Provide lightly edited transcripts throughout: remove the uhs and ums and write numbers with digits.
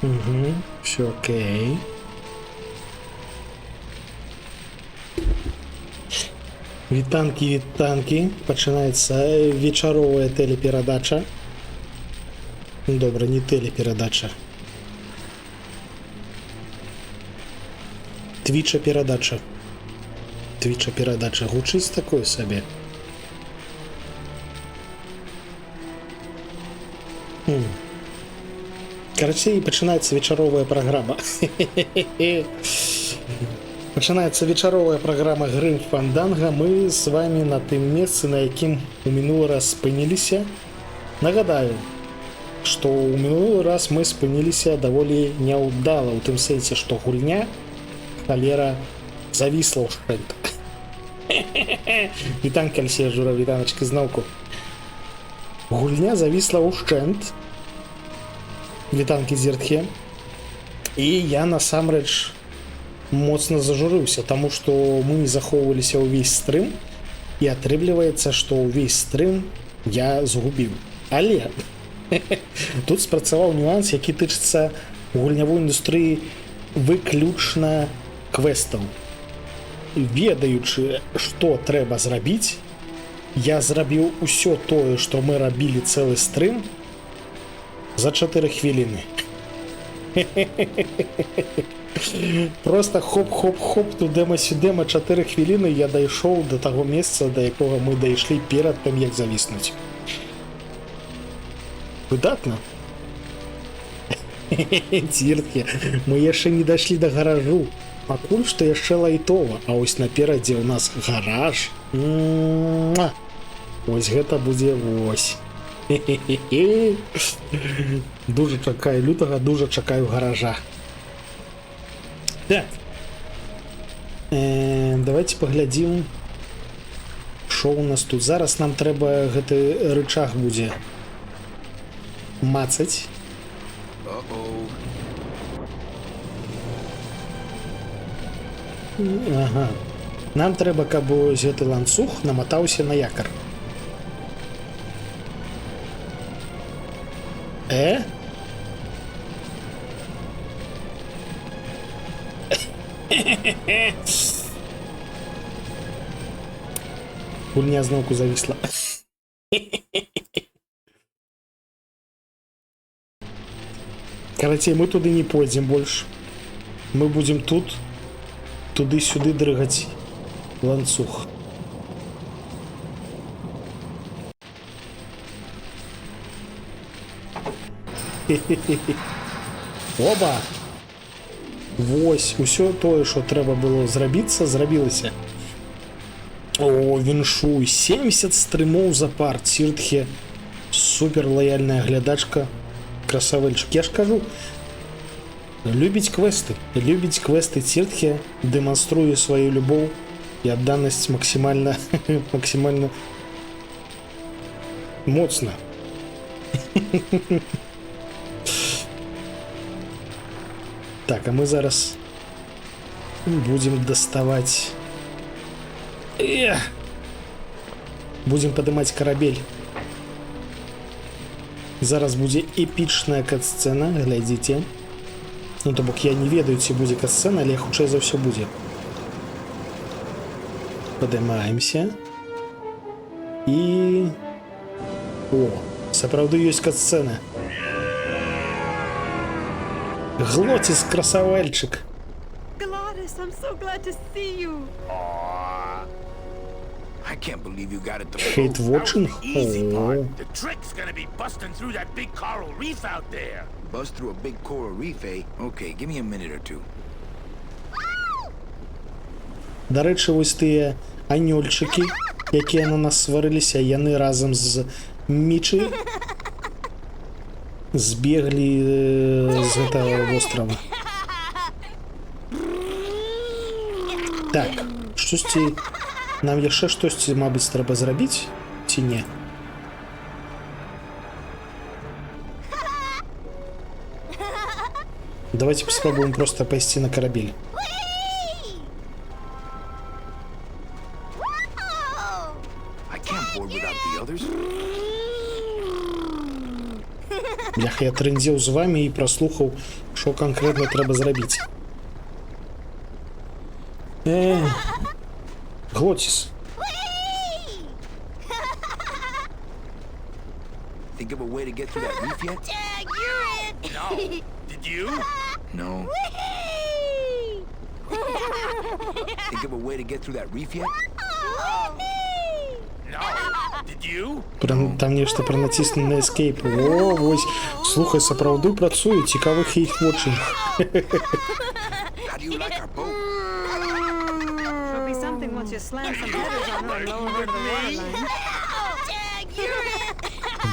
Угу, все окей. Вітанкі. Пачынаецца вечаровая тэлеперадача. Добра, не тэлеперадача. Твіча-перадача. Твіча-перадача. Гучыць такое сабе. Карацей, пачынаецца вечаровая праграма. Пачынаецца вечаровая праграма Грым Фанданга. Мы з вами на тым месцы, на якім у мінулы раз спыніліся. Нагадаю, што ў мінулы раз мы спыніліся даволі няўдала, у тым сэнсе, што гульня халера завісла ўшчэнт. Вітанка, Алексея Жура, вітаначкі зноўку. Гульня завісла ўшчэнт. Вітанкі Зертхе. І я насамрэч моцна зажурыўся, таму што мы не захоўваліся ўвесь стрым, і атрымліваецца, што ўвесь стрым я згубіў. Але тут спрацаваў нюанс, які тычыцца гульнявой індустрыі выключна квестаў. Ведаючы, што трэба зрабіць, я зрабіў усё тое, што мы рабілі цэлы стрым за 4 хвіліны. Просто хоп-хоп-хоп, тудема-сюдема, 4 хвіліны я дайшоў да таго месца, да якога мы дайшлі перад тым, як завіснуць. Выдатна. Цірткі, мы яшчэ не дайшлі да гаражу. Пакуль што яшчэ лайтова, а ось наперадзе ў нас гараж. Ось гэта будзе вось. Дужа чакаю лютага, дужа чакаю гаража. Так. Давайте паглядзім, што ў нас тут. Зараз нам трэба гэты рычаг будзе мацаць. Ага. Нам трэба, каб гэты ланцуг наматаўся на якар. Гульня зноўку завісла. Карацей, мы туды не пойдзем больш. Мы будзем тут туды-сюды дрыгаць ланцуг. Оба! Вось, усё тое, што трэба было зрабіцца, зрабілася. О, віншуй, 70 стрымоў запар, Ціртхе, супер лаяльная глядачка, красавельчык. Я ж кажу, любіць квесты Ціртхе, дэманструе сваю любоў і адданасць максімальна моцна. Так, а мы зараз будем доставать... Будем поднимать корабель. Зараз будзе эпічная кат-сцена, глядзіце. Ну, то бок я не ведаю, ці будзе кат-сцена, але хутчэй за ўсё будзе. Падымаемся. І... О, сапраўды ёсць кат-сцена. Глотис, красавальчик. Gladys, I'm so glad to see you. I can't believe you got it. Hate watching? Easy part. The trick's gonna be busting through that big coral reef out there. Bust through a big coral reef, eh? Okay, give me a minute or two. До речі, ось тыя анёльчыкі, якія на нас сварыліся, яны разам з Мічы збеглі з гэтага вострава. Так, штосьці... Нам яшчэ штосьці, мабыць, трэба зрабіць, ці не? Давайте попробуем просто пойти на корабель. Блях, я трындзеў з вами і праслухаў, што канкрэтна трэба зрабіць. Глотис. Think of a way to get through that reef yet? Tag, you're it! No. Did you? No. Whee! Think of a way to get through that reef yet? No. Did you? Там нешта пра націснуць на escape. О, вось. Слухай, сапраўды працуе, цікавых іх вочынях. How do you like our boat? It'll be something once you slam some headers on her and lower her to the waterline. Tag, you're it!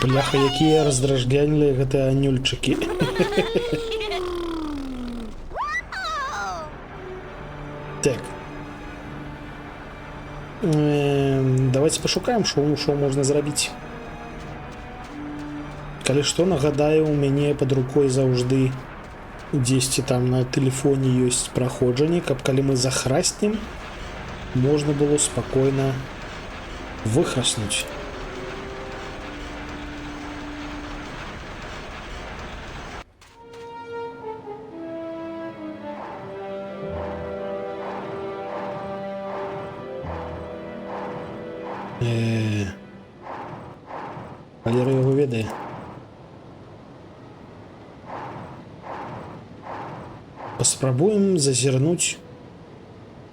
Бляха, якія раздражняльныя гэтыя анюльчыкі. Так. Давайте пашукаем, што можна зрабіць. Калі што, нагадаю, у мяне пад рукой заўжды дзесьці там на тэлефоне ёсць праходжанне, каб калі мы захраснем, можна было спакойна выхраснуць. Валера яго ведае. Паспрабуем зазірнуць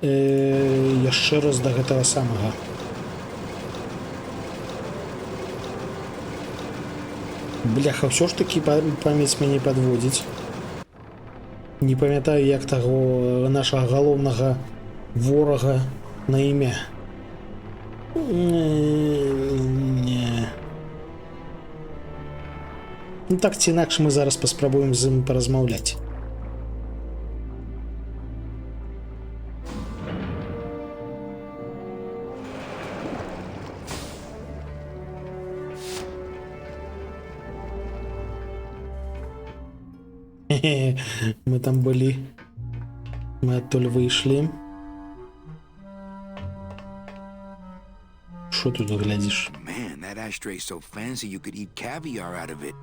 яшчэ раз да гэтага самага. Бляха, ўсё ж такі памяць мяне падводзіць. Не памятаю, як таго нашага галоўнага ворага на імя. Не. Ну так ці інакш мы зараз паспрабуем з ім паразмаўляць. Мы там былі. Мы адтуль выйшлі. Что тут глядишь? Man, that ashtray is so fancy you could eat caviar out of it.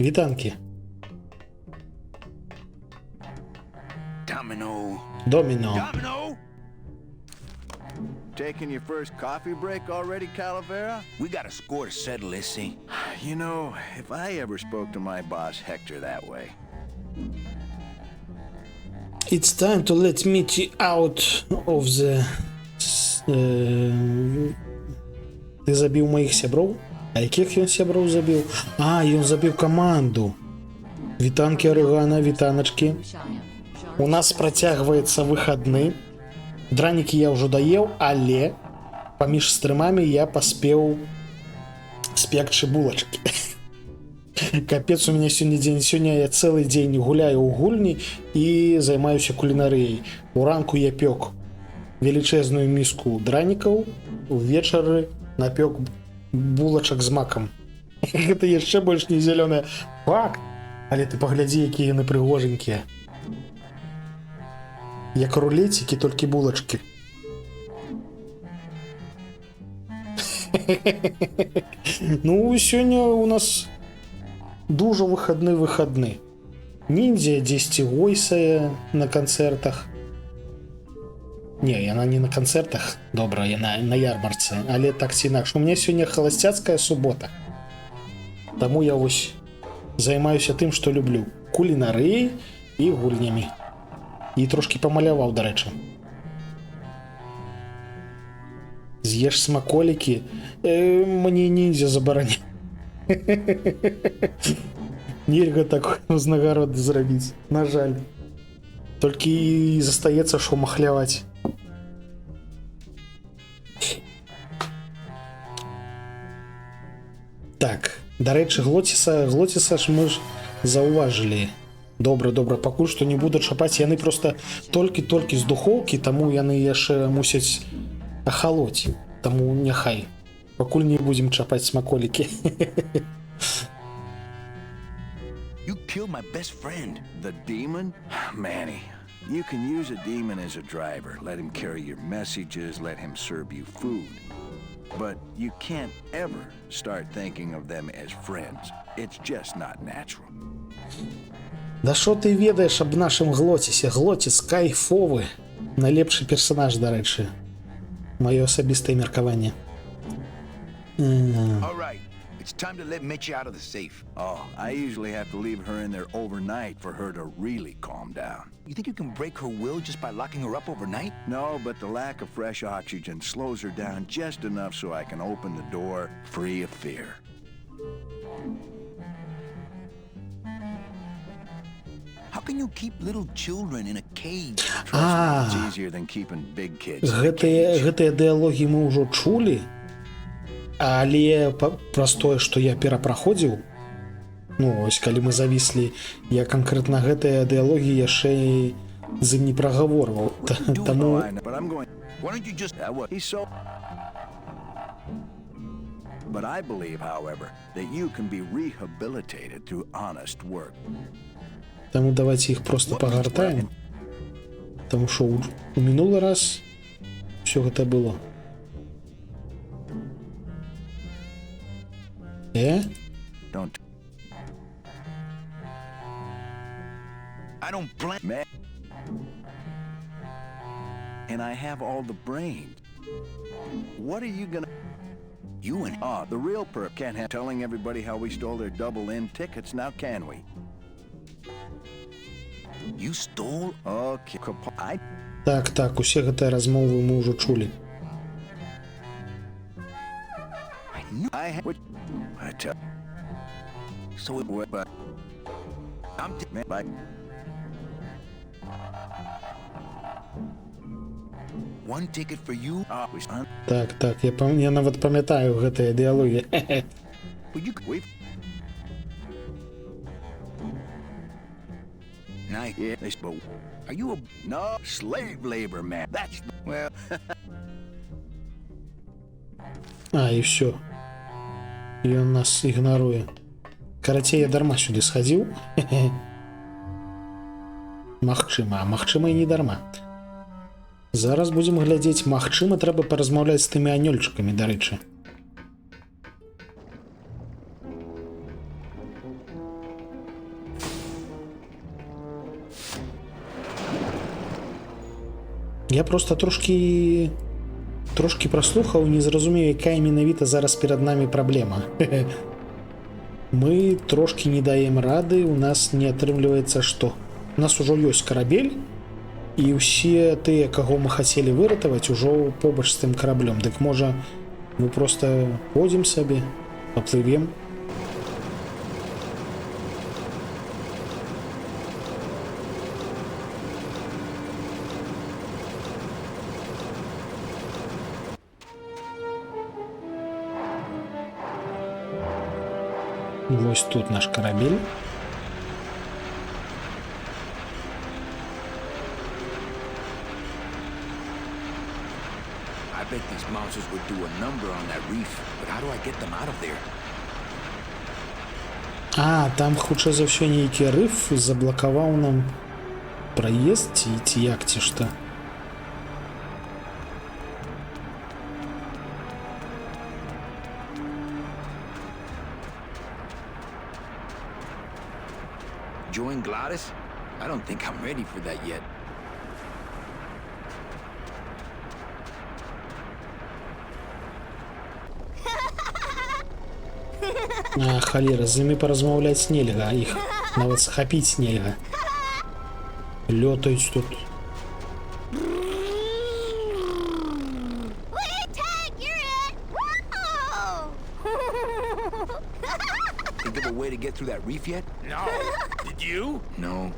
Вітанки. Domino. Домино. Domino? Taking your first coffee break already, Calavera? We got a score to settle, Issy. You know, if I ever spoke to my boss Hector that way. It's time to let me out of the... Ты забіў моих сяброў? А якіх ён сяброў забіў? А, ён забіў каманду. Вітанки, Орегана, вітаначки. У нас працягваецца выхадны. Дранікі я ўжо даеў, але паміж стрымамі я паспеў спекчы булачкі. Капец, у меня сёння дзень. Сёння я цэлы дзень гуляю ў гульні і займаюся кулінарыяй. Уранку я пёк велічэзную міску дранікаў, увечары напёк булачак з макам. Гэта яшчэ больш не зялёная. Факт! Але ты паглядзі, якія яны прыгожанькія. Як рулетики, толькі булачкі. Ну, сёння у нас дуже выхадны. Ниндзя дзесьці гойсае на канцэртах. Не, яна не на канцэртах, добра, яна на ярмарцы, але так ці інакш. У меня сёння халасцяцкая субота. Таму я вось займаюся тым, што люблю. Кулінарыяй і гульнямі. І трошки памаляваў, дарэчы. З'еш смаколікі, мне ниндзя забараняе. Нельга так узнагароды зрабіць, на жаль. Толькі і застаецца, што махляваць. Так, дарэчы, глотіса ж мы ж заўважылі. Добра, пакуль што не буду чапаць, яны проста толькі з духоўкі, таму яны яшчэ мусяць ахалоць. Таму няхай. Пакуль не будзем чапаць смаколікі. You killed my best friend. The demon? Manny, you can use a demon as a driver. Let him carry your messages, let him serve you food. But you can't ever start thinking of them as friends. It's just not natural. Да що ти ведаєш аб нашым Глоцісе? Глоціс кайфовы. Найлепшы персонаж, дарэчы. Маё асабістае меркаванне. All right. It's time to let Mitchie out of the safe. Oh, I usually have to leave her in there overnight for her to really calm down. You think you can break her will just by locking her up overnight? No, but the lack of fresh oxygen slows her down just enough so I can open the door free of fear. How can you keep little children in a cage? Trust me, it's easier than keeping big kids. Гэтыя дыялогі мы ўжо чулі, але праз тое, што я перапраходзіў, ну, ось калі мы завіслі, я канкрэтна гэтыя дыялогі яшчэ з ім не прагаворваў. Таму... But I'm going... Why don't you just... He's so... But I believe, however, that you can be rehabilitated through honest work. Таму давайте іх проста пагартаем. Таму што у мінулы раз ўсё гэта было. Don't... I don't blame... Man. And I have all the brains. What are you gonna... You and... Ah, the real perp can't have telling everybody how we stole their double-in tickets, now can we? You stole... Okay, I... Так, усе гэтыя размовы мы ўжо чулі. I knew... I tell... So it was... But... I'm... Bye. One ticket for you? Так, я нават памятаю гэтыя дыялогі. Well, you... We've... Nice. Yeah, but... Are you a... No, slave labor, man. That's... Well... І ўсё. Ён нас ігнаруе. Карацей, я дарма сюды схадзіў. Магчыма, а магчыма і не дарма. Зараз будзем глядзець, магчыма, трэба паразмаўляць з тымі анёльчыкамі, дарэчы. Я просто трошки праслухаў, не зразумею, якая менавіта зараз перад намі праблема. Мы трошки не даем рады, у нас не атрымліваецца, што у нас ужо ёсць карабель, і ўсе тыя, каго мы хацелі выратаваць, ужо побач з тым караблём. Дык можа, мы просто пойдзем сабе, паплывем. Вось тут наш корабель. I bet these monsters would do a number on that reef, but how do I get them out of there? Там хутчэй за ўсё нейкі рыф заблакаваў нам праезд, ці як, ці што. Join Gladys? I don't think I'm ready for that yet. Халера, з імі паразмаўляць нельга, іх нават схапіць нельга. Лётаюць тут. Think of a way to get through that reef yet? No. Did you? No.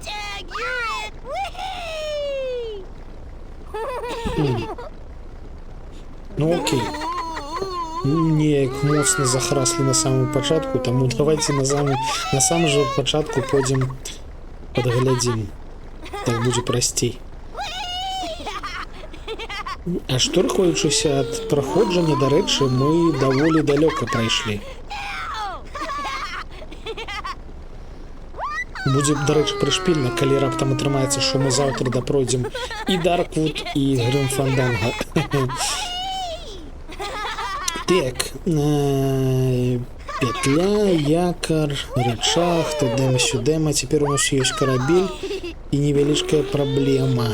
Tag, you're it! Whee! Ну окей. Неяк моцна захраслі на самому пачатку, таму давайте на самым жа пачатку пойдзем падглядзім. Так будзе прасцей. А штурхаючыся ад праходжання, дарэчы, мы даволі далёка прайшлі. Будзе, дарэчы, прышпільна, калі раптам атрымаецца, што мы заўтра дапройдзем і Дарквуд, і Грым Фанданга. Так, петля, якорь, рычаг, тудем-сюдем. А теперь у нас есть корабель и невеличкая проблема.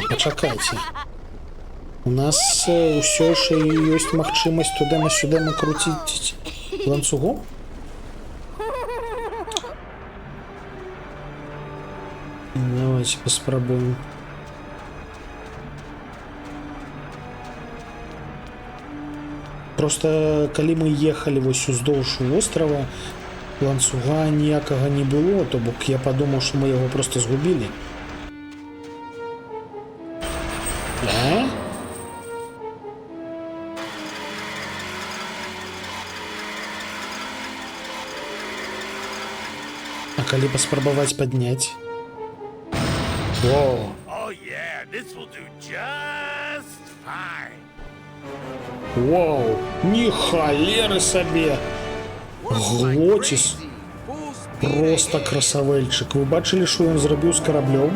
Пачакайце. У нас ўсё яшчэ ёсць магчымасць тудем-сюдем крутіць ланцугом? Давайте паспрабуем. Просто калі мы ехалі вось уздоўж вострава, ланцуга ніякага не было, то бок я падумаў, што мы яго просто згубілі. А калі паспрабаваць падняць? Воу. Oh yeah, this will do just fine. Вау, ні халеры сабе. Глоціс. Просто красавельчык. Вы бачылі, што ён зрабіў з караблём?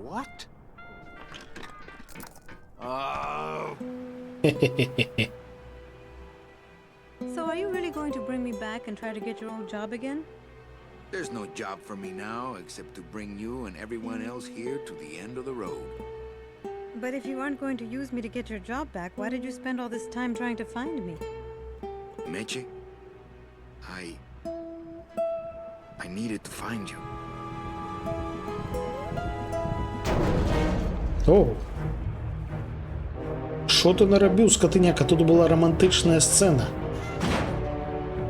What? So are you really going to bring me back and try to get your old job again? There's no job for me now except to bring you and everyone else here to the end of the road. But if you aren't going to use me to get your job back, why did you spend all this time trying to find me? Meche, I needed to find you. О. Що ти наробив, скотиняка? Тут була романтична сцена.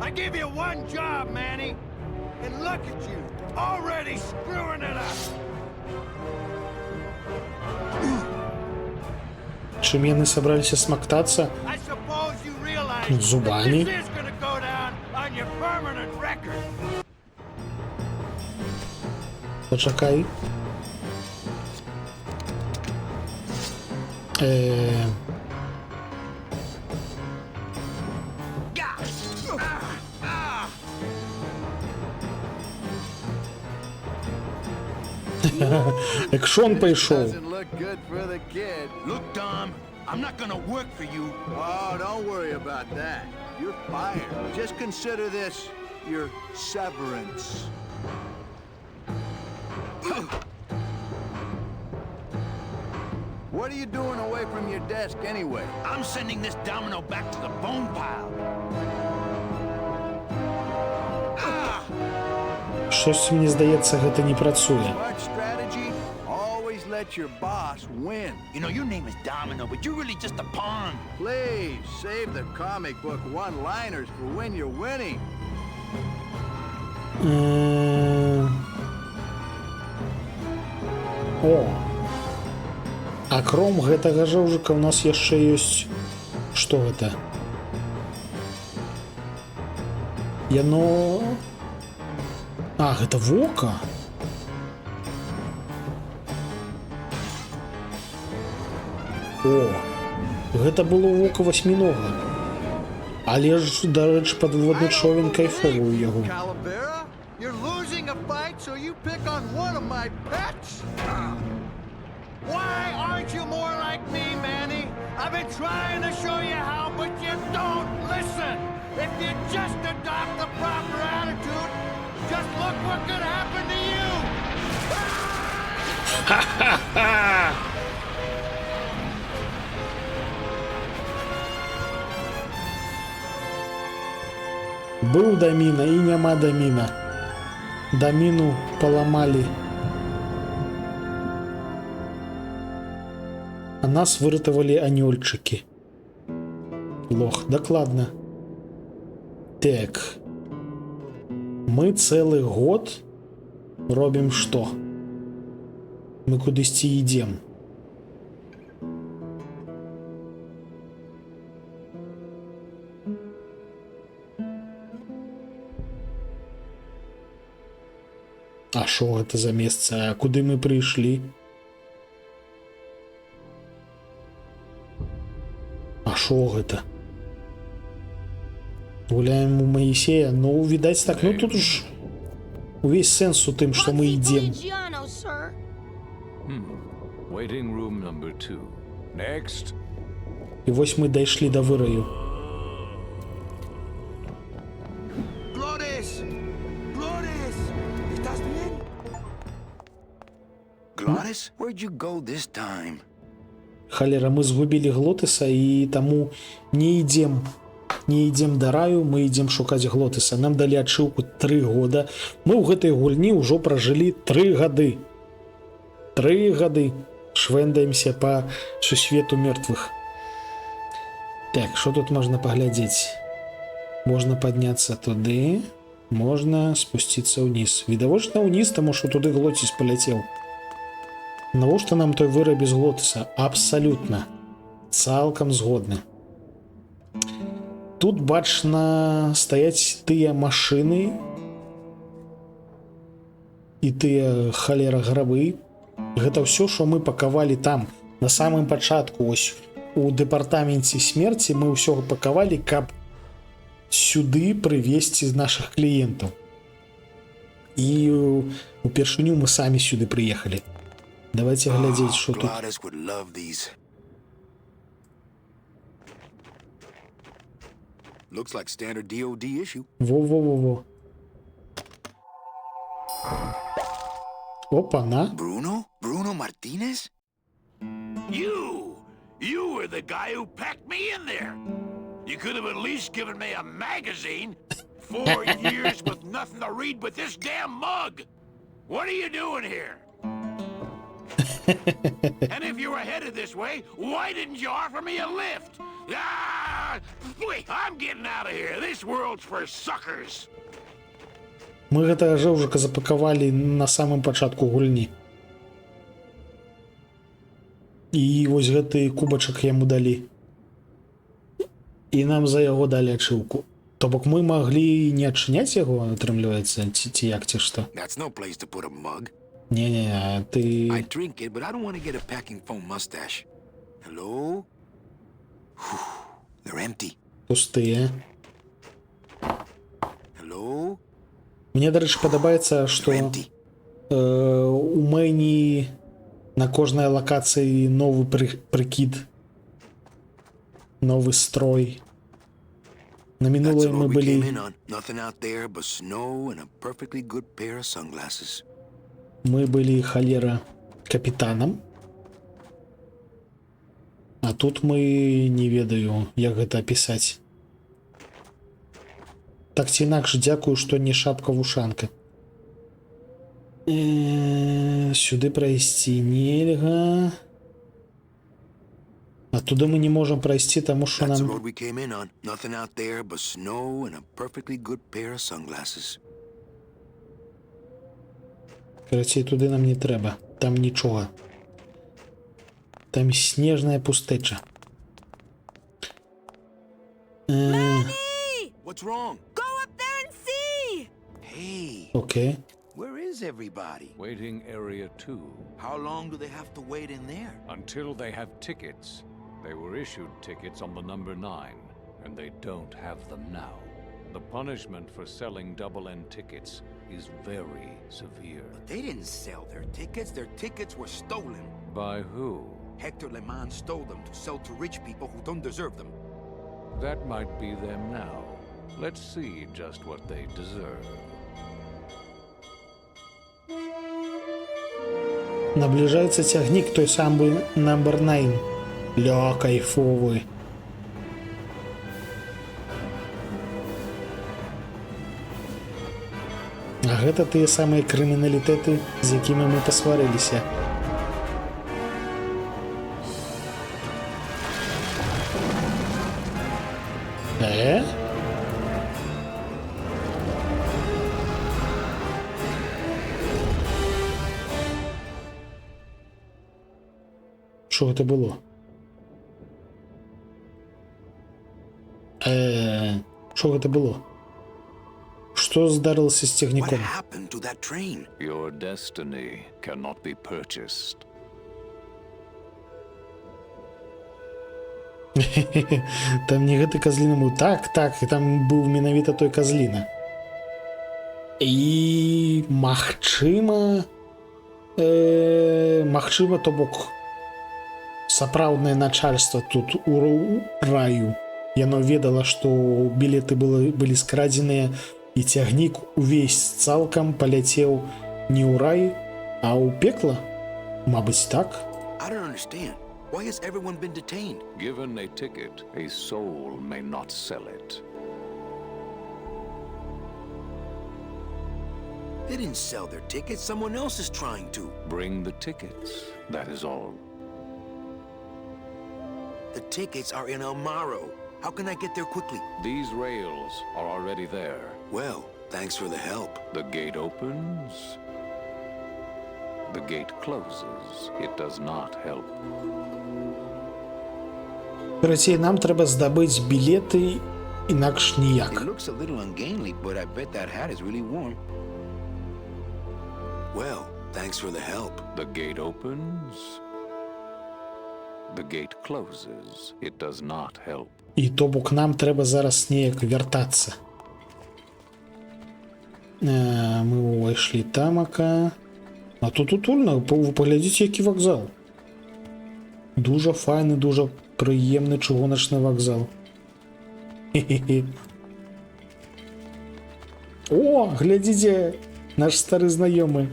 I give you one job, Manny, and look at you, already screwing it up. Чим яны собралися смактаться? I suppose you realize Зубами. that this is gonna go down on your permanent record. Почекай. Екшон пішов. Doesn't look good for the kid. Look, Dom, I'm not gonna work for you. Oh, don't worry about that. You're fired. Just consider this your severance. What are you doing away from your desk anyway? I'm sending this domino back to the bone pile. Щось мені здається, гэта не працює. Smart strategy? Always let your boss win. You know, your name is Domino, but you're really just a pawn. Please, save the comic book one-liners for when you're winning. О. А кром гэтага жаўжыка у нас яшчэ ёсць. Што гэта? Яно... А, гэта вока? О, гэта было вока васьмінога. Але ж, дарэчы, падводны човен кайфовы ў яго. Calavera, you're losing a fight, so you pick on one of my pets? Why aren't you more like me, Manny? I've been trying to show you how, but you don't listen. If you just adopt the proper attitude, just look what could happen to you. Быў даміна і няма даміна. Даміну паламалі. А нас выратавалі анёльчыкі. Лох, дакладна. Так. Мы цэлы год робім што? Мы кудысьці ідзем. А што гэта за месца? А куды мы прыйшлі? А што гэта? Гуляем у Моисея. Ну, видать так, ну тут ж увесь сенс у тым, что мы идем. Feliciano, sir. Waiting room number 2. Next. І ось ми дійшли до вираю. Glores! Glores! ¿Estás bien? Glottis, where'd you go this time? Халера, мы згубілі Глотыса і таму не ідзем да раю, мы ідзем шукаць Глотыса. Нам далі адшыўку 3 года. Мы ў гэтай гульні ўжо пражылі 3 гады. 3 гады швэндаемся па сусвету мёртвых. Так, що тут можна паглядзець? Можна падняцца туды, можна спусціцца ўніз. Відавочна ўніз, таму што туды Глотыс паляцеў. Навошта нам той вырай без Глотыса? Абсалютна. Цалкам згодны. Тут бачна стаяць тыя машыны і тыя халера грабы. Гэта ўсё, што мы пакавалі там, на самым пачатку, ось у дэпартаменце смерці мы ўсё пакавалі, каб сюды прывезці з нашых кліентаў. І упершыню мы самі сюды прыехалі. Давайте глядзець, што тут. Glottis would love these. Looks like standard DOD issue. Во-во-во-во. Опа-на. Bruno? Bruno Martinez? You were the guy who packed me in there. You could have at least given me a magazine. 4 years with nothing to read but this damn mug. What are you doing here? And if you were headed this way, why didn't you offer me a lift? Wait, I'm getting out of here. This world's for suckers. Мы гэта ўжо запакавалі на самым пачатку гульні. І вось гэты кубачак яму далі. І нам за яго далі адшыўку. То бок мы маглі не адчыняць яго, атрымліваецца, ці як, ці што? That's no place to put a mug. Не-не, ты... I drink it, but I don't want to get a packing foam mustache. Hello? Whew, they're empty. Пустыя. Hello? Мне, дарэчы, падабаецца, што у Мэні на кожнай лакацыі новы прыкід, новы строй. На мінулай мы былі... Nothing out there but snow and a perfectly good pair of sunglasses. Мы былі, халера, капітанам. А тут мы не ведаю, як гэта апісаць. Так ці інакш, дзякую, што не шапка-вушанка. Сюды прайсці нельга. А туды мы не можам прайсці, таму што нам... Nothing out there but snow and a perfectly good pair of sunglasses. Карацей, туды нам не трэба. Там нічога. Там снежная пустэча. What's wrong? Go up there and see! Hey, Окей. where is everybody? Waiting area 2. How long do they have to wait in there? Until they have tickets. They were issued tickets on the number 9, and they don't have them now. The punishment for selling double-end tickets is very severe. They didn't sell their tickets were stolen. By who? Hector Le Mans stole them to sell to rich people who don't deserve them. That might be them now. Let's see just what they deserve. Наближаецца цягнік, той самы number 9. Ля, кайфовы. А гэта тыя самыя крыміналітэты, з якімі мы пасварыліся. Що гэта было? Що гэта было? Што здарылася з цягніком? What happened to that train? Your destiny cannot be purchased. Там не гэты казліна быў. Так, і там быў менавіта той казліна. І магчыма, то бок, сапраўднае начальства тут у раю. Яно ведала, што білеты былі скрадзеныя, і цягнік увесь цалкам паляцеў не ў рай, а ў пекла? Мабыць, так? I don't understand. Why has everyone been detained? Given a ticket, a soul may not sell it. They didn't sell their tickets. Someone else is trying to. Bring the tickets, that is all. The tickets are in El Morro. How can I get there quickly? These rails are already there. Well, thanks for the help. The gate opens. The gate closes. It does not help. Карацей, нам трэба здабыць білеты, інакш It ніяк. looks a little ungainly, but I bet that hat is really warm. Well, thanks for the help. The gate opens. The gate closes. It does not help. І то бок нам трэба зараз неяк вяртацца. Мы ўвайшлі тамака. А тут утульна, вы паглядзіце, які вакзал. Дужа файны, дужа прыемны чыгуначны вакзал. Хе-хе-хе. О, глядзіце, наш стары знаёмы.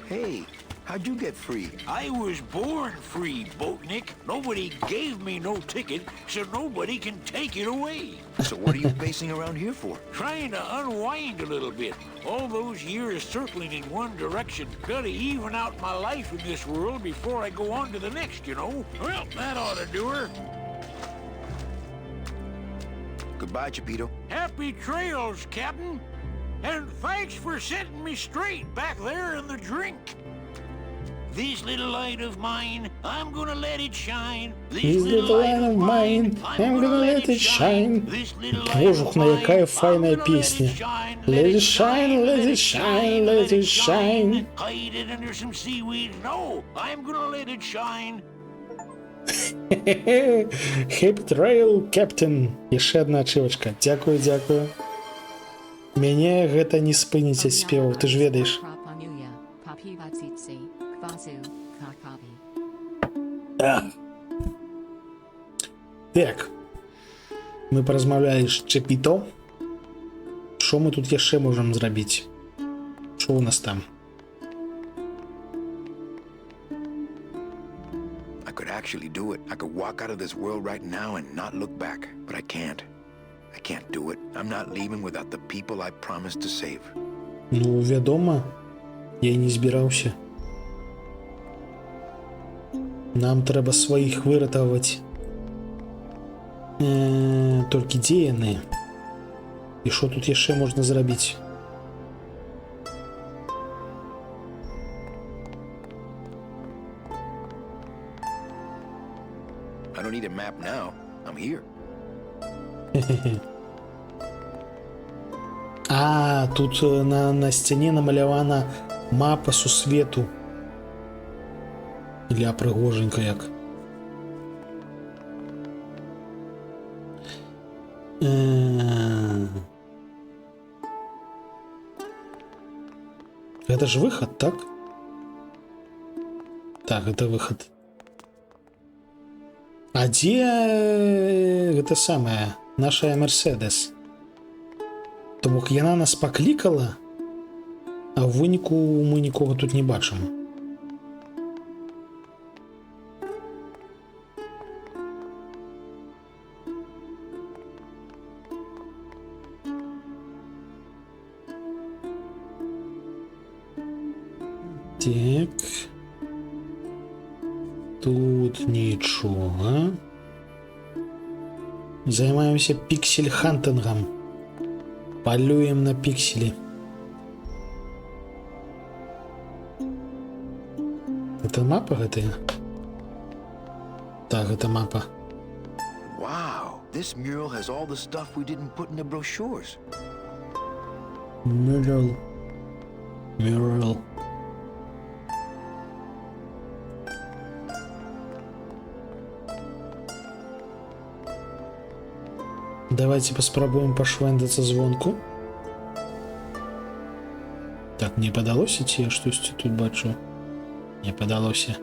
Hey, how'd you get free? I was born free, Boatnik. Nobody gave me no ticket, so nobody can take it away. So what are you pacing around here for? Trying to unwind a little bit. All those years circling in one direction. Gotta even out my life in this world before I go on to the next, you know. Well, that ought to do her. Goodbye, Chapito. Happy trails, Captain. And thanks for setting me straight back there in the drink. This little light of mine, I'm gonna let it shine. This little light of mine, I'm gonna let it shine. Божухна, якая файная песня. Let it shine, let it shine, let it shine. Hide it under some seaweed. No, I'm gonna let it shine. Happy Trail, Captain. Яшчэ адна ачывачка. Дзякую, дзякую. Мяне гэта не спыніць ад спеваў, ты ж ведаеш. Так. Мы паразмаўлялі з Чапіто. Што мы тут яшчэ можам зрабіць? Што ў нас там? I could actually do it. I could walk out of this world right now and not look back. But I can't. I can't do it. I'm not leaving without the people I promised to save. Ну, вядома, я і не збіраўся. Нам трэба сваіх выратаваць. Толькі дзе яны? І што тут яшчэ можна зрабіць? I don't need a map now. I'm here. А, тут на сцяне намалявана мапа сусвету. Ля прыгоженька як. Гэта ж выхад, так? Так, гэта выхад. А дзе гэта самае, наша Мерседес? То бок яна нас паклікала, а ў выніку мы нікога тут не бачым. Так. Тут нічога. Займаемся піксель-хантынгам. Палюем на пікселі. Гэта мапа гэтая? Так, гэта мапа. Wow, this mural has all the stuff we didn't put in the brochures. Mural. Давайте паспрабуем пашвэндацца звонку. Так, мне падалося, ці я штосьці тут бачу? Не падалося.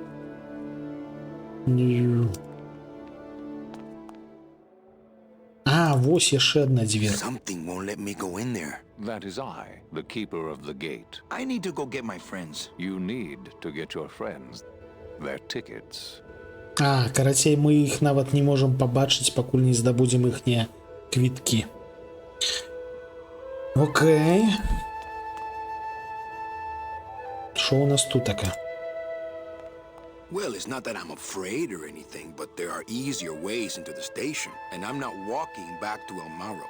А, вось яшчэ адна дзвер. Something won't let me go in there. That is I, the keeper of the gate. I need to go get my friends. You need to get your friends their tickets. А, карацей, мы іх нават не можам пабачыць, пакуль не здабудзем іхнія квіткі. Окей. Што у нас тут таке? Well, it's not that I'm afraid or anything, but there are easier ways into the station, and I'm not walking back to El Morro.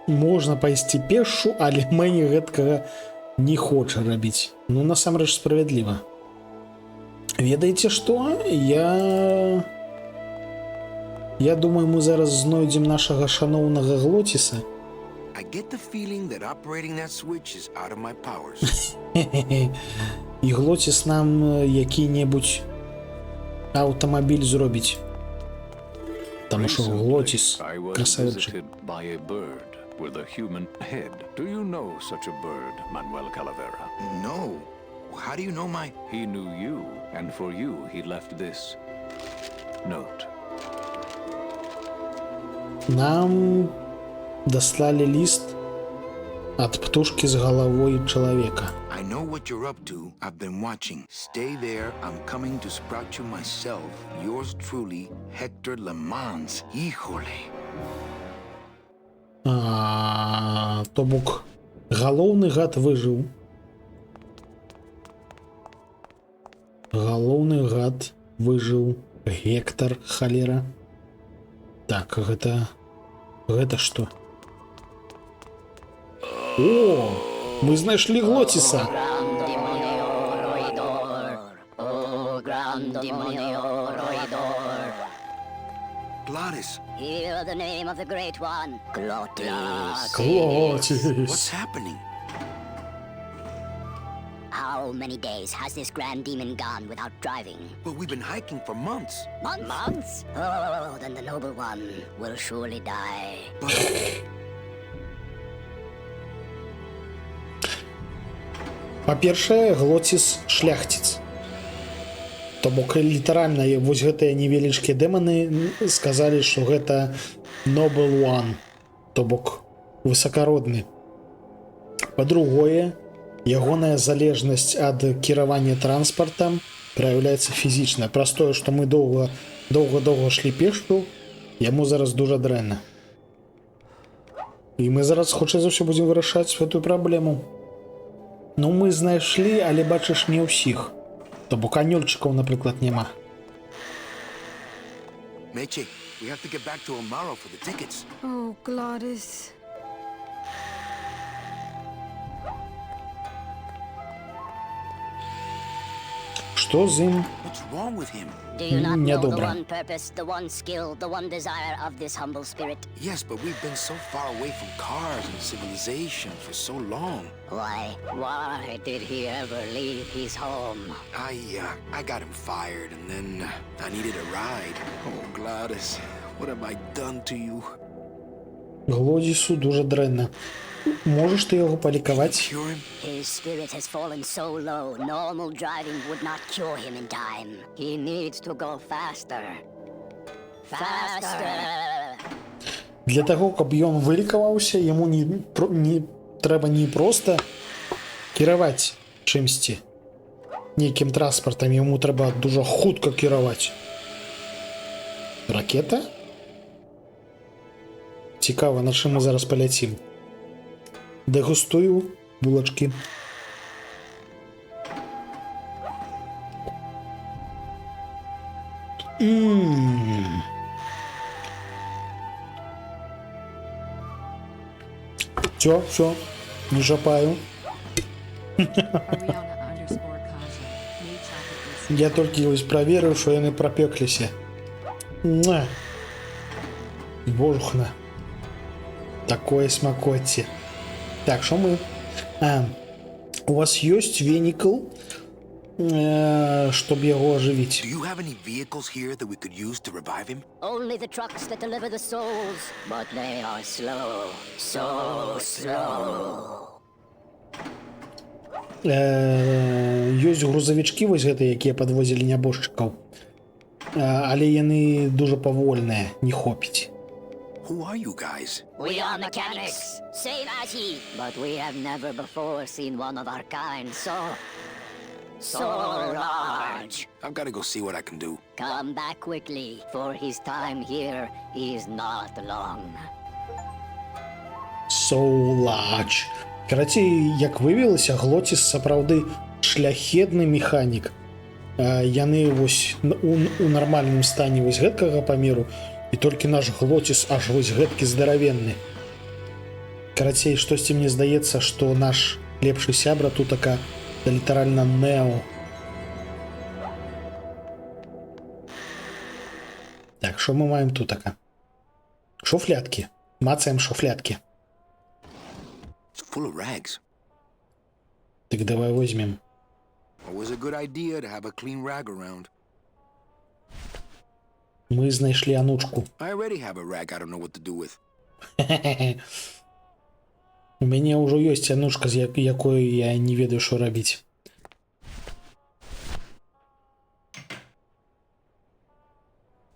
Можна пайсці пешшу, але Мэні гэткага не хоча рабіць. Ну, насамрэч справядліва. Ведаеце што? Я думаю, мы зараз знойдзем нашага шаноўнага Глотіса. I get the feeling that operating that switch is out of my powers. І Глотіс нам які-небудзь аўтамабіль зробіць. Таму што Глотіс I was красавчык. visited by a bird with a human head. Do you know such a bird, Manuel Calavera? No. How do you know my... He knew you, and for you he left this note. Нам даслалі ліст ад птушкі з галавой чалавека. I know what you're up to. I've been watching. Stay there. I'm coming to sprout you myself. Yours truly, Hector Lemans. Híjole. То бок галоўны гад выжыў. Галоўны гад выжыў. Гектар, халера. Так, гэта што? О, мы знайшлі Глотіса. Glottis. Hear the name of the great one, Glottis. Глотіс. What's happening? How many days has this grand demon gone without driving? Well, we've been hiking for months. Months? Oh, then the noble one will surely die. But... Па-першае, Глотіс шляхціц. То бок літаральна вось гэтыя невялічкія дэманы сказалі, што гэта Noble One, то бок высакародны. Па-другое, ягоная залежнасць ад кіравання транспартам праяўляецца фізічна. Праз тое, што мы доўга шлі пешшу, яму зараз дужа дрэнна. І мы зараз, хутчэй за ўсё, будзем вырашаць гэтую праблему. Ну, мы знайшлі, але бачыш, не ўсіх. То бок анёльчыкаў, напрыклад, няма. Meche, we have to get back to El Morro for the tickets. Oh, Glottis. Што з ім? What's wrong with him? Do you not know the Недобра. one purpose, the one skill, the one desire of this humble spirit? Yes, but we've been so far away from cars and civilization for so long. Why did he ever leave his home? I got him fired, and then I needed a ride. Oh, Gladys, what have I done to you? Глодісу дуже дрэнна. Можеш ти його полікаваць? Cure him? His spirit has fallen so low, normal driving would not cure him in time. He needs to go faster. Faster! Для того, каб ён вылікаваўся, яму не трэба не проста кіраваць чымсьці, нейкім транспартам, яму трэба дужа хутка кіраваць. Ракета? Цікава, на чым мы зараз паляцім. Дэгустую булачкі. Все, не жапаю. Я толькі ось праверыў, што яны прапекліся. Божухна. Такое смакоцце. Так, что мы? У вас есть веникл. чтобы его оживить. Do you have any vehicles here that we could use to revive him? Only the trucks that deliver the souls, but they are slow, so slow. Ёсць грузавічкі вось гэтыя, якія падвозілі нябожчыкаў. Але яны дуже павольныя, не хопіць. Who are you guys? We are mechanics, same as ye, but we have never before seen one of our kind so large. I've got to go see what I can do. Come back quickly, for his time here is not long. So large. Карацей, як вывелася, Глоціс сапраўды шляхетны механік. Яны вось у нармальным стане вось гэткага памеру, і толькі наш Глоціс аж вось гэткі здаравенны. Карацей, штосьці мне здаецца, што наш лепшы сябра тутака літаральна Нео. Так, што мы маем тутака? Шуфляткі. Мацаем шуфляткі. Full of rags. Так давай возьмем. Always a good idea to have a clean rag around. Мы знайшлі анучку. I already have a rag I don't know what to do with. У мяне ўжо ёсць анучка, з якой я не ведаю, што рабіць.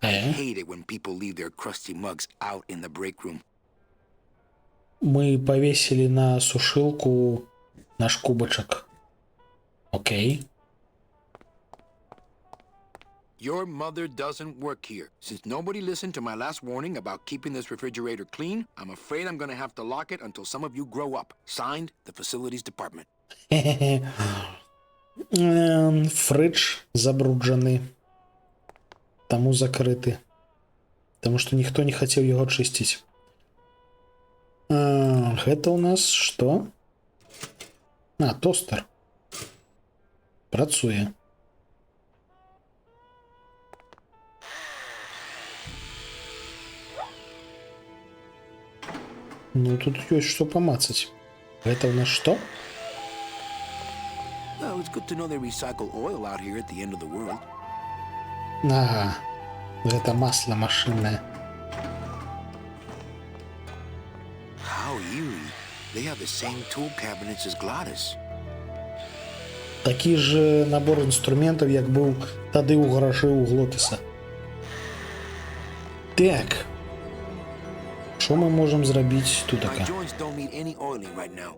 I hate it when people leave their crusty mugs out in the break room. Мы повесили на сушилку наш кубочек. Окей. Your mother doesn't work here. Since nobody listened to my last warning about keeping this refrigerator clean, I'm afraid I'm gonna have to lock it until some of you grow up. Signed, the facilities department. Фридж забруджены. Таму закрыты. Таму што ніхто не хацеў яго чысціць. Гэта у нас што? Тостер. Працуе. Ну, тут ёсць што памацаць. Гэта у нас што? Well, it's good to know they recycle oil out here at the end of the world. Ага. Гэта масло машинное. How eerie. They have the same tool cabinets as Gladys. Такі ж набор інструментаў, як быў тады ў гаражы ў Глотіса. Так. Што мы можам зрабіць тутака? My joints don't need any oiling right now.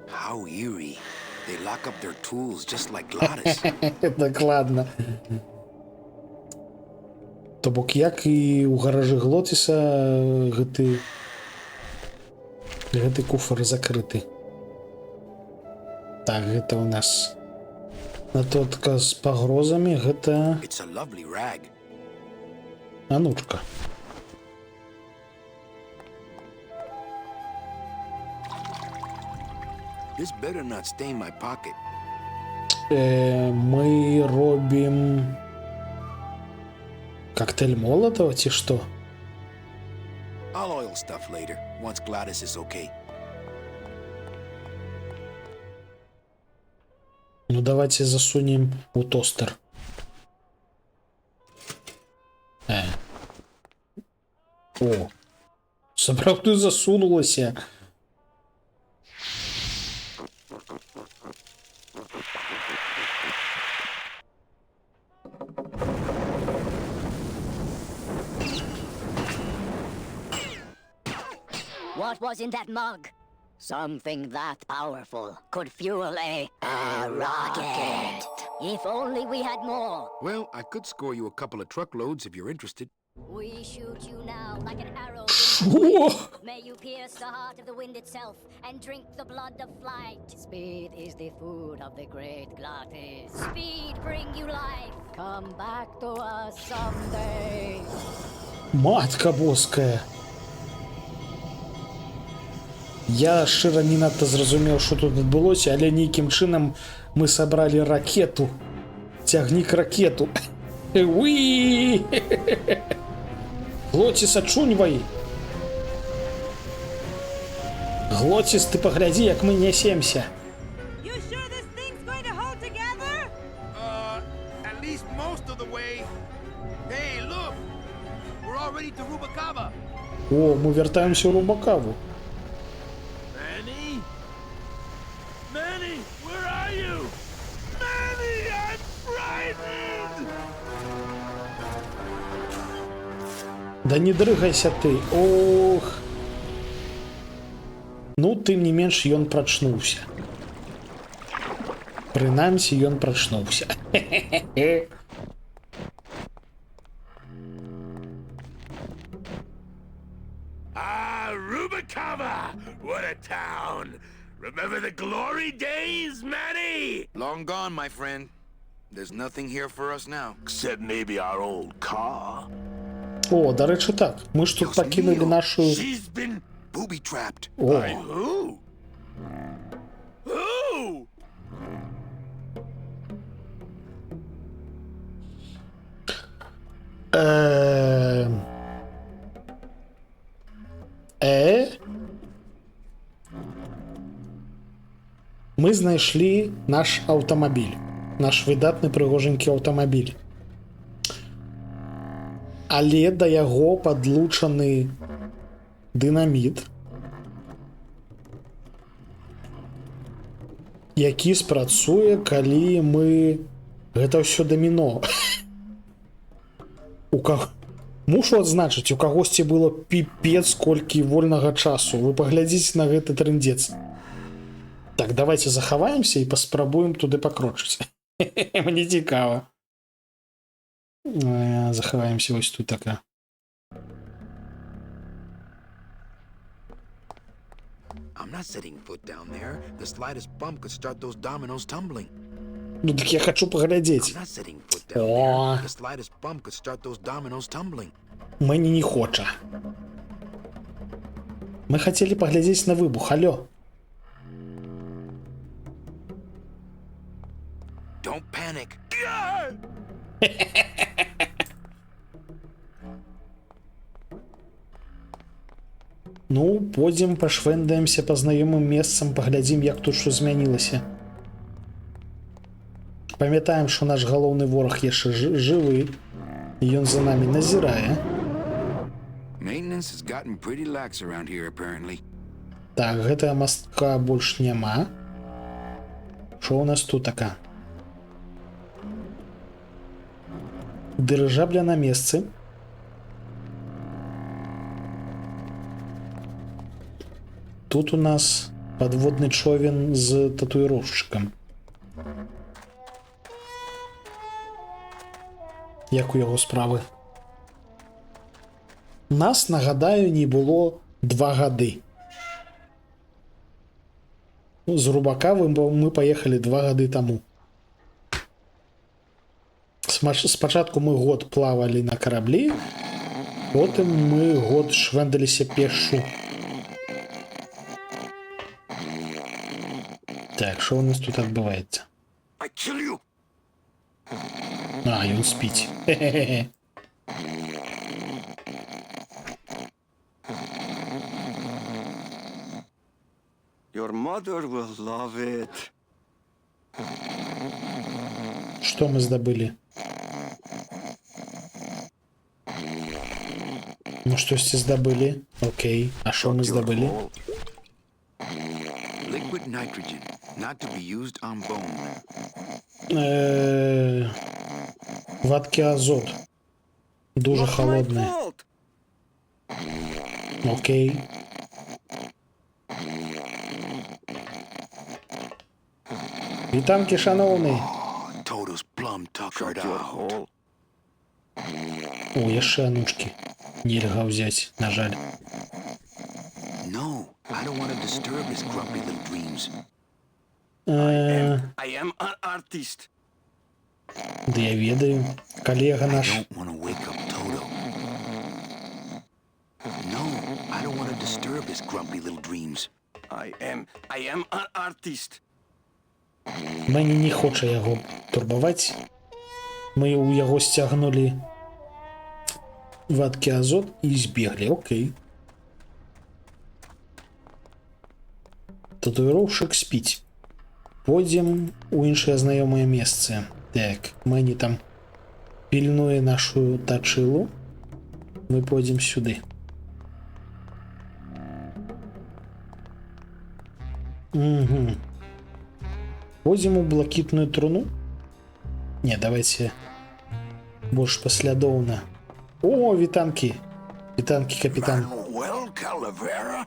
How eerie. They lock up their tools just like Gladys. Дакладна. То бок як і ў гаражы Глотіса гэты куфар закрыты. Так, гэта у нас натотка з пагрозамі, гэта It's a lovely rag. анучка. This better not stain my pocket. Мы робім коктейль Молотова ці што? I'll oil stuff later, once Gladys is okay. Ну давайте засунем у тостер. О, сапраўды засунулася. What was in that mug? Something that powerful could fuel a rocket. If only we had more. Well, I could score you a couple of truckloads if you're interested. We shoot you now like an arrow. Шо? May you pierce the heart of the wind itself and drink the blood of flight. Speed is the food of the great Glottis. Speed bring you life. Come back to us someday. Матка боская. Я шчыра не надта зразумеў, што тут адбылося, але нейкім чынам мы сабралі ракету. Цягнік ракету. Уі! Глоціс, ачуньвай! Глоціс, ты паглядзі, як мы нясемся. You sure this thing's going to hold together? At least most of the way. Hey, look! We're already to Rubacava. О, мы вяртаемся ў Рубакаву. Manny? Manny, where are you? Manny, I'm frightened! Да не дрыгайся ты, ох. Ну, тым не менш, ён прачнуўся. Прынамсі, ён прачнуўся. Ah, Rubacava! What a town! Remember the glory days, Manny? Long gone, my friend. There's nothing here for us now. Except maybe our old car. О, да рэчы так, мы ж тут пакінулі нашу... She's been Booby-trapped. by О, who? Who? Мы знайшлі наш аўтамабіль, наш выдатны прыгожанькі аўтамабіль. Але да яго падлучаны дынаміт, які спрацуе, калі мы... Гэта ўсё даміно. У каго... Мушу адзначыць, у кагосьці было піпец колькі вольнага часу. Вы паглядзіце на гэты трындзец. Так, давайте захаваемся і паспрабуем туды пакрочыць. Мне цікава. Захаваемся вось тут така. I'm not setting foot down there. The slightest bump could start those dominoes tumbling. Ну так я хочу паглядзець. I'm not setting foot down О, there. The slightest bump could start those dominoes tumbling. Мэні не хоча. Мы хацелі паглядзець на выбух, алё. Don't panic. Ну, пойдзем пашвэндаемся па знаёмым месцам, паглядзім, як тут што змянілася. Памятаем, што наш галоўны вораг яшчэ жывы, і ён за намі назірае. Maintenance has gotten pretty lax around here, apparently. Так, гэтага мастка больш няма. Што ў нас тут така? Дырыжабля на месцы. Тут у нас подводны човен з татуіроўшчыкам. Як у яго справы? Нас, нагадаю, не было 2 гады. З Рубакавы мы паехалі 2 гады таму. Спачатку мы год плавалі на караблі, потым мы год швэндаліся пешшу. Так, що у нас тут адбываецца? I kill you. А, ён спіць. Хе-хе-хе. Your mother will love it. Што мы здабылі? Ну, штосьці здабылі. Окей. А што мы здабылі? Liquid nitrogen, not to be used on bone. Вадкі азот. Дуже холодний. Окей. Вітанки, шановний. Toto's plum tuckered out. О, яшчэ анучки. Нельга взять, на жаль. No, I don't want to disturb his grumpy little dreams. I am an artist. Да я ведаю. Коллега I наш. don't want to wake up Toto. No, I don't want to disturb his grumpy little dreams. I am an artist. Мэні не хоча яго турбаваць. Мы ў яго сцягнулі вадкий азот и избегли. Окей. Татуировщик спить. Пойдем у іншае знаёмае месцы. Так, Мэні там пільнуе нашу тачылу. Мы пойдем сюды. Угу. Пойдем у блакітную труну. Не, давайте больш паслядоўна. О, вітанкі. Вітанкі, капітан. Well, Calavera.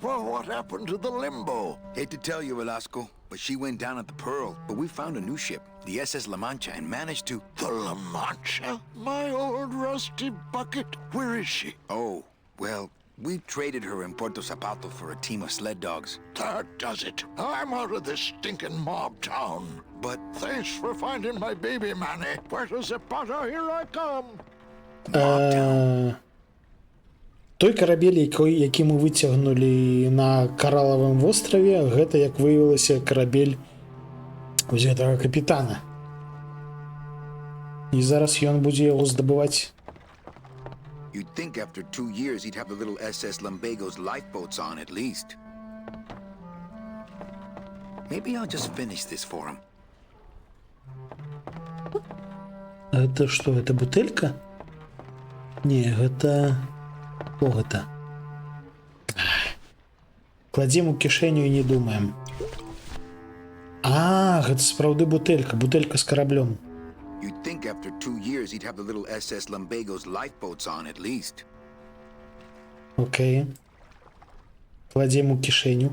Well, what happened to the Limbo? Hate to tell you, Velasco, but she went down at the Pearl. But we found a new ship, the SS La Mancha, and managed to... The La Mancha? My old rusty bucket. Where is she? Oh, well, we traded her in Puerto Zapato for a team of sled dogs. That does it. I'm out of this stinking mob town. But Thanks for finding my baby, Manny. Puerto Zapata, here I come. Той карабель, які мы выцягнулі на Каралавым востраве, гэта, як выявілася, карабель вось гэтага капітана. І зараз ён будзе яго здабываць. you'd think after 2 years he'd have the little SS Lumbago's lifeboats on at least. Maybe I'll just finish this for him. Это что, это бутылька? Не, гэта... О, гэта? Кладзем у кішэню і не думаем. А, гэта сапраўды бутэлька. Бутэлька з караблём. You'd think after 2 years he'd have the little SS Lumbago's lifeboats on at least. Окей. Кладзем у кішэню.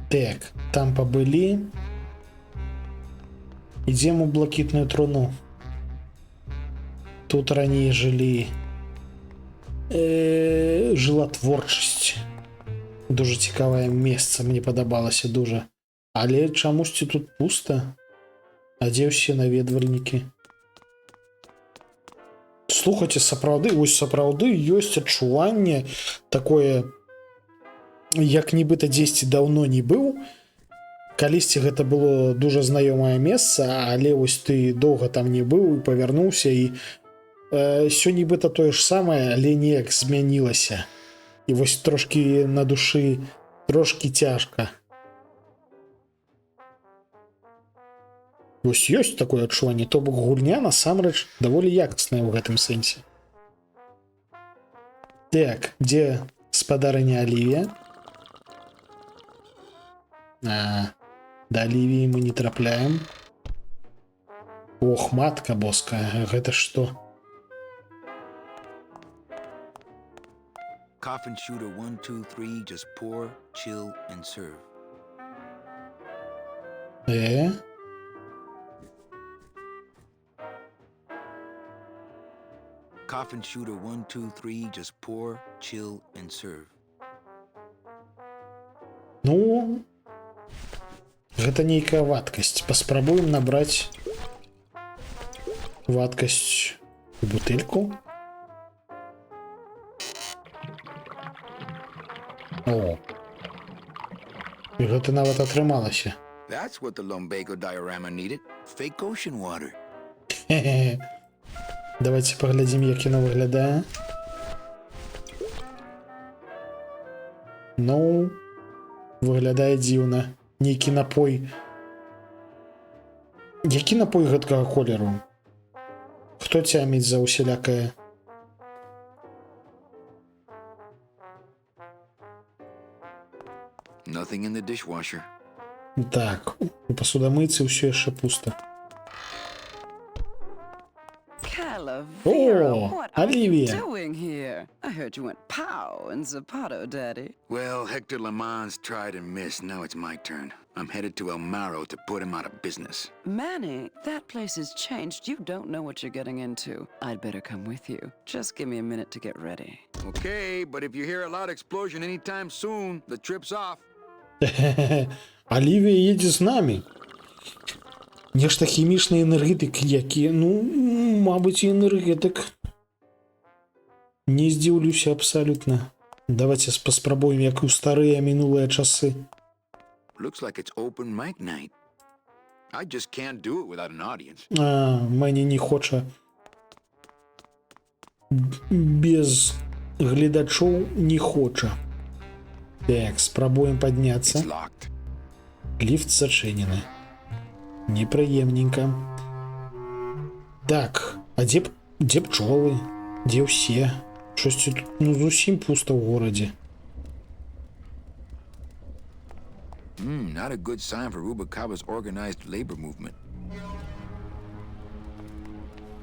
Так, там побылі. Ідзем у блакітную труну. Тут раней жылі... Жыла творчасць. Дуже цікавае месца, мне падабалася дуже. Але чамусьці тут пуста. А дзе ўсе наведвальнікі? Слухайце, сапраўды, вось сапраўды ёсць адчуванне такое, як нібыта дзесьці даўно не быў. Калісьці гэта было дуже знаёмае месца, але вось ты доўга там не быў і павярнуўся, і сё нібыта тое ж самае, але неяк змянілася. І вось трошкі на душы, трошкі цяжка. Вось ёсць такое адчуванне, то бок гульня насамрэч даволі якасная ў гэтым сэнсе. Так, дзе спадарыня Алівія? Да Алівіі мы не трапляем. Ох, матка боская, гэта што? Coffin shooter 1, 2, 3, just pour, chill, and serve. Coffin shooter 1, 2, 3, just pour, chill, and serve. Ну, гэта нейкая вадкасць. Паспрабуем набраць вадкасць у бутыльку. О, і гэта нават атрымалася. That's what the lumbago diorama needed. Fake ocean water. Давайте паглядзім, як яно выглядае. Ну, выглядае дзіўна. Нейкі напой. Які напой гэткага колеру? Хто цяміць за усялякае? Nothing in the dishwasher. Так, у пасудамыйцы ўсё яшчэ пуста. Calavera, Oh, what are Olivia. you doing here? I heard you went pow in Zapato, Daddy. Well, Hector Lamans tried and missed. Now it's my turn. I'm headed to El Maro to put him out of business. Manny, that place has changed. You don't know what you're getting into. I'd better come with you. Just give me a minute to get ready. Okay, but if you hear a loud explosion anytime soon, the trip's off. Алівія едзе з намі. Нешта хімічны энергетык, які, ну, мабыць, энергетык. Не здзіўлюся абсалютна. Давайте паспрабуем, як у старыя мінулыя часы. Looks like it's open mic night. I just can't do it without an audience. Мені не хоче без глядачоў не хоча. Так, спрабуем падняцца. It's locked. Ліфт зачынены. Непрыемненька. Так, а дзе пчолы? Дзе ўсе? Штосьці тут зусім пуста ў горадзе. Not a good sign for Rubalcaba's organized labor movement.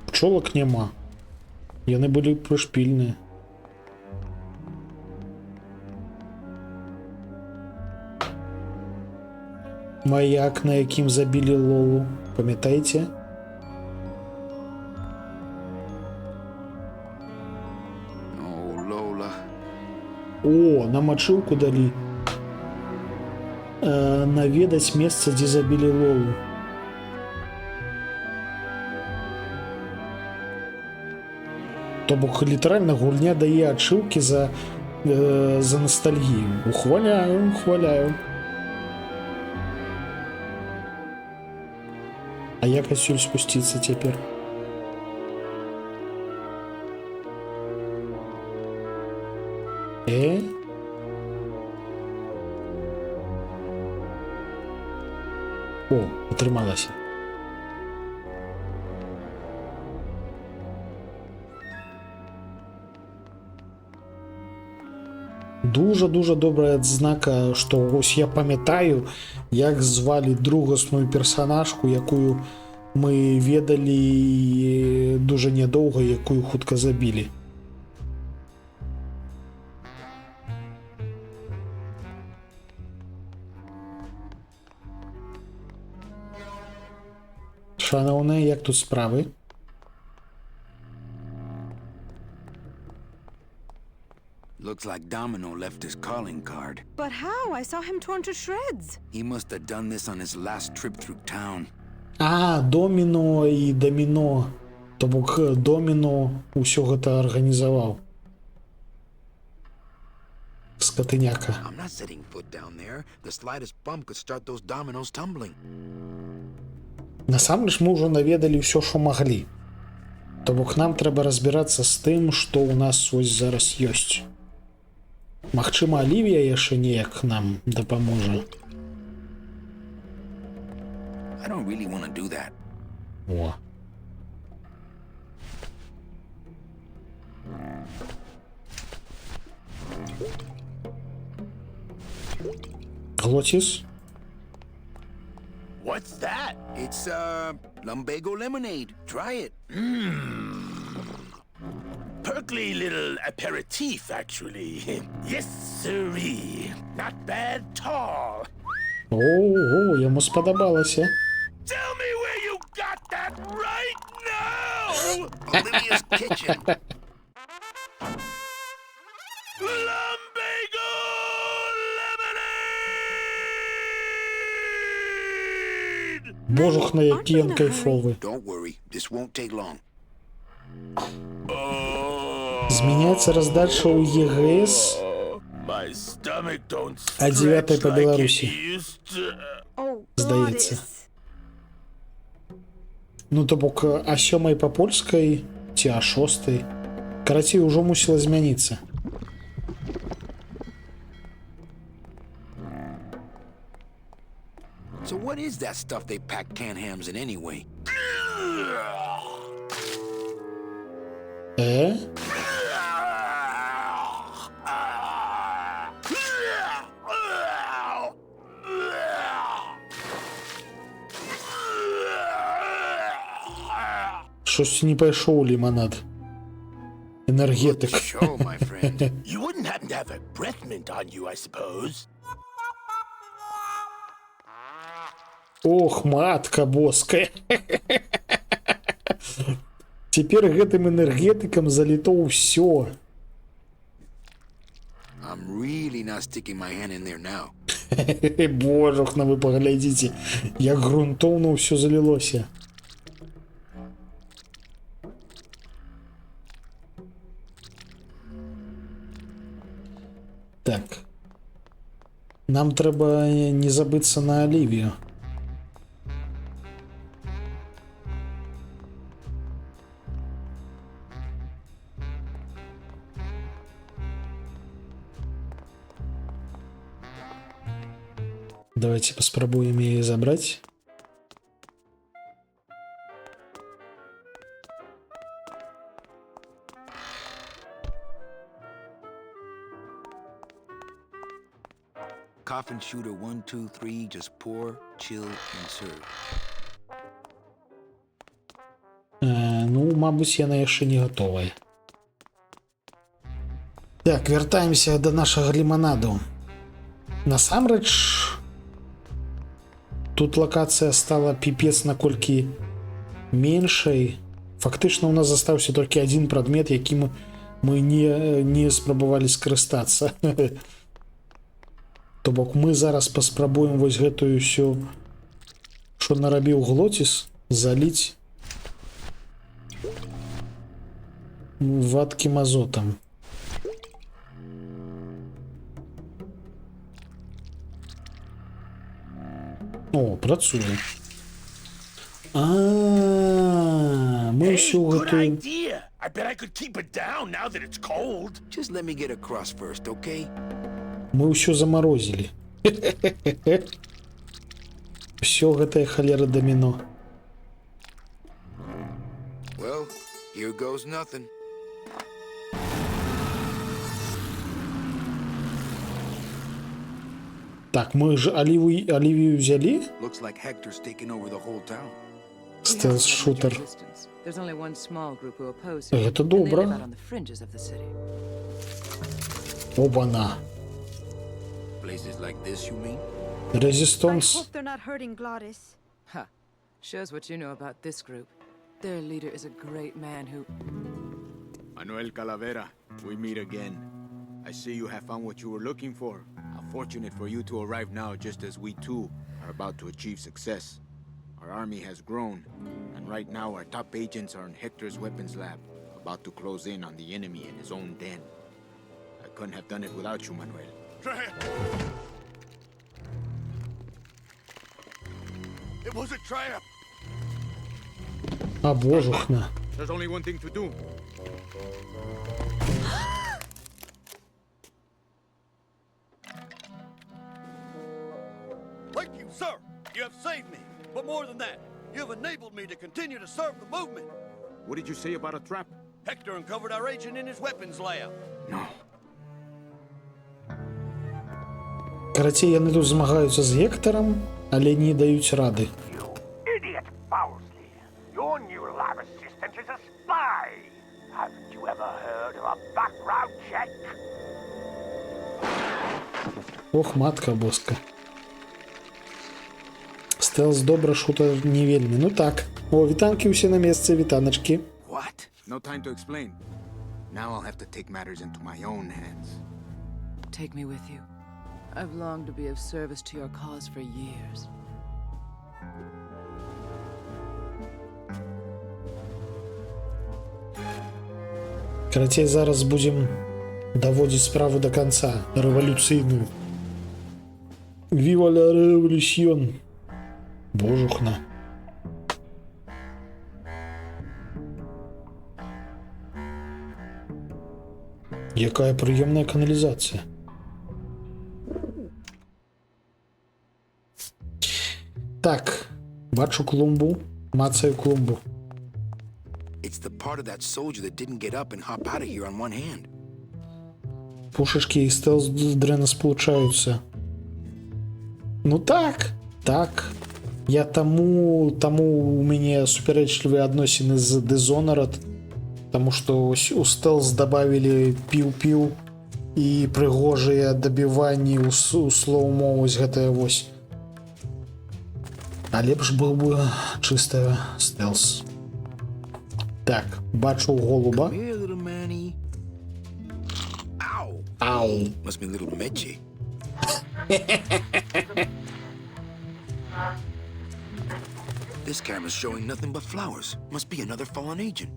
Пчолак няма. Яны былі прышпільныя. Маяк, на якім забілі Лолу, памятаеце? Oh, Lola. О, намачылку далі. Наведаць месца, дзе забілі Лолу. То бок літаральна гульня дае адшылкі за ностальгію. Ухваляю, ухваляю. А як адсюль спусціцца цяпер? О, атрымалася. Дуже добрая адзнака, што ось я памятаю, як звалі другасную персанажку, якую мы ведалі дужа нядоўга, якую хутка забілі. Шановныя, як тут справы? Looks like Domino left his calling card. But how? I saw him torn to shreds. He must have done this on his last trip through town. Доміно і Даміно. То бок Доміно ўсё гэта арганізаваў. Скатыняка. I'm not setting foot down there. The slightest bump could start those dominoes tumbling. Насамрэч мы ўжо наведалі ўсё, што маглі. То бок нам трэба разбірацца з тым, што ў нас ось зараз ёсць. Магчыма, Алівія яшчэ неяк нам дапаможа. I don't really want to do that. О. Глотис? What's that? It's, lumbago lemonade. Try it. Perkly little aperitif, actually. Yes, sirree. Not bad at all. О, яму спадабалася. Tell me where you got that right now! Olivia's kitchen. Lumbago lemonade! Божух, на які ён кайфовы. Don't worry. This won't take long. Змяняецца раздача ў ЕГС My stomach don't а 9 па like Беларусі. it used to. Oh, Здаецца. goddess. Ну, то бок, а 7 па польскай ці а 6. Карацей, ужо мусіла змяніцца. So what is that stuff they pack canned hams in anyway? Щось не пайшоў ліманад. Энергетик. Show, my friend. You wouldn't happen to have a breath mint on you, I suppose? Ох, матка боская. Цяпер гэтым энергетыкам заліто ўсё. I'm really not sticking my hand in there now. Божух, на вы паглядзіце, як грунтоўна ўсё залілося. Так. Нам трэба не забыцца на Алівію. Давайте поспробуем ее забрать. Coffin shooter 1, 2, 3, just pour, chill, and serve. Ну, мабуть, яна яшчэ не готовая. Так, вяртаемся до нашага ліманаду. Насамрэч, тут локацыя стала піпец наколькі меншай. Фактычна у нас застаўся толькі адзін прадмет, якім мы не спрабавалі скарыстацца. То бок мы зараз паспрабуем вось гэтую ўсё, што нарабіў Глоціс, заліць вадкім азотам. О, працуе. Мы ўсё гэтую... I bet I could keep it down now that it's cold. Just let me get across first, okay? Мы ўсё замарозілі. Усё гэтае халера даміно. Well, here goes nothing. Так, мы ж Олівію взяли? Looks like Hector's taking over the whole town. Стелс-шутер. There's only one small group who oppose him, and Это they добро. live out on the fringes of the city. Оба-на. Places like this, you mean? Резистанс. Hope they're not hurting Glottis. Ha. Shows what you know about this group. Their leader is a great man who... Manuel Calavera, we meet again. I see you have found what you were looking for. How fortunate for you to arrive now just as we too are about to achieve success. Our army has grown, and right now our top agents are in Hector's weapons lab, about to close in on the enemy in his own den. I couldn't have done it without you, Manuel. It was a trap. А, божухна. There's only one thing to do. Thank you, sir. You have saved me. But more than that, you have enabled me to continue to serve the movement. What did you say about a trap? Hector uncovered our agent in his weapons lab. No. Карацей, яны тут змагаюцца з Гектарам, але не даюць рады. You idiot, Bowsley. Your new lab assistant is a spy. Haven't you ever heard of a background check? Ох, матка боска. Стелс добра, шутер не вельмі. Ну так. О, вітанкі ўсе на месцы, вітаначкі. What? No time to explain. Now I'll have to take matters into my own hands. Take me with you. I've longed to be of service to your cause for years. Карацей, зараз будзем даводзіць справу до конца. Рэвалюцыйную. Віва ля рэволюцыён. Божухна. Якая прыемная каналізацыя. Так, бачу клумбу, мацаю клумбу. It's the part of that soldier that didn't get up and hop out of here on one hand. Пушечки і стелс дрена сполучаються. Ну так, так. Я тому у мяне супярэчлівыя адносіны з Dishonored, тому што у стелс добавили піў-піў і прыгожыя дабіванні у слоумо, вось гэтая вось. А лепш был бы чистая стелс. Так, бачу голуба. Come here, little Manny. Ow! Ау. Must be little Medji. This camera's showing nothing but flowers. Must be another fallen agent.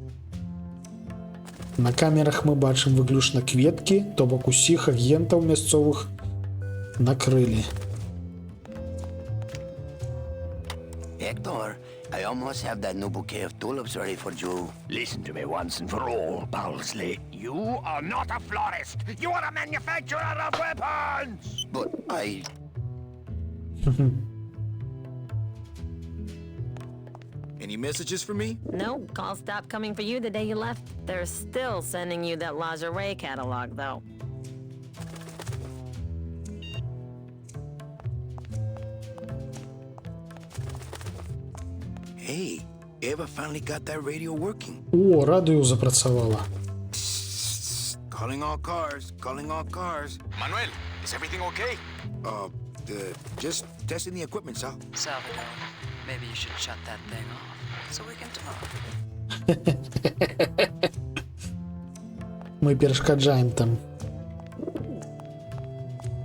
На камерах мы бачым выключна кветкі, то бок усіх агентаў мясцовых накрылі. Hector, I almost have that new bouquet of tulips ready for you. Listen to me once and for all, Bowsley. You are not a florist. You are a manufacturer of weapons. But I... Any messages for me? No, calls stopped coming for you the day you left. They're still sending you that lingerie catalog, though. Hey, Eva finally got that radio working. О, радіо запрацювало. Calling all cars, calling all cars. Manuel, is everything okay? Just testing the equipment, Sal. Salvador, maybe you should shut that thing off so we can talk. Ми перешкоджаємо там.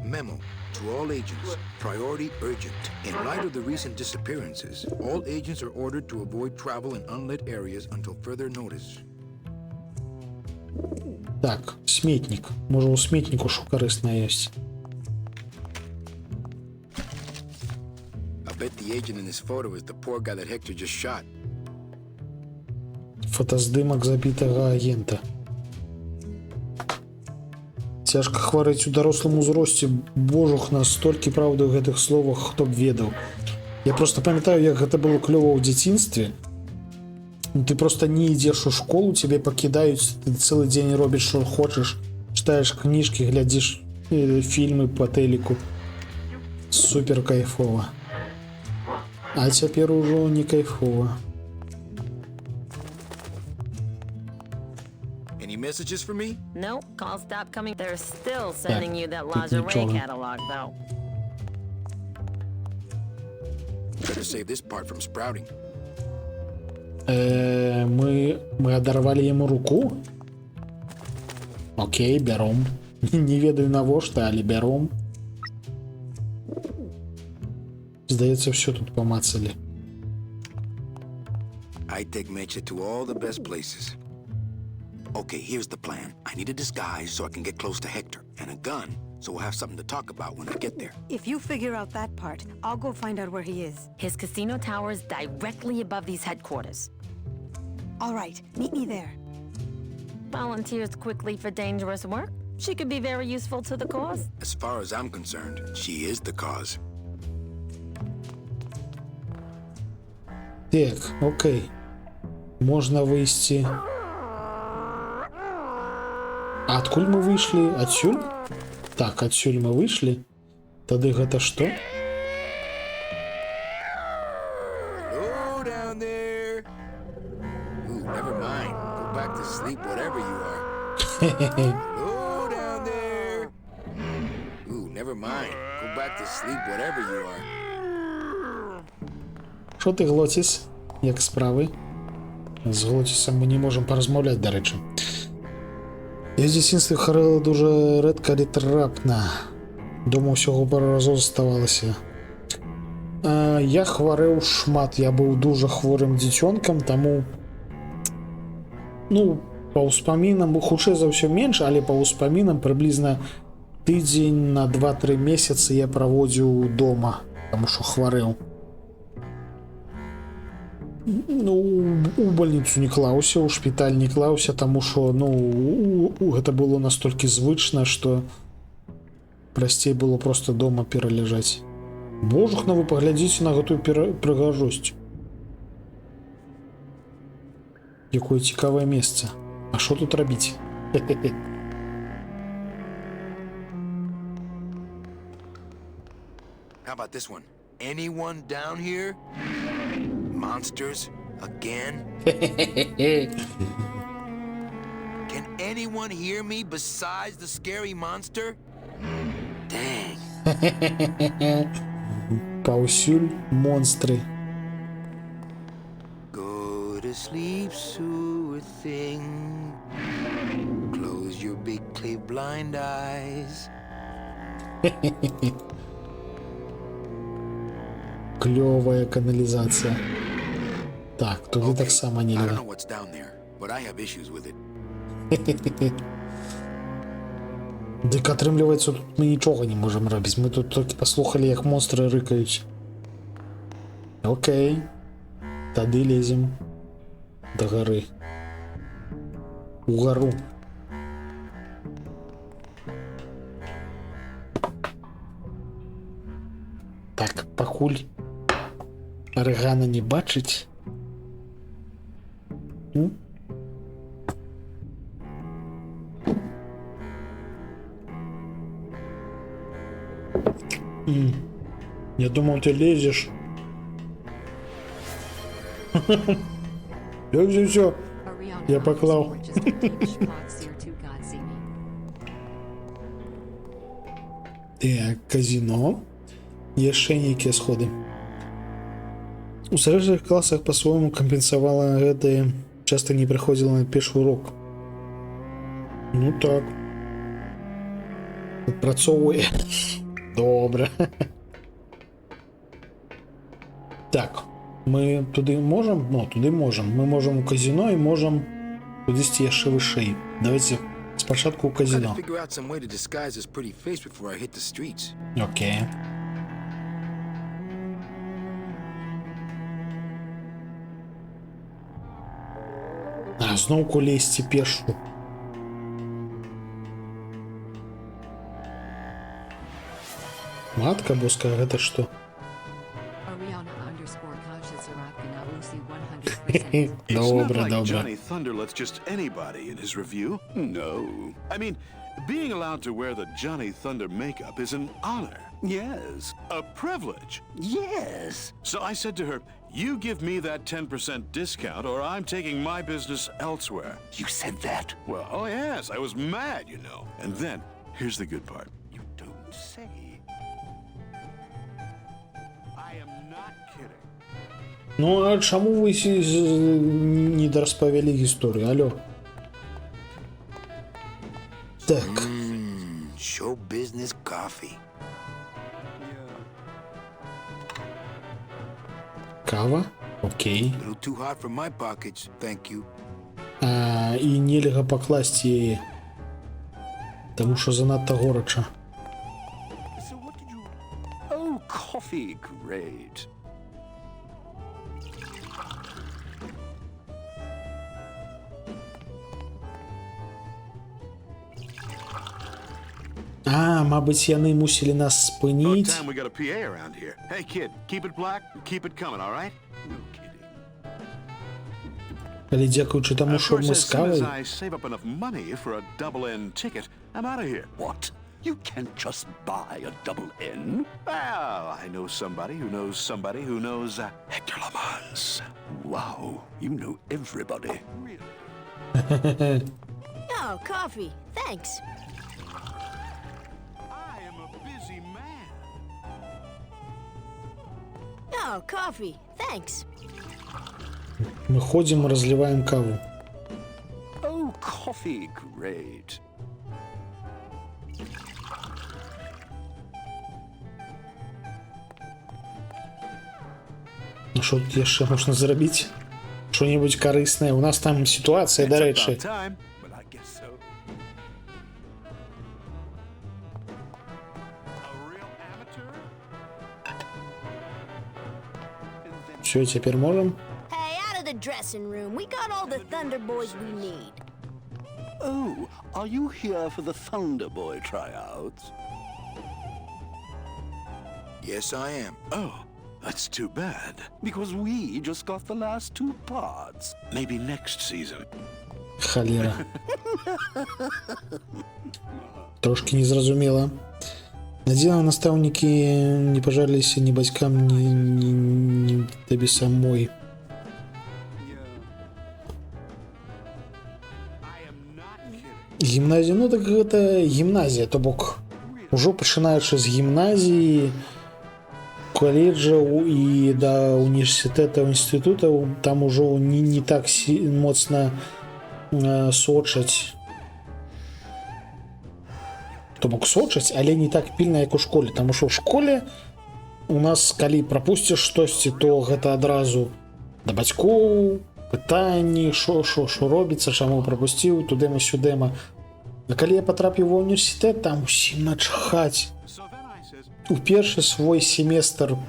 Memo to all agents. Priority urgent. In light of the recent disappearances, all agents are ordered to avoid travel in unlit areas until further notice. Так, смітник. Може у смітнику що корисне є. I bet the agent in this photo is the poor guy that Hector just shot. Фотоздимок забитого агента. Цяжка хварыць у дарослым узросце, божух, настолькі праўды ў гэтых словах, хто б ведаў. Я просто памятаю, як гэта было клёва ў дзяцінстве. Ты просто не ідзеш у школу, цябе пакідаюць, ты цэлы дзень робіш, што хочаш, чытаеш кніжкі, глядзіш фільмы па тэліку. Супер кайфова. А цяпер ужо не кайфова. Any messages for me? No, calls stopped coming. They're still sending you that lingerie catalog, though. Better save this part from sprouting. Мы адарвалі яму руку? Окей, бяром. Не ведаю навошта, але бяром. Здаецца, все тут помацалі. I take Mecha to all the best places. Okay, here's the plan. I need a disguise so I can get close to Hector, and a gun so we'll have something to talk about when I get there. If you figure out that part, I'll go find out where he is. His casino tower is directly above these headquarters. All right, meet me there. Volunteers quickly for dangerous work. She could be very useful to the cause. As far as I'm concerned, she is the cause. Так, окей. Можна вийти. А адкуль мы выйшлі? Адсюль? Так, адсюль мы выйшлі. Тады гэта што? Hello down there. Ooh, never mind. Go back to sleep, whatever you are. Hello down there. Ooh, never mind. Go back to sleep, whatever you are. Що ти, Глоціс? Як справи? З Глоцісом ми не можемо порозмовляти, до речі. Я з дзяцінства хварэла дуже рэдка, але трапна. Дома ўсяго пару разоў заставалася. Я хварэў шмат, я быў дуже хворым дзіцёнкам, таму... Ну, па ўспамінам, хутчэй за ўсё менш, але па ўспамінам прыблізна тыдзень на 2-3 месяцы я праводзіў дома, таму што хварэў. Ну, у больніцу не клаўся, у шпіталь не клаўся, таму што, ну, гэта было настолькі звычна, што прасцей было проста дома пераляжаць. Божухна, вы паглядзіце на гэтую прыгажосць. Якое цікавае месца. А што тут рабіць? How about this one? Anyone down here? Monsters again? Can anyone hear me besides the scary monster? Dang. Паўсюль монстры. Go to sleep, sweet thing. Close your big clay blind eyes. Клёвая каналізацыя. Так, туды таксама I don't нельга. know what's down there, but I have issues with it. Дык атрымліваецца, тут мы нічога не можам рабіць. Мы тут толькі паслухалі, як монстры рыкаюць. Окей. Тады лезем да гары. У гару. Так, пакуль арыгана не бачыць. Я думал, ты лезешь. Все. Я поклал. Так, казино. Яшчэ нейкія сходы. У сярэдніх класах па-свойму кампенсавала гэтае, часта не прыходзіла на першы урок. Ну так. Адпрацоўвае. Добра. Так, мы туды можам? Ну, туды можам. Мы можам у казино і можам кудысьці яшчэ вышэй. Давайте спачатку у казино. Окей. А, зноўку лезці пешу. Матка боская, гэта што? Добра, добра. Johnny Thunder lets just anybody in his review. No. I mean, being allowed to wear the Johnny Thunder makeup is an honor. Yes. A privilege. Yes. So I said to her, you give me that 10% discount or I'm taking my business elsewhere. You said that? Well, oh yes, I was mad, you know. And then, here's the good part. You don't say. I am not kidding. Ну, а чаму вы не распавялі гісторыю, алё? Так. Show business coffee. Кава? Окей. Little too hot for my pockets, thank you. І нельга пакласці яе, таму што занадта горача. So what did you... Oh, coffee, great. Мабыць, яны мусілі нас спыніць. About time we got a PA around here. Hey kid, keep it black, keep it coming, all right? No kidding. Але дзякуючы таму, што мы з кавай. I save up enough money for a double N ticket, I'm out of here. What? You can't just buy a double N? Well, I know somebody who knows somebody who knows Hector Lamans. Wow, you know everybody. Really? Oh, coffee. Thanks. Oh, coffee. Thanks. Мы ходим и разливаем каву. Oh, coffee, great. Ну что тут яшчэ можна зрабіць? Что-нибудь карыснае? У нас там ситуация, до речі. Все, теперь можем? Hey, out of the dressing room. We got all the Thunder Boys we need. Oh, are you here for the Thunder Boy tryouts? Yes, I am. Oh, that's too bad. Because we just got the last two parts. Maybe next season. Холера. Трошки незразумела. Надзіла настаўнікі не пажаліліся ні бацькам, ні табе самой. Гімназія, ну так гэта гімназія, то бок ужо пачынаючы з гімназіі, каледжаў і да універсітэтаў, інстытутаў, там ужо не так моцна сочаць. То бок сочаць, але не так пільна, як у школе, таму што ў школе у нас, калі прапусціш штосьці, то гэта адразу да бацькоў, пытанні, што робіцца, чаму прапусціў, тудэма-сюдэма. А калі я патрапіў ва універсітэт, там усім начхаць. У першы свой семестр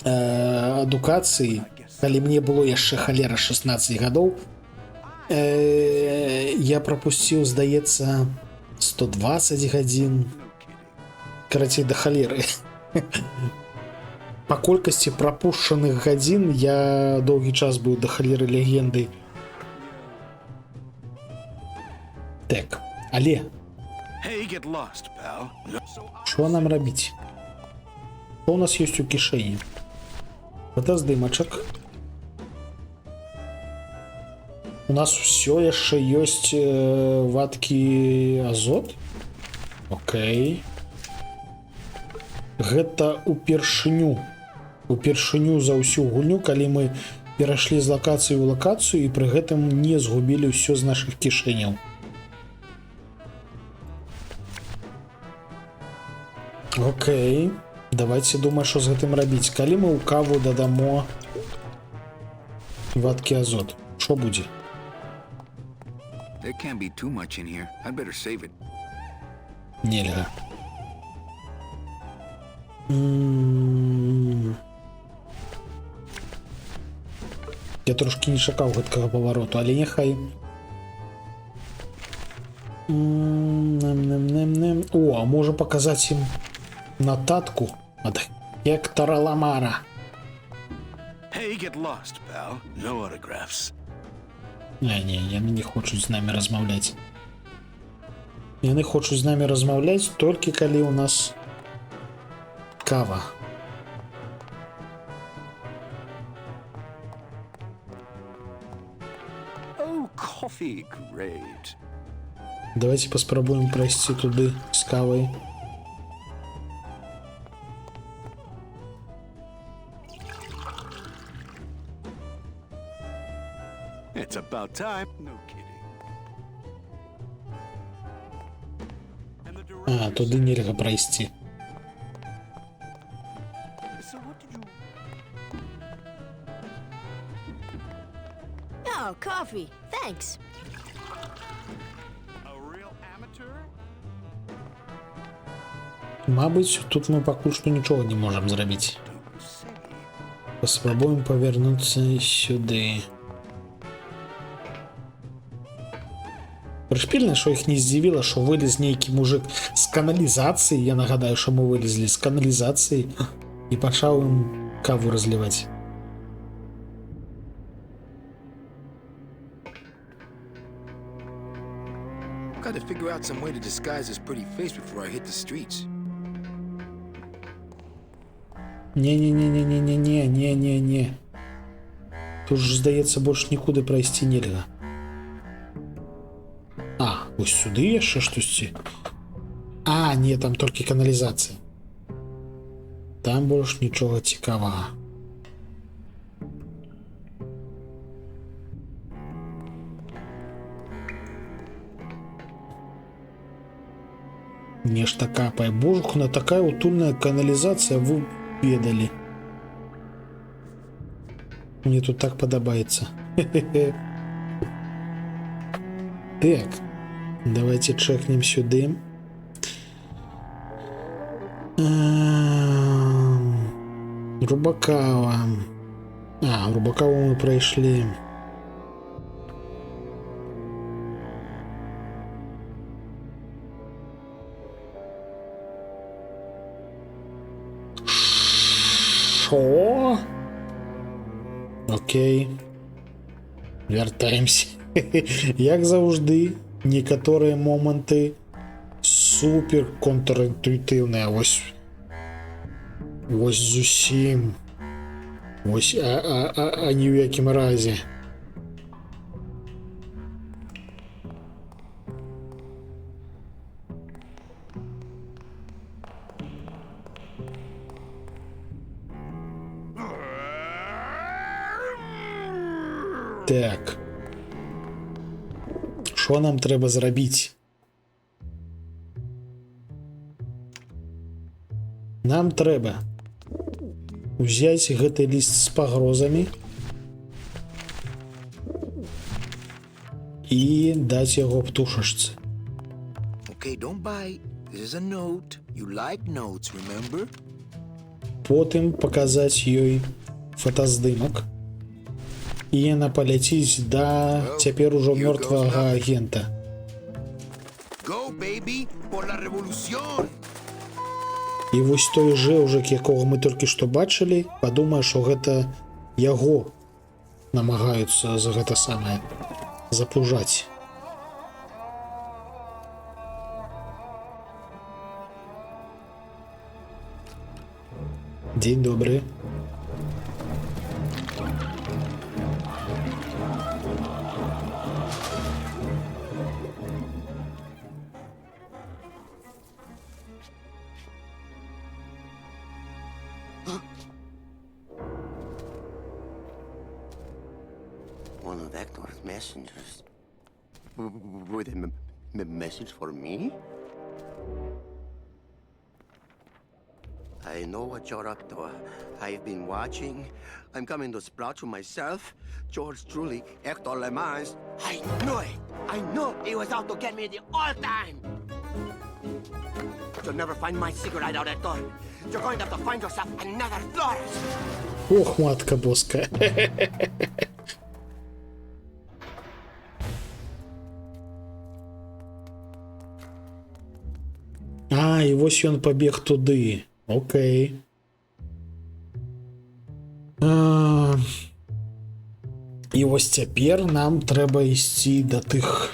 адукацыі, калі мне было яшчэ халера 16 гадоў, я прапусціў, здаецца, 120 гадзін. Карацей, да халеры. Па колькасці прапушчаных гадзін я доўгі час быў да халеры легендай. Так, але Hey, get lost, pal. што нам рабіць? Што у нас ёсць у кішэні? Гэта здымачак. У нас все яшчэ ёсць вадкі азот. Окей. Гэта упершыню за ўсю гульню, калі мы перайшлі з лакацыі ў лакацыю і пры гэтым не згубілі ўсё з нашых кішэняў. Окей. Давайте думаць, што з гэтым рабіць. Калі мы ў каву дадамо вадкі азот, што будзе? There can't be too much in here. I'd better save it. Нельга. Я трошки не чакаў гэткага павароту, але няхай. О, а можа паказаць ім нататку ад Гектара Ламара. Hey, get lost, pal. No autographs. Не, яны не хочуць з намі размаўляць. Яны хочуць з намі размаўляць толькі калі ў нас кава. Oh, coffee, great. Давайте паспрабуем прайсці туды з кавай. It's about time. No kidding. А, туды нельга прайсці. So what did you... Oh, coffee. Thanks. A real amateur? Мабыць, тут мы пакуль што нічога не можам зрабіць. Паспрабуем павярнуцца сюды. Прышпільна, што іх не здзівіла, што вылез нейкі мужик з каналізацыі. Я нагадаю, што мы вылезлі з каналізацыі і пачаў ім каву разліваць. Gotta figure out some way to disguise this pretty face before I hit the streets. Не. Тут ж, здаецца, больш нікуды прайсці нельга. А, ось сюды яшчэ штосьці. А, не, там толькі каналізацыя. Там больш нічога цікавага. Нешта капае. Божухна, такая утульная каналізацыя, вы ведалі. Мне тут так падабаецца. Так, давайте чекнем сюды. Рубакава. А, Рубакаву мы пройшли. Шо? Окей. Вяртаемся. Як заўжды, некаторыя моманты супер контрінтуітыўныя. Вось зусім. Вось, а ні ў якім разе. Так. Що нам треба зрабіць? Нам трэба узяць гэты ліст з пагрозамі і даць яго птушачцы. Okay, don't bite. This is a note. You like notes, remember? Потым паказаць ёй фотаздымак. І яна паляціць да цяпер ужо мёртвага агента. Go, baby, por la revolución. І вось той жэўжык, якога мы толькі што бачылі, падумае, што гэта яго намагаюцца за гэта самае запужаць. Дзень добры. One of Vector's messengers. With a message for me? I know what you're up to. I've been watching. I'm coming to sprout you myself. George truly, Hector Le Mans. I knew it! I knew he was out to get me the whole time! You'll never find my secret hideout, Hector. You're going to have to find yourself another Flores. Ох, матка боска. А, і вось ён пабег туды. Окей. І вось цяпер нам трэба ісці да тых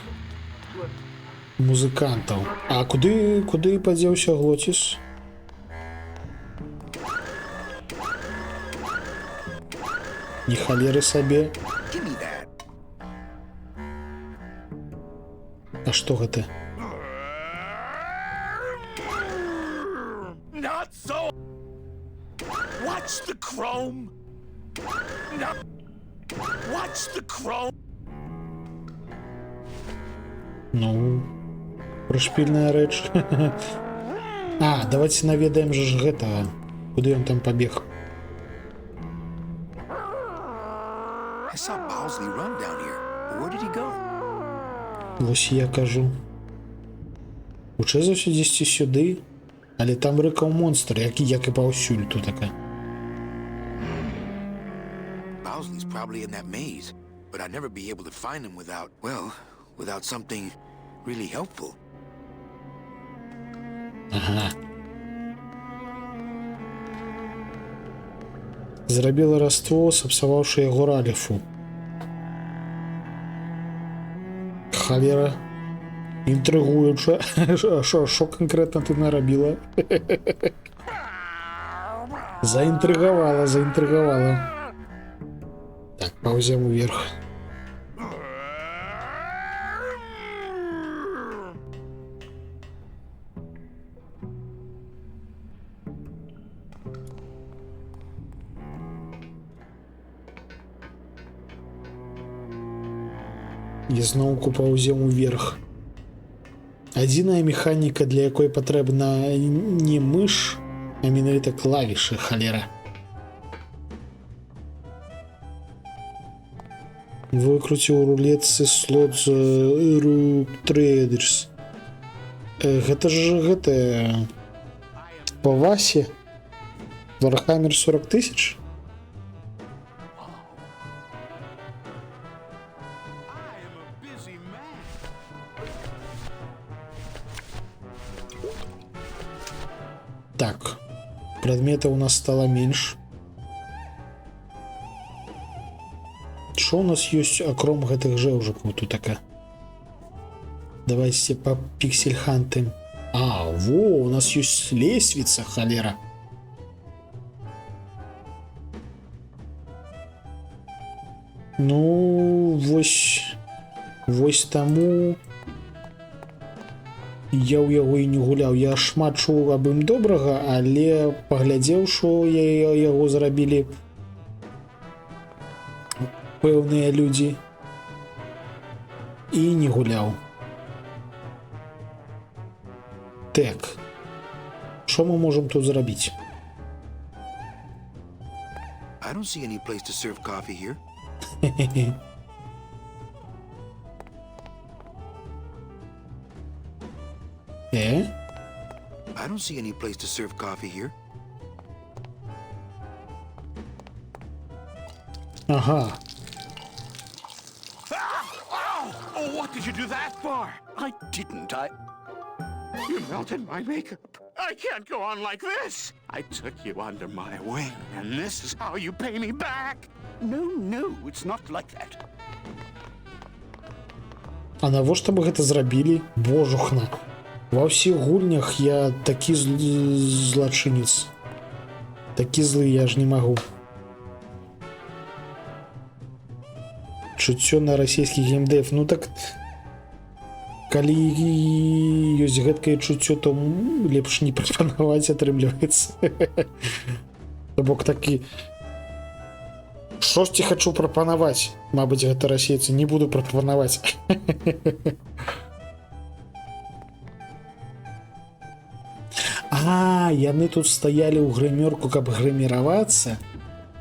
музыкантаў. А куды падзеўся Глоціс? Ні халеры сабе. А што гэта? Not so. Watch the chrome. No. Watch the chrome. Ну, прышпільная рэч. А, давайте наведаем же ж гэтага. Куды ён там пабег? I saw Bowsley run down here. Where did he go? Вось я кажу. Хутчэй за ўсё дзесьці сюды, але там рыкаў монстр, як і паўсюль тутака. Bowsley's probably in that maze, but I'd never be able to find him without, well, without something really helpful. Ага. Зрабіла раствор, сапсаваўшы яго раліфу. Халера. Інтрыгуюча. Шо канкрэтна ты нарабіла? Заінтрыгавала. Так, паўзем уверх. І зноўку паўзем уверх. Адзіная механіка, для якой патрэбна не мыш, а менавіта клавішы, халера. Выкруціў у рулетцы слот з Rook Traders. Гэта ж гэтае... Па Васе? Warhammer 40 000? Так, предметов у нас стало меньше. Что у нас есть окром гэтых жэўжыкаў тут такая? Давайте по пиксель-хантым. А, во, у нас есть лестница, холера. Ну, вось таму я ў яго і не гуляў. Я шмат чуў аб ім добрага, але паглядзеў, што яго зрабілі пэўныя людзі і не гуляў. Так, што мы можам тут зрабіць? I don't see any place to serve coffee here. I don't see any place to serve coffee here. Ага. Oh, what did you do that for? I didn't. You melted my makeup. I can't go on like this. I took you under my wing, and this is how you pay me back. No, it's not like that. А навошта бы гэта зрабілі? Божухна. Ва ўсіх гульнях я такі злачынец. Такі злы я ж не магу. Чуццё на расійскі геймдэв. Ну так... Калі ёсць гэткае чуццё, то лепш не прапанаваць, атрымліваецца. То бок такі... Шосці хачу прапанаваць. Мабыць, гэта расейцы. Не буду прапанаваць. Яны тут стаялі ў грымёрку, каб грыміравацца,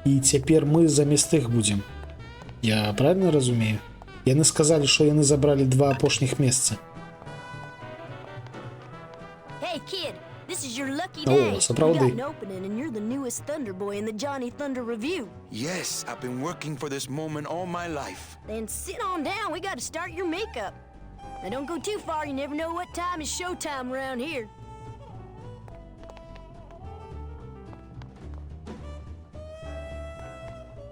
і цяпер мы замест іх будзем. Я правильно разумею? Яны сказалі, што яны забралі 2 апошніх месца. Hey kid, this is your lucky day. О, сапраўды. You got an opening and you're the newest Thunder Boy in the Johnny Thunder Review. Yes, I've been working for this moment all my life. Then sit on down, we gotta start your makeup. Now don't go too far, you never know what time is showtime around here.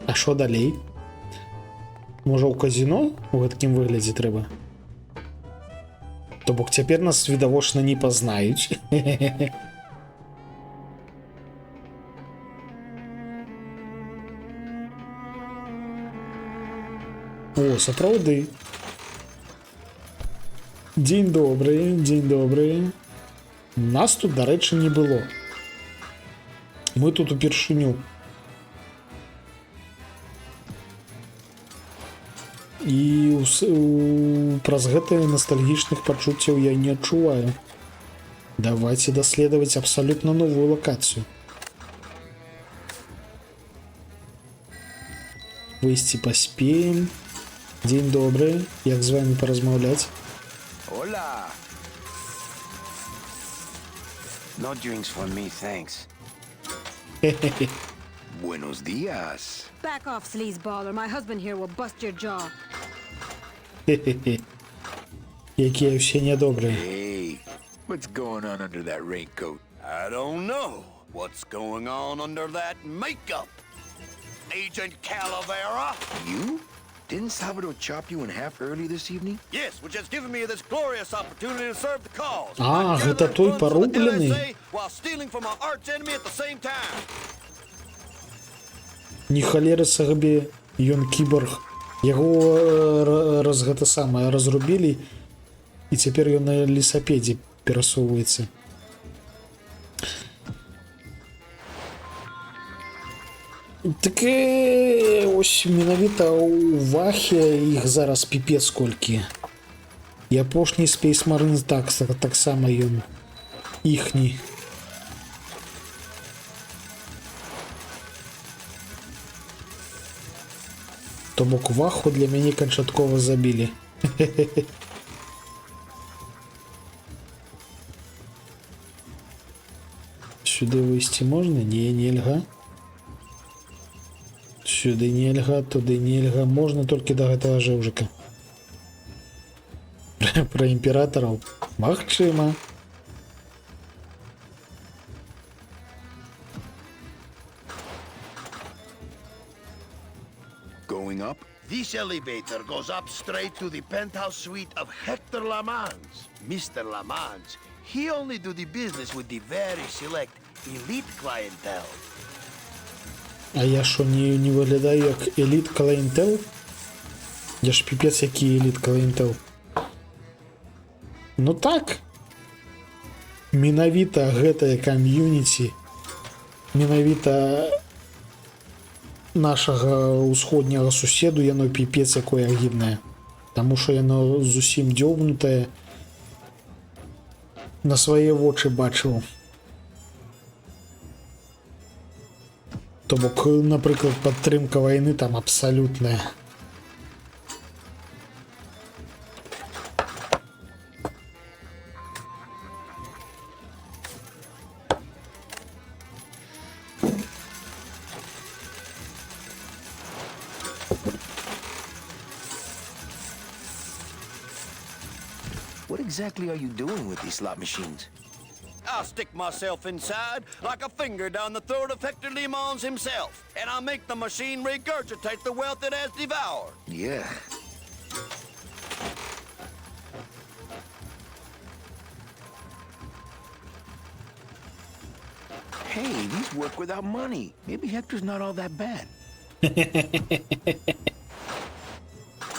А що далей? Можа ў казіно у гэткім выглядзе трэба? То бок цяпер нас відавочна не пазнаюць. О, сапраўды. Дзень добры, дзень добры. Нас тут, дарэчы, не было. Мы тут упершыню. І праз гэта ностальгічных пачуццяў я не адчуваю. Давайте даследаваць абсалютна новую лакацыю. Выйсці паспеем. Дзень добры, як з вами паразмаўляць? Hola. No drinks for me, thanks. Buenos días. Back off, sleazeballer. My husband here will bust your jaw. Якія ўсе нядобрыя. Hey, what's going on under that raincoat? I don't know what's going on under that makeup. Agent Calavera? You? Didn't Salvador chop you in half early this evening? Yes, which has given me this glorious opportunity to serve the cause. Гэта той парублены? While stealing from our arch enemy at the same time. Не халеры сабе, ён кіборг. Яго гэта самае разрубілі, і цяпер ён на лесапедзе перасоўваецца. Так ось менавіта ў Вахе іх зараз піпец колькі. І апошні Space Marine таксама ён іхні. То бок Ваху для мяне канчаткова забілі. Сюды выйсці можна? Не, нельга. Сюды нельга, туды нельга. Можна толькі да гэтага жэўжыка. Пра імператараў? Магчыма. Going up? This elevator goes up straight to the penthouse suite of Hector Lamans. Mr. Lamans, he only do the business with the very select elite clientele. А я що, не виглядаю як еліт клієнтел? Я ж піпець який еліт клієнтел. Ну так. Менавіта гэтае кам'юніці, менавіта нашага ўсходняга суседу, яно піпец якое агіднае. Таму што яно зусім дзёбнутае. На свае вочы бачыў. То бок, напрыклад, падтрымка вайны там абсалютная. What exactly are you doing with these slot machines? I'll stick myself inside like a finger down the throat of Hector Limons himself, and I'll make the machine regurgitate the wealth it has devoured. Yeah. Hey, these work without money. Maybe Hector's not all that bad.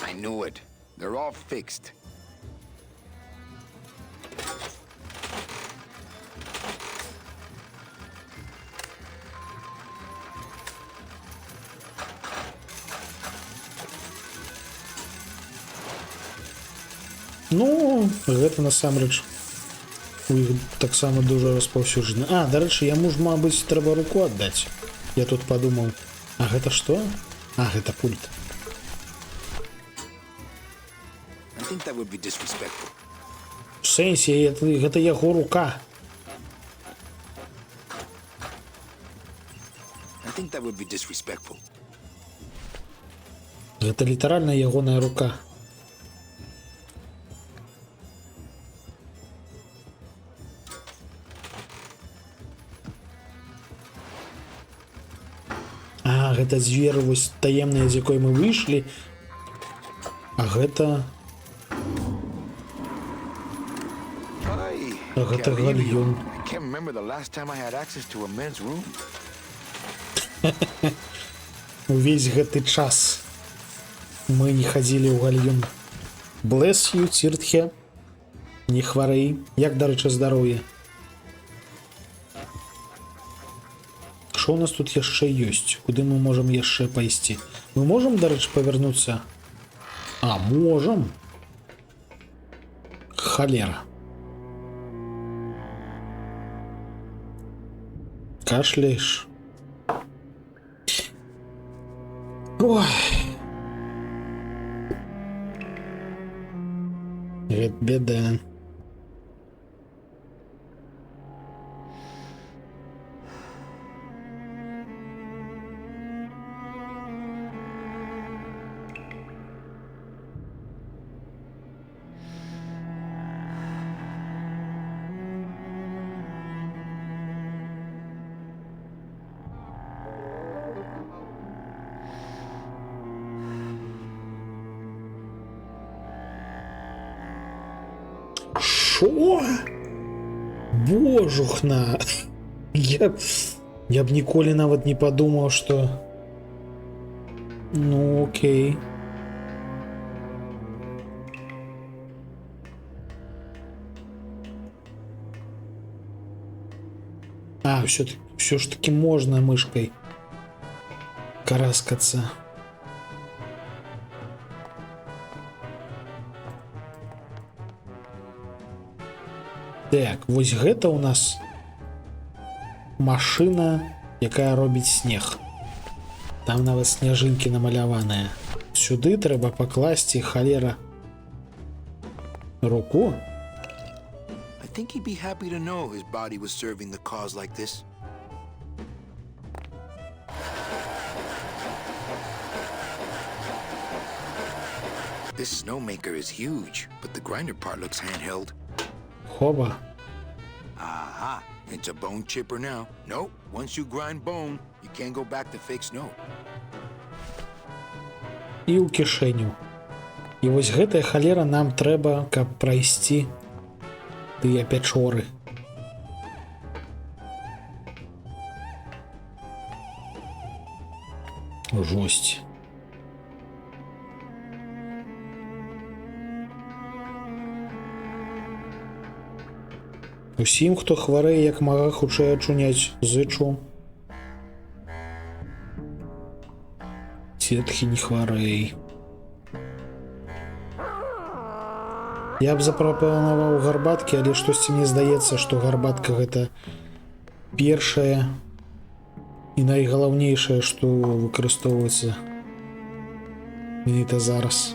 I knew it. They're all fixed. Ну, гэта насамрэч у іх таксама дуже распаўсюджана. А, дарэчы, яму ж, мабыць, трэба руку аддаць. Я тут падумаў, а гэта што? А, гэта пульт. I think that would be disrespectful. В сэнсе, гэта яго рука. I think that would be disrespectful. Гэта літаральна ягоная рука. А, гэта дзверы вось таемныя, з якой мы выйшлі. А гэта... А гэта гальён. I can't remember the last time I had access to a men's room. Увесь гэты час мы не хадзілі ў гальюн. Bless you, Ціртхе. Не хварэй. Як, дарэчы, здароўе? Што ў нас тут яшчэ ёсць? Куды мы можам яшчэ пайсці? Мы можам, дарэчы, павярнуцца? А, можам. Халера. Кашляеш? Ой. Гэта беда. Шо? Божухна. Я б ніколі нават не падумаў, што... Ну, окей. А, все ж таки можна мышкой караскацца. Так, вось гэта у нас машына, якая робіць снег. Там нават сняжынкі намаляваныя. Сюды трэба пакласці, халера, руку. I think he'd be happy to know his body was serving the cause like this. This snowmaker is huge, but the grinder part looks handheld. Хоба. Aha, it's a bone chipper now. Nope, once you grind bone, you can't go back to fake snow. І ў кішэню. І вось гэтая халера нам трэба, каб прайсці тыя пячоры. Жосць. Усім, хто хварэе, як мага хутчэй ачуняць, зычу. Ціртхе, не хварэй. Я б запрапанаваў гарбаткі, але штосьці мне здаецца, што гарбатка гэта першае і найгалаўнейшае, што выкарыстоўваецца менавіта зараз.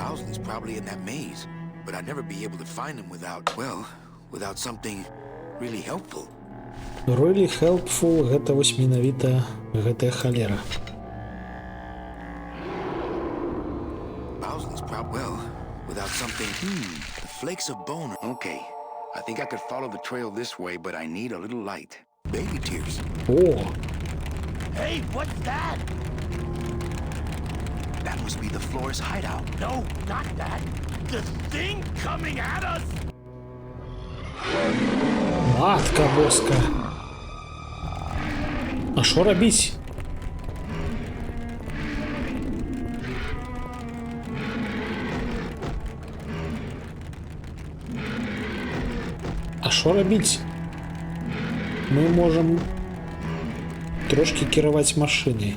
Bowsley's probably in that maze, but I'd never be able to find him without, well, without something really helpful. Really helpful, гэта вось менавіта гэтая халера. something. The flakes of bone. Okay, I think I could follow the trail this way, but I need a little light. Baby tears. О, Hey, what's that? That must be the Flores hideout. No, not that. The thing coming at us. матка боска. А що робіть? А що робіть? Ми можемо трошки керувати машиною.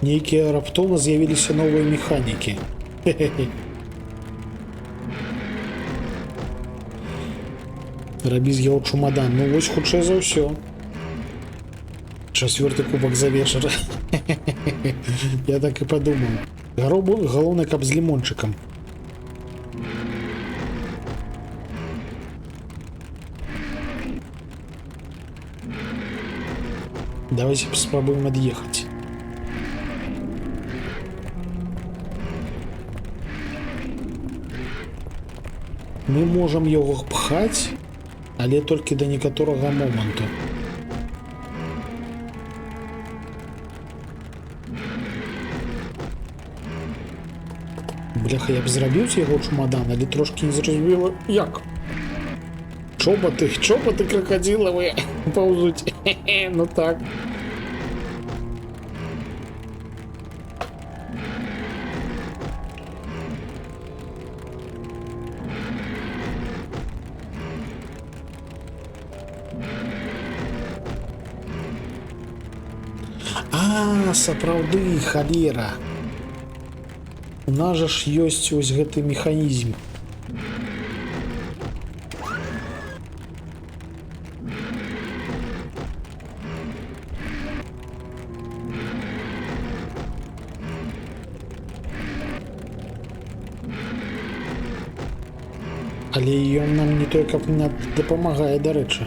Нейкія раптоўна з'явіліся новыя механікі. Хе-хе-хе. Рабі з яго чумадан. Ну вось хутчэй за ўсё. 4-й кубак за вечар. Я так і падумаў. Галоўнае, каб з лімончыкам. Давайте попробуем отъехать. Мы можем его пхать, але только до некоторого моменту. Бляха, я б зрабіў з яго чумадан, але трошки не зразумела, як. Чоботы крокодиловые ползуть. Ну так. Сапраўды, халера. У нас жа ж ёсць ось гэты механізм. Але ён нам не той, каб не дапамагае, дарэчы.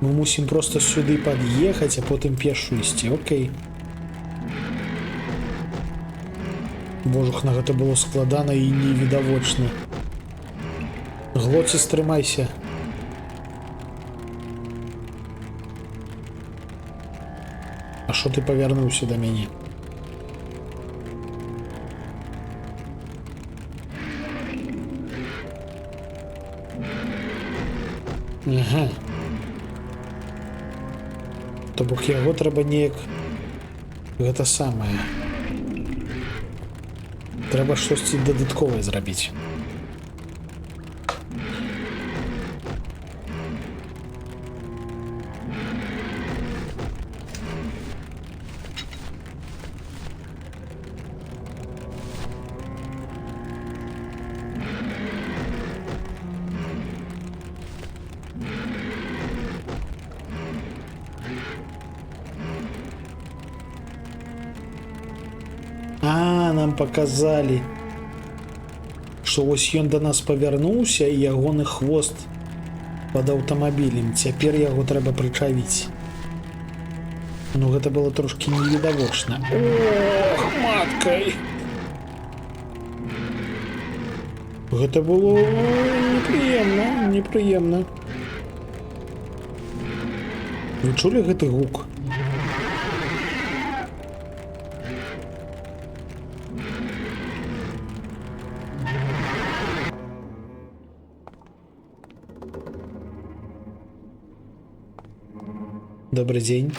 Мы мусім просто сюды пад'ехаць, а потым пешу ісці, окей. Божухна, гэта было складана і невідавочна. Глоці, стрымайся. А што ты павярнуўся да мяне? Ага. То бок яго трэба неяк... Гэта самае. Трэба штосьці дадатковае зрабіць. Нам показали, что вось ён до нас павярнуўся і ягоны хвост под аўтамабілем. Цяпер яго трэба прычавіць. Ну гэта было трошки невідавочна. Ох, маткай! Гэта было непрыемна. Вы чулі гэты гук? Добрый день.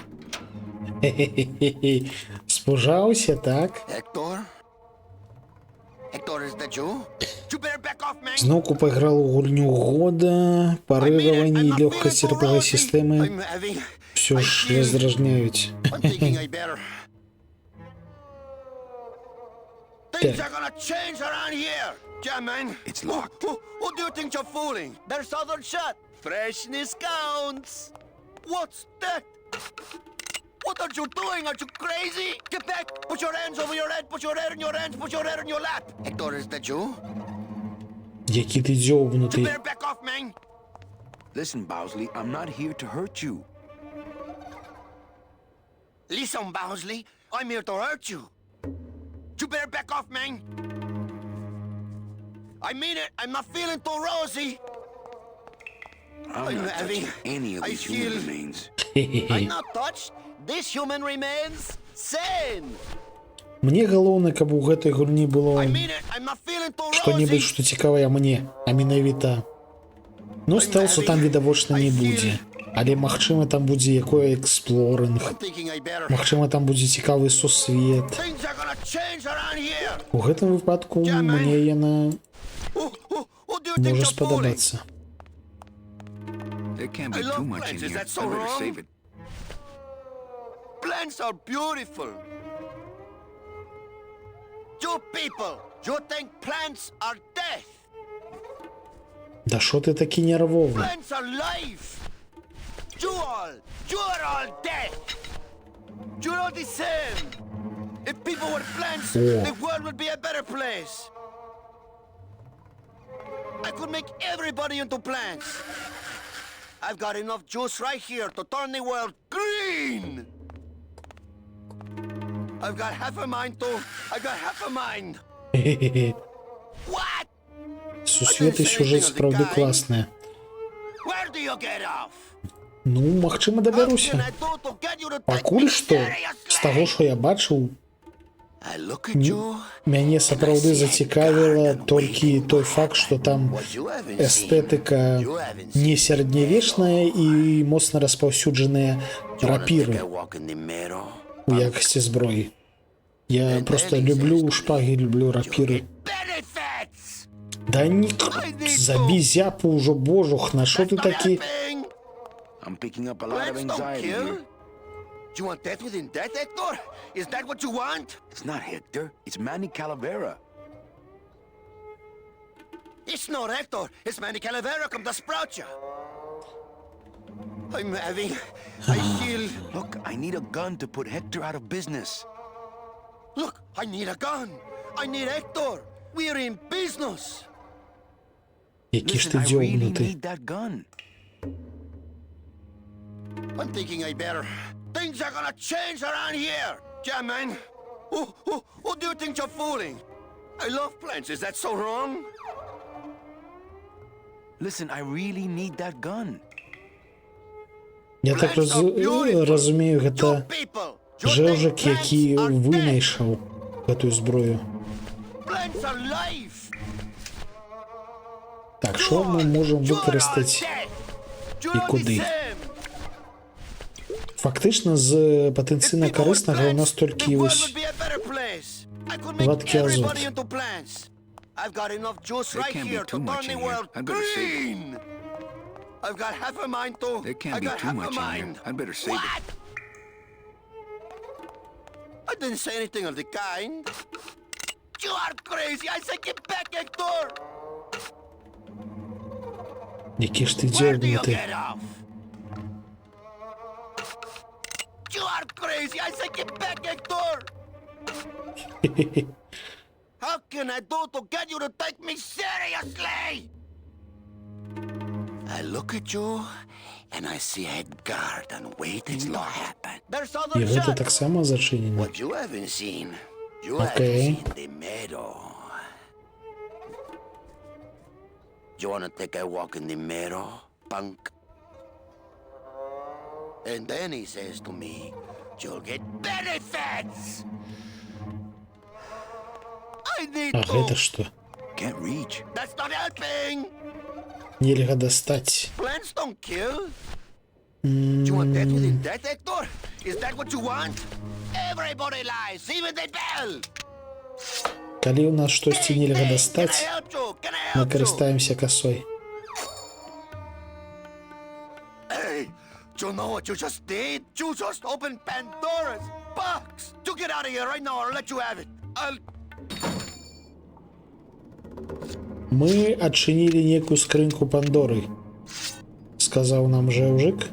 Спужаўся, так? Зноўку пайграл у гульню года, парываванні і лёгкасць РПГ сістэмы ўсё ж раздражняюць. It's locked. Who do you think you're fooling? There's other shut. Freshness counts. What's that? What are you doing? Are you crazy? Get back! Put your hands over your head! Put your head in your hands! Put your head in your lap! Hector, is that you? Який ти дзьобнутий. Better back off, man! Listen, Bowsley, I'm not here to hurt you. Listen, Bowsley, I'm here to hurt you. You better back off, man! I mean it! I'm not feeling too rosy! I'm not touching any of these human remains. I'm not touched! This human remains sane! Мне галоўнае, каб у гэтай гульні было I mean it! I'm not feeling too што-небудзь, што цікавае мне, а менавіта. Ну, стэлсу там відавочна не будзе. Але, магчыма, там будзе якое эксплоринг. Магчыма, там будзе цікавы сусвет. У гэтым выпадку мне яна можа спадабацца. There can't be too much in here. I better save it. Plants are beautiful. You people, you think plants are death? Да шо ти такі нервовий? Plants are life. You're all dead. You're all the same. If people were plants, the world would be a better place. I could make everybody into plants. I've got enough juice right here to turn the world green. I've got half a mind too. I've got half a mind. What? Сусвет і сюжет справді класний. Where do you get off? Ну, магчыма, дабяруся. Пакуль што, з таго, што я бачыў, мяне сапраўды зацікавіла толькі той факт, што там эстэтыка не сярэднявечная і моцна распаўсюджаныя рапіры у якасці зброі. Я проста люблю шпагі, люблю рапіры. Да ні, забі зяпу ўжо, божух, на шо ты такі? I'm picking up a lot of anxiety here. Do you want death within death, Hector? Is that what you want? It's not Hector. It's Manny Calavera. It's not Hector. It's Manny Calavera come to sprout you. I'm having... I feel... Look, I need a gun to put Hector out of business. Look, I need a gun. I need Hector. We're in business. Які ж ти дзьобнутий. I'm thinking I better. Things are gonna change around here. Yeah, man. Who do you think you're fooling? I love plants. Is that so wrong? Listen, I really need that gun. Я так разумею, гэта Жэўжык, які вынайшаў гэтую зброю. Plants are life. Так, що ми можемо використати і куди? Фактично, з потенційно корисного у нас тільки ось вадкий азот. I've got enough juice right here to turn the world green. I've got half a mind to. There can't be too much in here. I'd better save it. I didn't say anything of the kind. You are crazy. I said get back, Hector. Які ж ти дзьобнутий. You are crazy. I said get back, Hector. How can I do to get you to take me seriously? I look at you and I see a garden waiting to happen. There's other І гэта так само зачинено. What you haven't seen. You haven't Окей. seen the meadow. You wanna take a walk in the meadow, punk? And then he says to me, you'll get benefits! I need А to. гэта што? Can't reach. That's not helping! Нельга дастаць. Plants don't kill. Do you want death within death, Hector? Is that what you want? Everybody lies, even the bell! Калі у нас штосьці нельга дастаць, мы карыстаемся касой. Hey, do you know what you just did? You just opened Pandora's box! You get out of here right now or I'll let you have it. Мы адчынілі некую скрынку Пандоры. сказав нам Жевжик.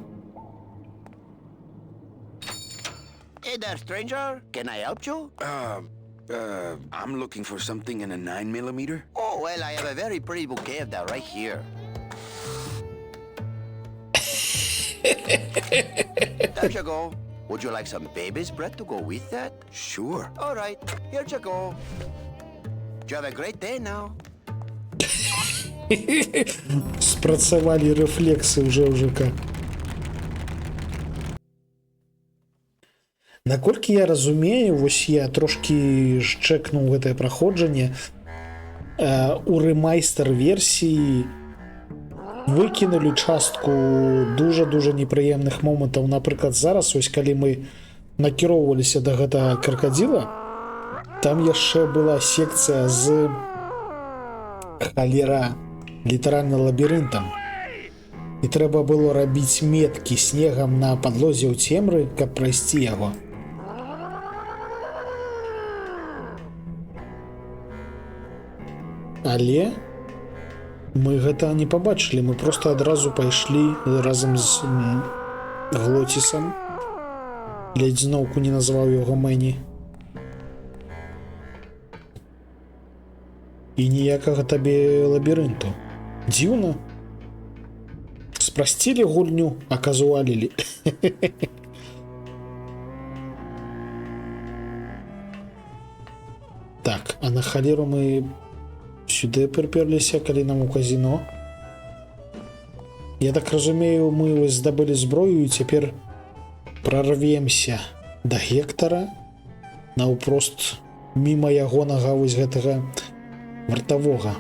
Hey there, stranger. Can I help you? I'm looking for something in a 9mm. Oh, well, I have a very pretty bouquet of that right here. There you go. Would you like some baby's breath to go with that? Sure. All right, here you go. You have a great day now. Спрацавалі рэфлексы ў Жевжика. Наколькі я разумею, вось я трошки чэкнуў гэтае праходжанне, у рэмайстер версіі выкінулі частку дуже непрыемных момантаў. Напрыклад, зараз, ось калі мы накіроўваліся да гэтага кракадзіла, там яшчэ была секцыя з халера літаральна лабірынтам. І трэба было рабіць меткі снегам на падлозе ў цемры, каб прайсці яго. Але мы гэта не пабачылі, мы просто адразу пайшлі разам з Глоцісам. Ледзь зноўку не назваў яго Мэні. І ніякага табе лабірынту. Дзіўна. Спрасцілі гульню, а казуалілі. Так, а на халеру мы сюды приперліся, калі нам у казино. Я так разумею, мы ось здабылі зброю і цяпер прорвемся да Гектара наўпрост міма ягонага вось гэтага вартавога.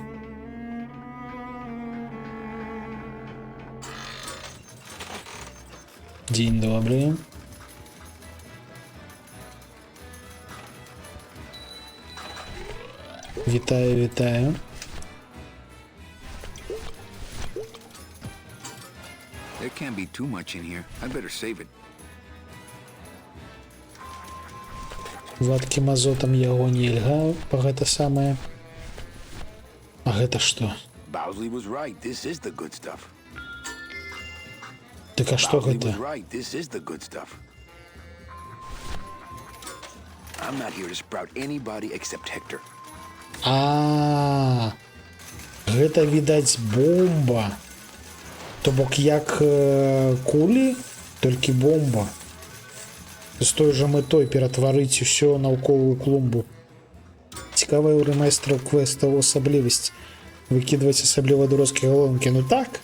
Дзень добрый. Вітаю. There can't be too much in here. I better save it. Вадкім азотам яго нельга, па гэта самае. А гэта што? Bowsley was right. This is the good stuff. Так а што Bowsley гэта? was right. This is the good stuff. I'm not here to sprout anybody except Hector. А, гэта, відаць, бомба. То бок як кулі, толькі бомба. З той жа мэтой ператварыць усё наўковую клумбу. Цікавая ў рэмайстраў квестаў асаблівасць выкідваць асабліва дурацкія галонкі. Ну так.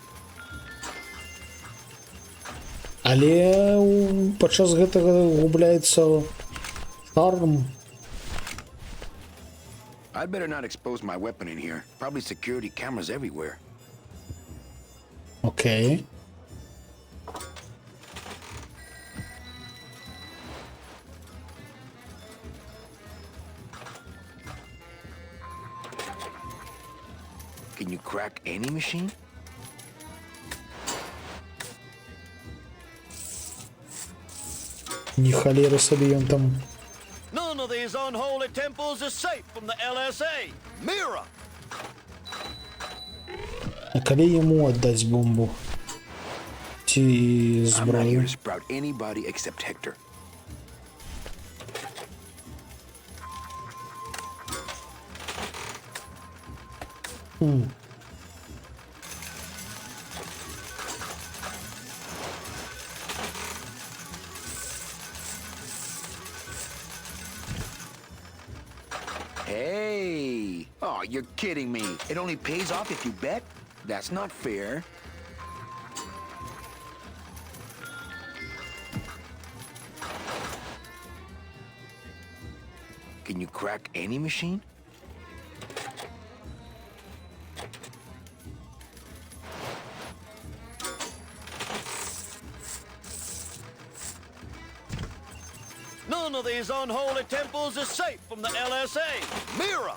Але падчас гэтага губляецца шарм. I'd better not expose my weapon in here. Probably security cameras everywhere. Окей. Can you crack any machine? Ні халери собі ён там. None of these unholy temples is safe from the LSA. Mira! А калі яму аддаць бомбу? Ці I'm not here зброю? to sprout anybody except Hector. Hey! Oh, you're kidding me. It only pays off if you bet? That's not fair. Can you crack any machine? None of these unholy temples is safe from the LSA. Mira!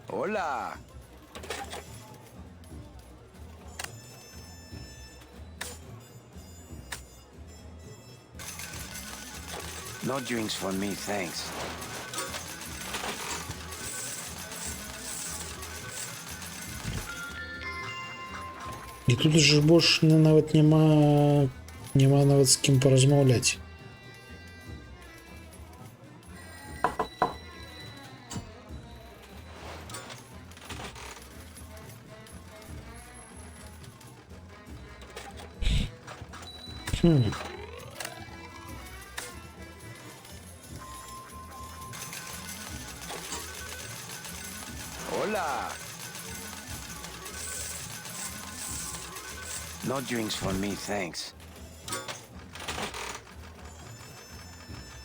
Hola! No drinks for me, thanks. І тут же больш нават няма нават з кім паразмаўляць. Hola. No drinks for me, thanks.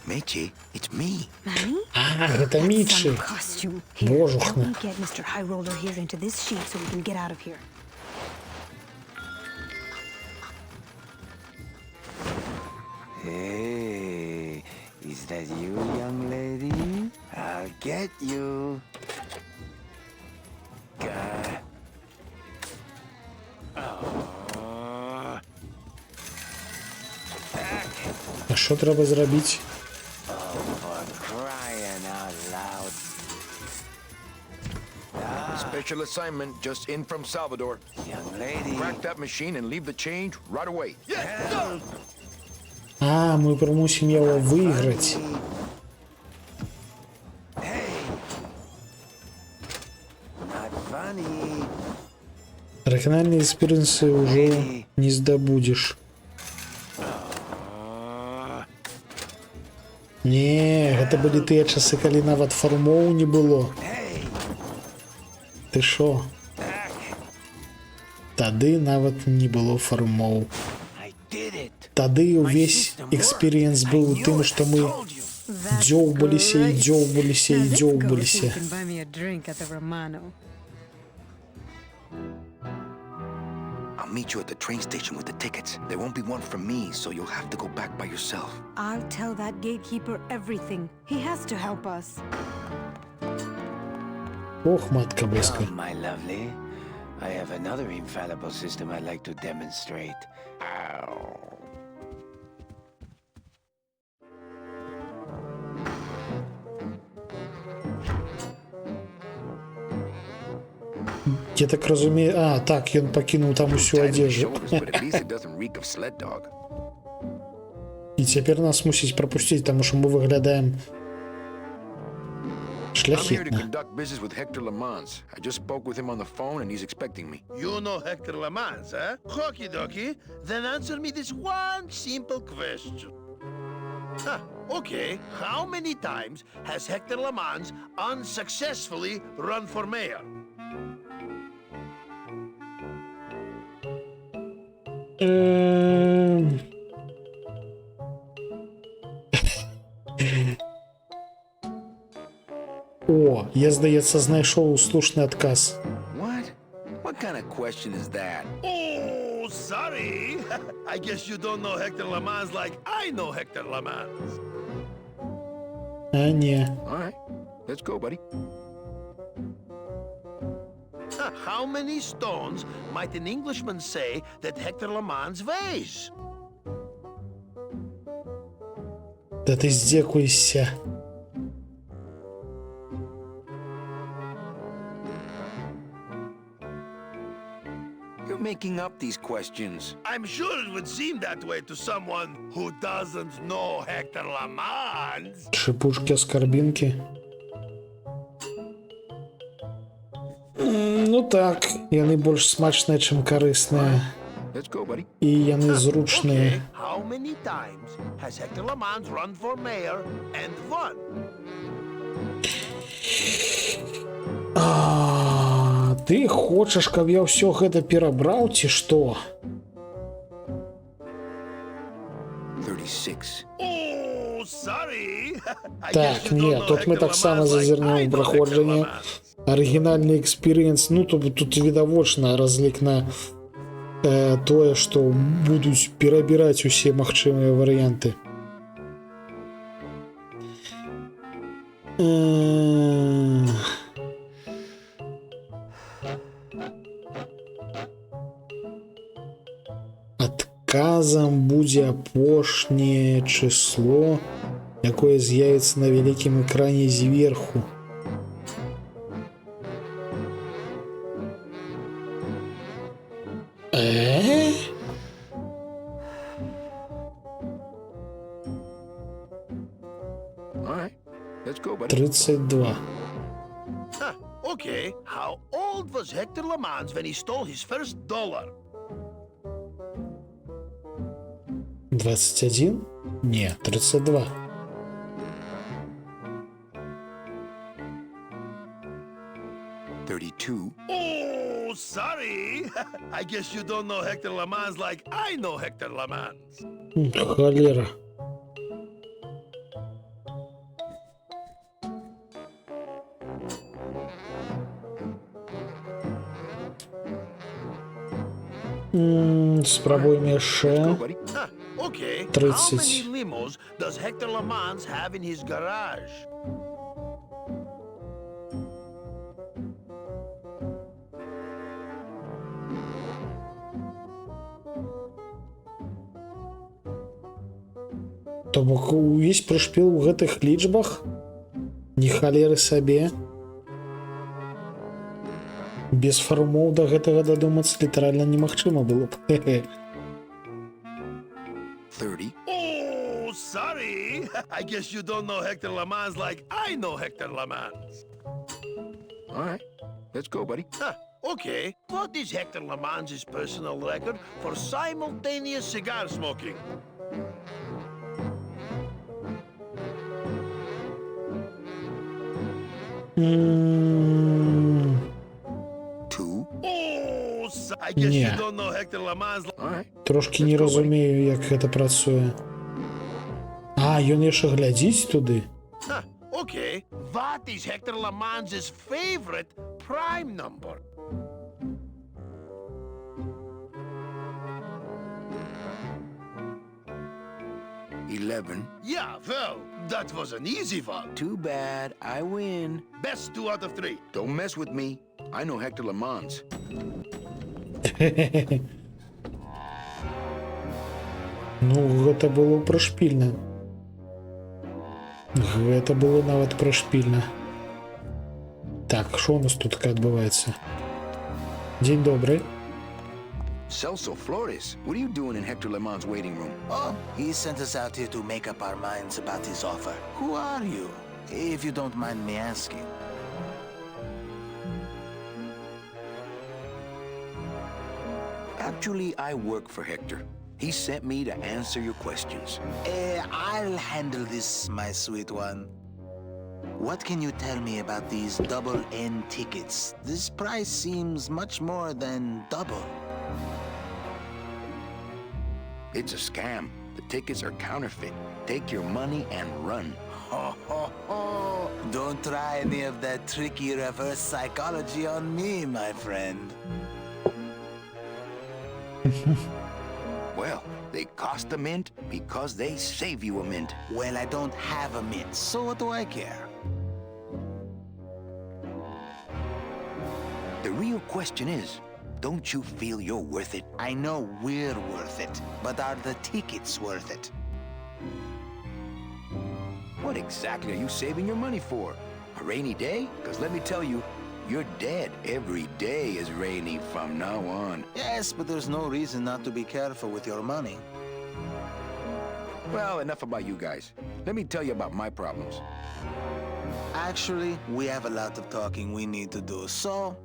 Mechi, it's me. Manny? Гэта Мічы. Some costume. Here, help Божухна. me get Mr. High Roller here into this sheet so we can get out of here. Hey, is that you, young lady? I'll get you. God. Oh. А що треба зробити? For crying out loud. Special assignment just in from Salvador. Young lady. Crack that machine and leave the change right away. Yeah. А, ми примусимо його виграти. Hey. Not funny. Оригінальні експіріенси вже не здобудеш. Не, гэта былі тыя часы, калі нават фармоў не было. Ты шо? Тады нават не было фармоў. Тады увесь экспіріенс быў у тым, што мы дзёўбаліся і дзёўбаліся і дзёўбаліся. I'll meet you at the train station with the tickets. There won't be one from me, so you'll have to go back by yourself. I'll tell that gatekeeper everything. He has to help us. Ох, матка боска. Oh, my lovely. I have another infallible system I'd like to demonstrate. Ow. Я так разумею... А, так, ён пакінуў там усю адзежу. But at least it doesn't reek of sled dog. І цяпер нас мусіць прапусціць, таму што мы выглядаем I'm here to шляхетна. conduct business with Hector Lamans. I just spoke with him on the phone and he's expecting me. You know Hector Lamans, eh? Okie dokie. Then answer me this one simple question. Huh, okay. How many times has Hector Lamans unsuccessfully run for mayor? О, я, здаецца, знайшоў слушны адказ. What? What kind of question is that? Oh, sorry. I guess you don't know Hector Lamans like I know Hector Lamans. А, не. All right, let's go, buddy. How many stones might an Englishman say that Hector Lamans weighs? Да ты здзекуешся. You're making up these questions. I'm sure it would seem that way to someone who doesn't know Hector Lamans. Шипушки, аскарбинки. Ну так, яны больш смачныя, чым карысныя. Let's go, buddy. І яны зручныя. How many times has Hector Lamans run for mayor and won? А, ты хочаш, каб я ўсё гэта перабраў, ці што? 36. Oh, sorry. I guess Так, you don't не, know тут мы Hector таксама Lamans like I зазірнем у know праходжанне. Hector Lamans. Арыгінальны экспірыенс, ну, то тут відавочна разлік на тое, што будуць перабіраць усе магчымыя варыянты. Адказам будзе апошняе число, якое з'явіцца на вялікім экране зверху. All right, let's go, buddy. 32. Huh, okay. How old was Hector LeMans when he stole his first dollar? 21? Не, 32. Oh, sorry. I guess you don't know Hector LeMans like I know Hector LeMans. Холера. Спробуем еще. Huh, okay. 30. How many limos does Hector LeMans have in his garage? То бок увесь прышпіл у гэтых лічбах? Не халеры сабе. Без фармоў да гэтага дадумацца літаральна немагчыма было б. 30. Oh, sorry. I guess you don't know Hector LeMans like I know Hector LeMans. All right, let's go, buddy. Huh, okay. What is Hector LeMans' personal record for simultaneous cigar smoking? Oh, I guess Не. you don't know Hector LeMans. All right. Трошкі не разумею, як гэта працуе. А, ён яшчэ глядзіць туды? Huh, okay. What is Hector LeMans' favorite prime number? Yeah, well, that was an easy one. Too bad. I win. Best 2 out of 3. Don't mess with me. I know Hector LeMans. Ну, гэта было прышпільна. Гэта было нават прышпільна. Так, што у нас тут адбываецца? Дзень добрый. Celso Flores, what are you doing in Hector LeMans' waiting room? Oh, he sent us out here to make up our minds about his offer. Who are you, if you don't mind me asking? Actually, I work for Hector. He sent me to answer your questions. I'll handle this, my sweet one. What can you tell me about these double N tickets? This price seems much more than double. It's a scam. The tickets are counterfeit. Take your money and run. Ho, ho, ho. Don't try any of that tricky reverse psychology on me, my friend. Well, they cost a mint because they save you a mint. Well, I don't have a mint, so what do I care? The real question is, don't you feel you're worth it? I know we're worth it, but are the tickets worth it? What exactly are you saving your money for? A rainy day? Because let me tell you, you're dead. Every day is rainy from now on. Yes, but there's no reason not to be careful with your money. Well, enough about you guys. Let me tell you about my problems. Actually, we have a lot of talking we need to do, so...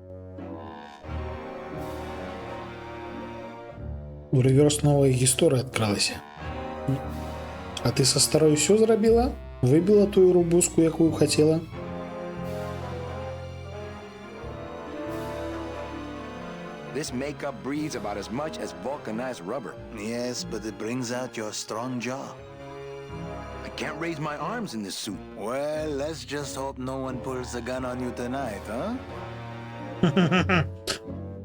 У рэверс новая гісторыя адкралася. А ты са старой усё зрабіла? Выбіла тую рубуску, якую хацела? This makeup breathes about as much as vulcanized rubber. Yes, but it brings out your strong jaw. I can't raise my arms in this suit. Well, let's just hope no one pulls a gun on you tonight, huh?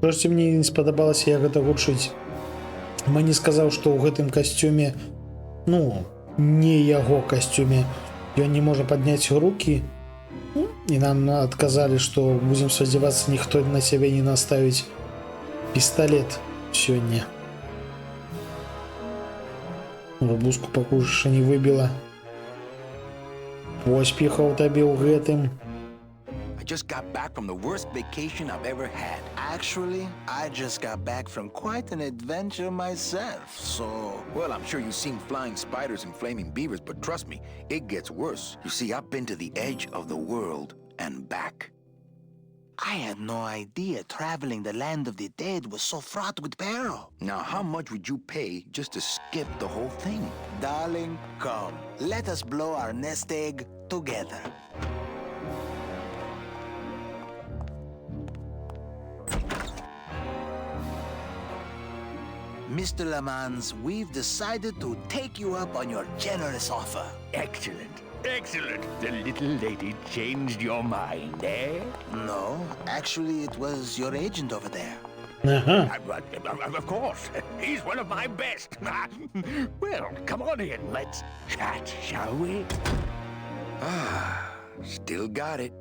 Трошці мне не спадабалася, як гэта гучыць. Мне сказаў, што ў гэтым касцюме, ну, не яго касцюме, ён не можа падняць рукі. І нам адказалі, што будзем спадзявацца, ніхто на сябе не наставіць пісталет сёння. Рубуску пакуль яшчэ не выбіла. Поспехаў табе ў гэтым. I just got back from the worst vacation I've ever had. Actually, I just got back from quite an adventure myself, so... Well, I'm sure you've seen flying spiders and flaming beavers, but trust me, it gets worse. You see, I've been to the edge of the world and back. I had no idea traveling the land of the dead was so fraught with peril. Now, how much would you pay just to skip the whole thing? Darling, come. Let us blow our nest egg together. Mr. Lamans, we've decided to take you up on your generous offer. Excellent. Excellent. The little lady changed your mind, eh? No, actually, it was your agent over there. Of course. He's one of my best. Well, come on in. Let's chat, shall we? Still got it.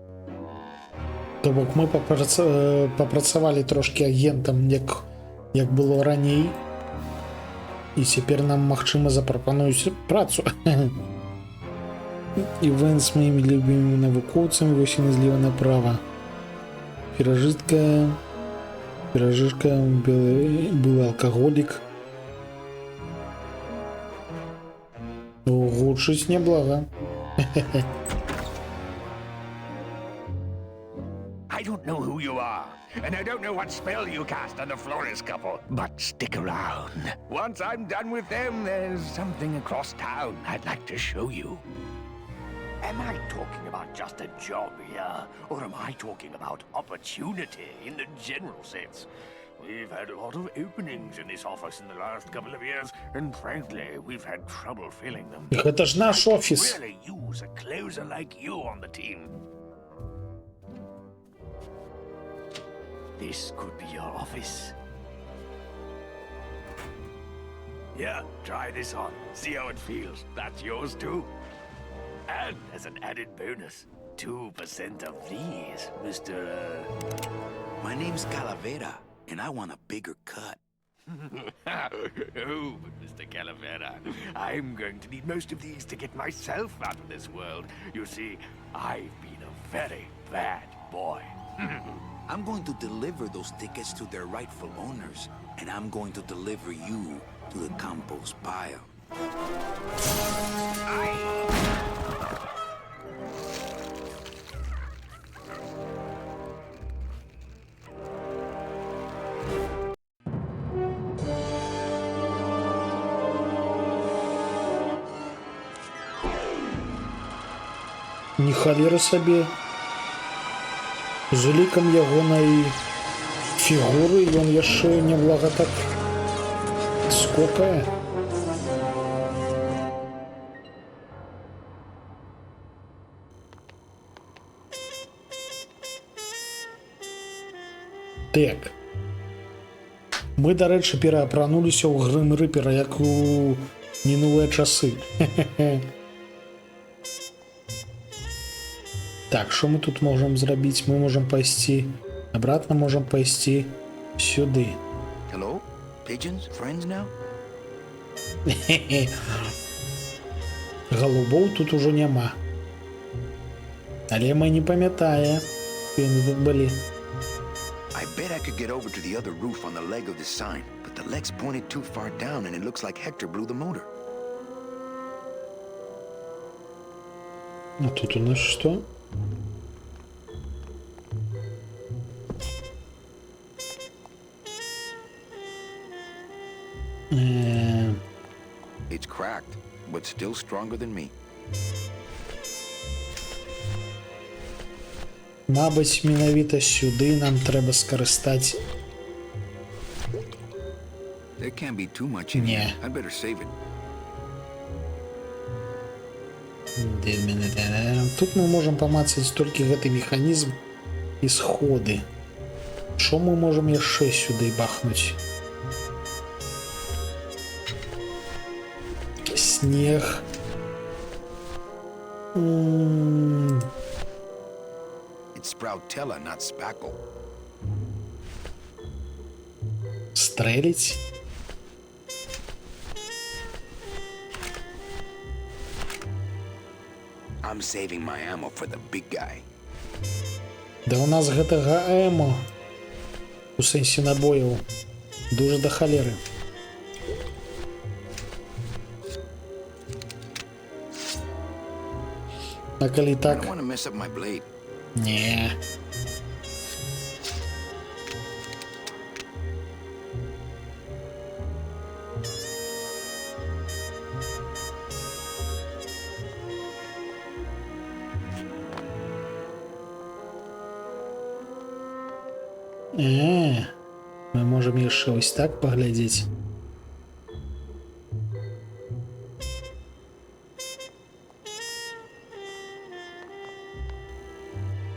То бок ми попрацавалі трошки агентам, як было раней. І цяпер нам, магчыма, запрапануюць працу. Івент з моими любимыми навукоўцамі, вось яны злева направа. Пиражишка, был алкоголик. Гучыць неблаго. I don't know who you are, and I don't know what spell you cast on the Flores couple, but stick around. Once I'm done with them, there's something across town I'd like to show you. Am I talking about just a job here, or am I talking about opportunity in the general sense? We've had a lot of openings in this office in the last couple of years, and frankly, we've had trouble filling them. Это ж наш офис. I really use a closer like you on the team. This could be your office. Yeah, try this on. See how it feels. That's yours too. And as an added bonus, 2% of these, Mr. My name's Calavera, and I want a bigger cut. Oh, but Mr. Calavera, I'm going to need most of these to get myself out of this world. You see, I've been a very bad boy. I'm going to deliver those tickets to their rightful owners, and I'm going to deliver you to the compost pile. Ні халера сабе. З улікам ягонай фігуры ён яшчэ няблага так скокае. Так. Мы, дарэчы, пераапрануліся ў Грым Рыпера, як у мінулыя часы. Так, что мы тут можем зрабіць? Мы можем пойти обратно, можем пойти сюды. Hello? Pigeons? Friends now? Голубоў тут уже няма. Але мы не памятае, яны тут былі. I bet I could get over to the other roof on the leg of the sign, but the leg's pointed too far down and it looks like Hector blew the motor. А тут у нас что? It's cracked, but still stronger than me. Мабыць, менавіта сюды нам трэба скарыстаць. There can't be too much in here. I'd better save it. Тут мы можем памацаць толькі гэты механізм і сходы. Што мы можем яшчэ сюды бахнуць? Снег. It's Sproutella, not Spackle. Стрэліць? I'm saving my ammo for the big guy. Да у нас гэтага эмо у сэнсе набояў дужа да халеры. А калі так? Не. Мы можам яшчэ вось так паглядзець.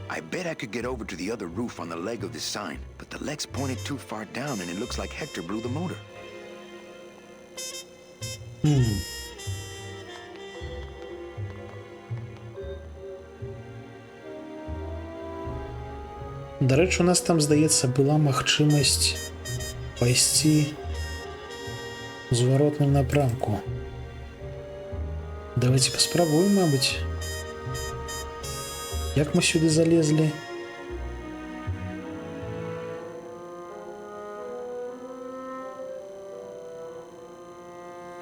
I bet I could get over to the other roof on the leg of this sign, but the leg's pointed too far down and it looks like Hector blew the motor. Дарэчы, у нас там, здаецца, была магчымасць пайсці ў зваротным напрамку. Давайте паспрабуем, мабыць. Як мы сюды залезлі?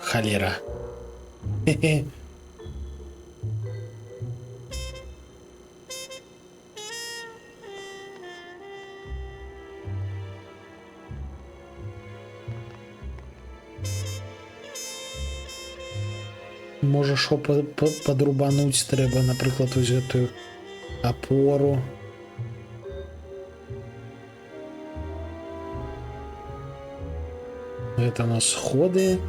Халера. Хе-хе. Можа, шо падрубануць трэба, напрыклад, вось гэтую опору. Это у нас сходы.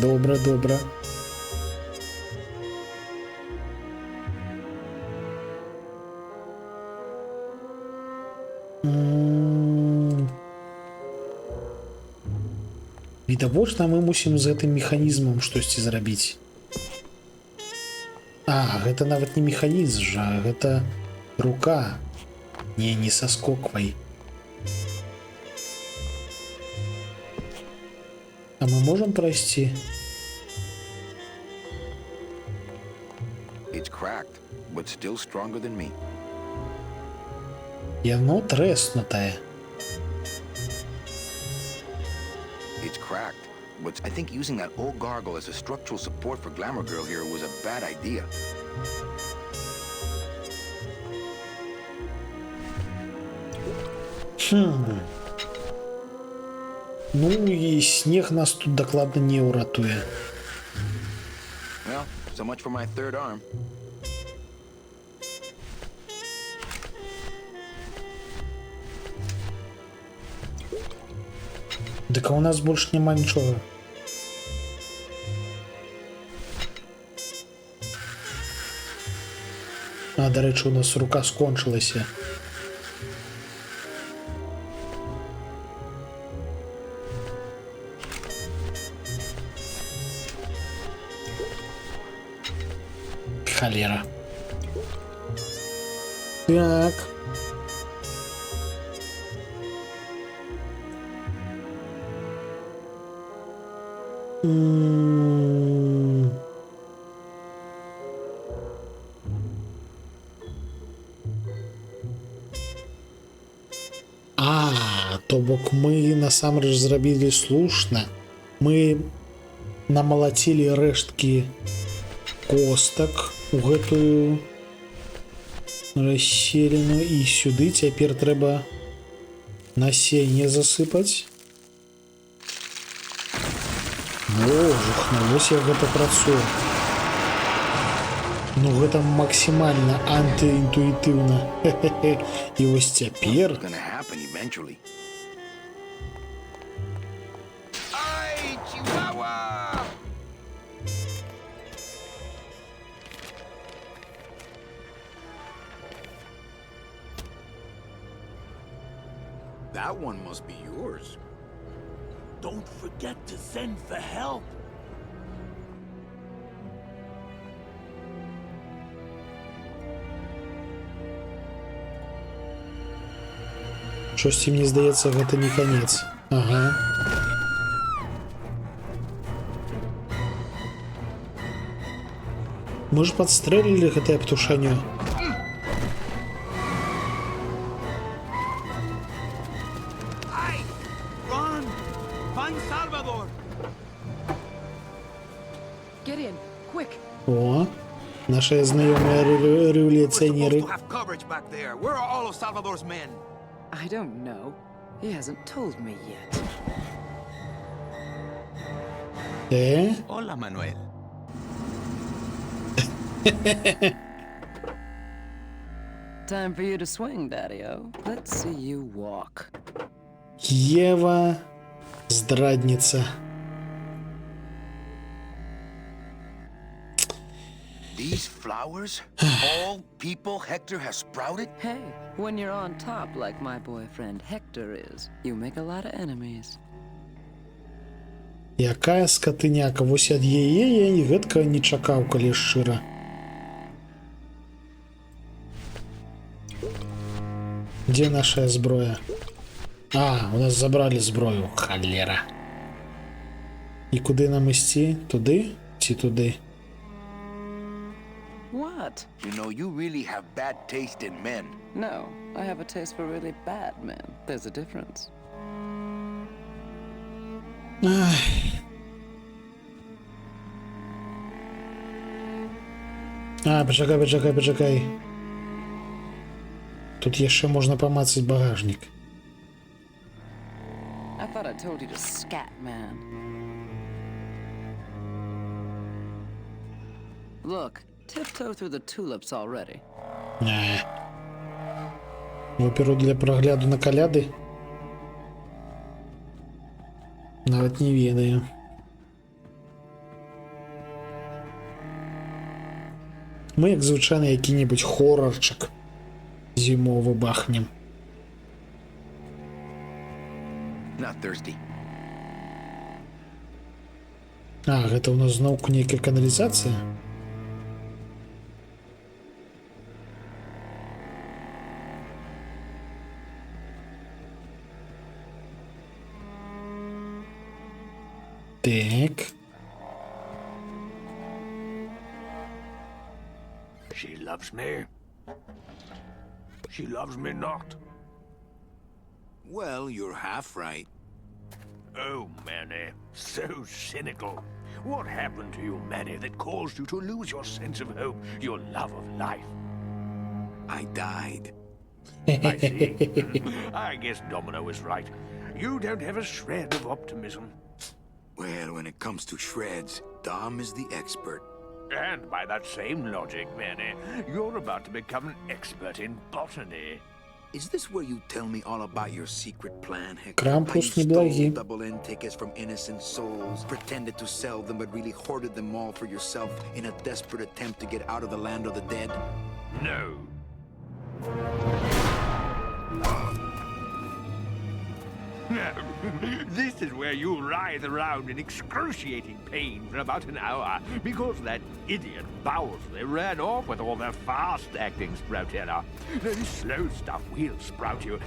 Добра, добра. Відавочна, мы мусім з гэтым механізмам штосьці зрабіць. Гэта нават не механізм жа, гэта рука. Не соскоквай. А мы можам прайсці? It's cracked, but still stronger than me. Яно трэснутае. It's cracked, but I think using that old gargle as a structural support for Glamour Girl here was a bad idea. Ну і снег нас тут дакладна не ўратуе. Well, so much for my third arm. Дык а у нас больш няма нічога. Дарэчы, у нас рука скончылася. Холера. Так. То бок мы насамрэч зрабілі слушна. Мы намалацілі рэшткі костак у гэтую расселіну і сюды цяпер трэба насенне засыпаць. Божухна, вось як гэта працуе. Ну гэта максімальна антыінтуітыўна. І вось цяпер That one must be yours. Don't forget to send for help. Чосьці мне здаецца, гэта не канец. Ага. Мы ж падстрэлілі гэтае птушанё. Hey! Run! Find Salvador! Gideon, quick! О, наши знаёмые революционеры. Have coverage back there. Where are all of Salvador's men? I don't know. He hasn't told me yet. Hola, Manuel. Time for you to swing, Daddy-O. Let's see you walk. Ева, здрадница. These flowers? All people Hector has sprouted? Hey, when you're on top like my boyfriend Hector is, you make a lot of enemies. Якая скотыняка, вось ад яе я гэткага не чакаў, калі шчыра. Где наша зброя? А, у нас забрали зброю, холера. І куди нам ісці? Туди? Ці туди? What? You know, you really have bad taste in men. No, I have a taste for really bad men. There's a difference. А, почекай. Тут яшчэ можна памацаць багажнік. I thought I told you to scat, man. Look, tiptoe through the tulips already. Оперу для прагляду на каляды? Нават не ведаю. Мы, як звычайна, які-небудзь хорарчык зімовы бахнем. Not thirsty. А, гэта у нас зноўку нейкая каналізацыя? Так. She loves me. She loves me not. Well, you're half right. Oh, Manny, so cynical. What happened to you, Manny, that caused you to lose your sense of hope, your love of life? I died. I see. I guess Domino is right. You don't have a shred of optimism. Well, when it comes to shreds, Dom is the expert. And by that same logic, Manny, you're about to become an expert in botany. Is this where you tell me all about your secret plan, Hector? Krampus How you неблаги. stole double-end tickets from innocent souls, pretended to sell them, but really hoarded them all for yourself in a desperate attempt to get out of the land of the dead? No. This is where you writhe around in excruciating pain for about an hour because that idiot Bowsley ran off with all the fast-acting Sproutella. This slow stuff will sprout you,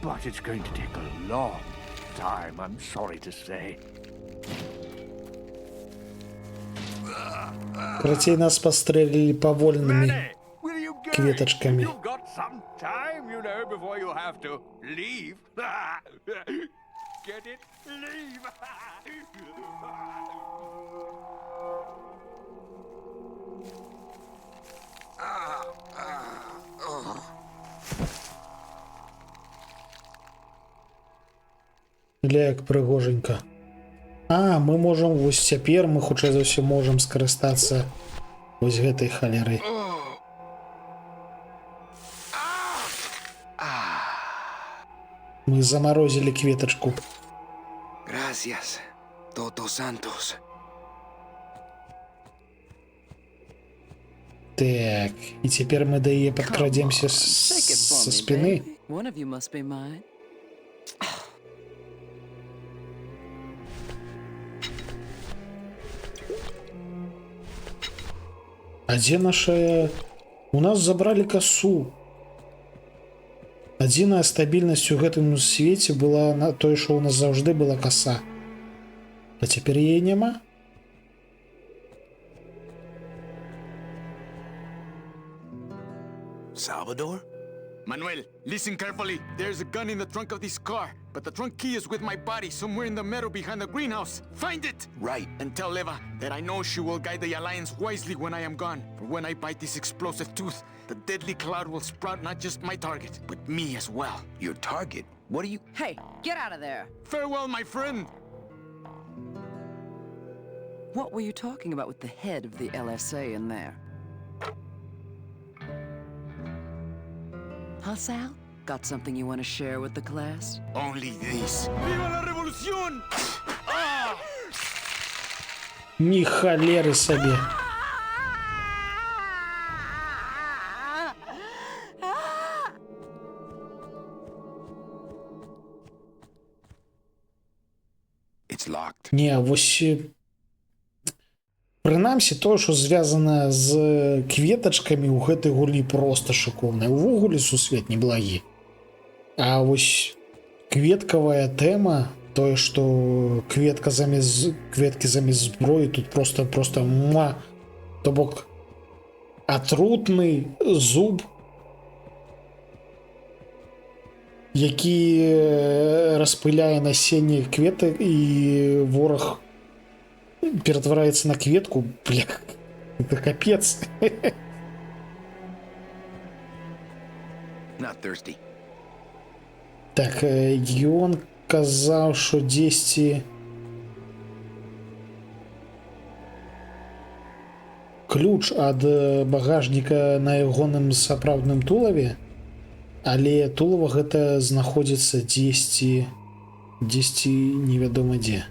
but it's going to take a long time, I'm sorry to say. Карацей, нас пострелили повольными кветочками. You've got some time, you know, before you have to leave. Get it? Leave. Ля, як прыгоженька. А, мы можам, вось цяпер мы хутчэй за ўсё можам скарыстацца вось гэтай халерай. Мы заморозили кветочку. Gracias, Toto Santos. Так, і цяпер мы да яе падкрадземся са спіны. One of you must be mine. А дзе наша... У нас забралі касу. Адзіная стабільнасць у гэтым свеце была на той, што ў нас заўжды была каса. А цяпер яе няма? Salvador? Manuel, listen carefully. There's a gun in the trunk of this car, but the trunk key is with my body somewhere in the meadow behind the greenhouse. Find it! Right. And tell Eva that I know she will guide the Alliance wisely when I am gone. For when I bite this explosive tooth, the deadly cloud will sprout not just my target, but me as well. Your target? What are you... Hey, get out of there! Farewell, my friend! What were you talking about with the head of the LSA in there? Huh, Sal? Got something you want to share with the class? Only this. Viva la revolución! Ah! Ні халери собі. It's locked. Не, вось прынамсі тое, што звязана з кветачкамі ў гэтай гульні проста шыкоўна. Увогуле сусвет неблагі. А вось кветкавая тэма, тое, што кветкі замест зброі тут просто муа. То бок атрутны зуб, які распыляе насенне кветак, і вораг ператвараецца на кветку. Бля, это капец. Not thirsty. Так, ён казаў, што дзесьці ключ ад багажніка на ягоным сапраўдным тулаве, але тулава гэта знаходзіцца дзесьці невядома дзе.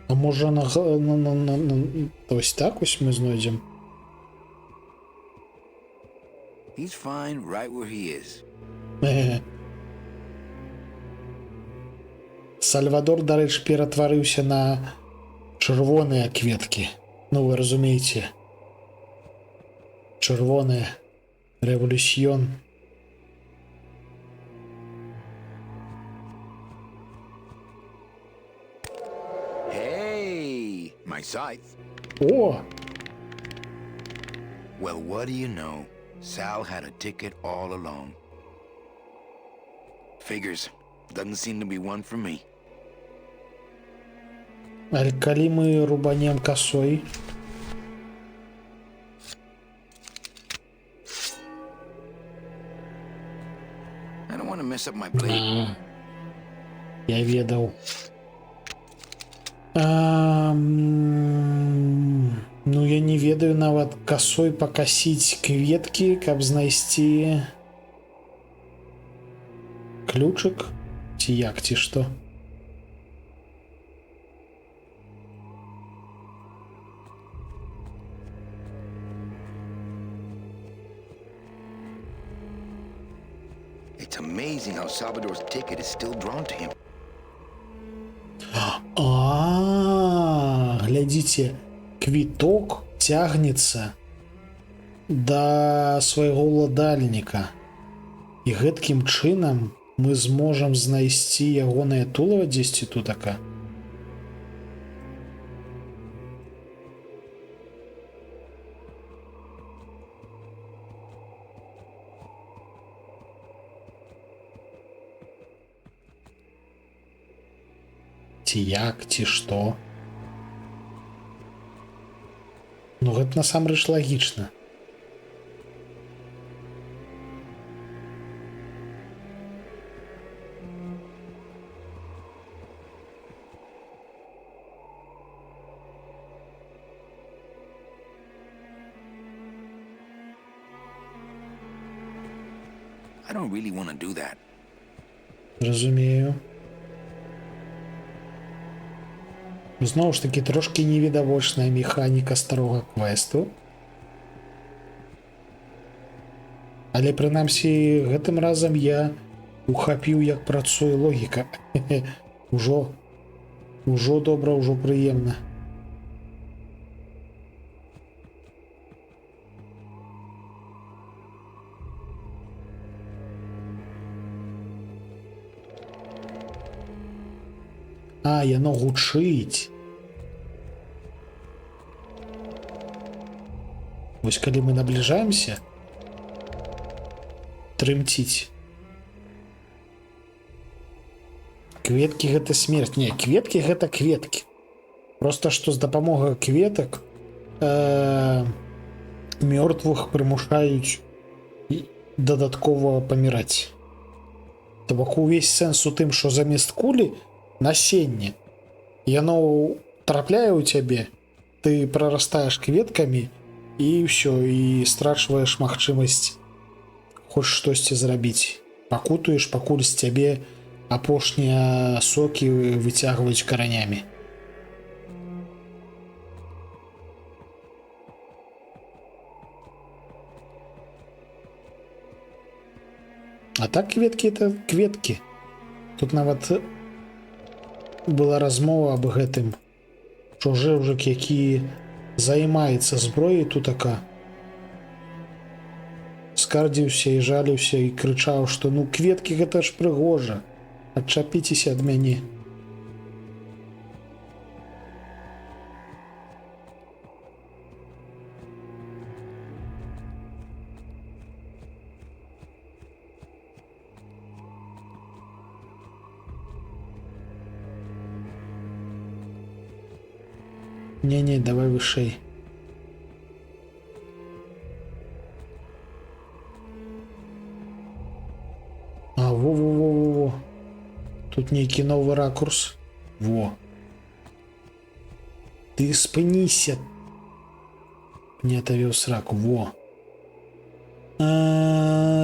А можа ось так ось ми знайдемо? He's fine right where he is. Сальвадор, дарэчы, ператварыўся на чырвоныя кветкі. Ну, вы разумееце. Чырвоныя. Рэволюцыён. Hey, my scythe. О! Well, what do you know? Sal had a ticket all along. Figures. Doesn't seem to be one for me. Але калі мы рубанем косой? I don't want to mess up my plate. Я ведаў. Ну, я не ведаю нават косой пакасіць кветкі, каб знайсці ключик, ці як, ці што. It's amazing how Salvador's ticket is still drawn to him. Глядзіце, квіток цягнецца да свайго ўладальніка. І гэткім чынам мы зможам знайсці ягонае тулава дзесьці тутака. Ці як, ці што? Ну, гэта насамрэч лагічна. I don't really want to do that. Разумею. Зноў ж таки, трошки невідавочная механіка старога квесту. Але прынамсі гэтым разам я ухапіў, як працуе логіка. Ужо добра, ужо прыемна. А, яно гучыць. Вось калі мы набліжаемся, трымціць. Кветкі гэта смерць. Не, кветкі гэта кветкі. Просто што з дапамогай кветак мёртвых прымушаюць дадаткова паміраць. То бок увесь сэнс у тым, што замест кулі насенне. Яно трапляе ў цябе, ты прарастаеш кветкамі і ўсё, і страчваеш магчымасць хоць штосьці зрабіць. Пакутуеш, пакуль з цябе апошнія сокі выцягваюць каранямі. А так кветкі это кветкі. Тут нават была размова аб гэтым, што жэўжык, які займаецца зброяй тутака, скардзіўся і жаліўся і крычаў, што ну кветкі гэта ж прыгожа, адчапіцеся ад мяне. Не-не, давай вышэй. А, во-во-во-во-во. Тут нейкі новы ракурс. Во. Ты спыніся. Не отавіў сраку. Во.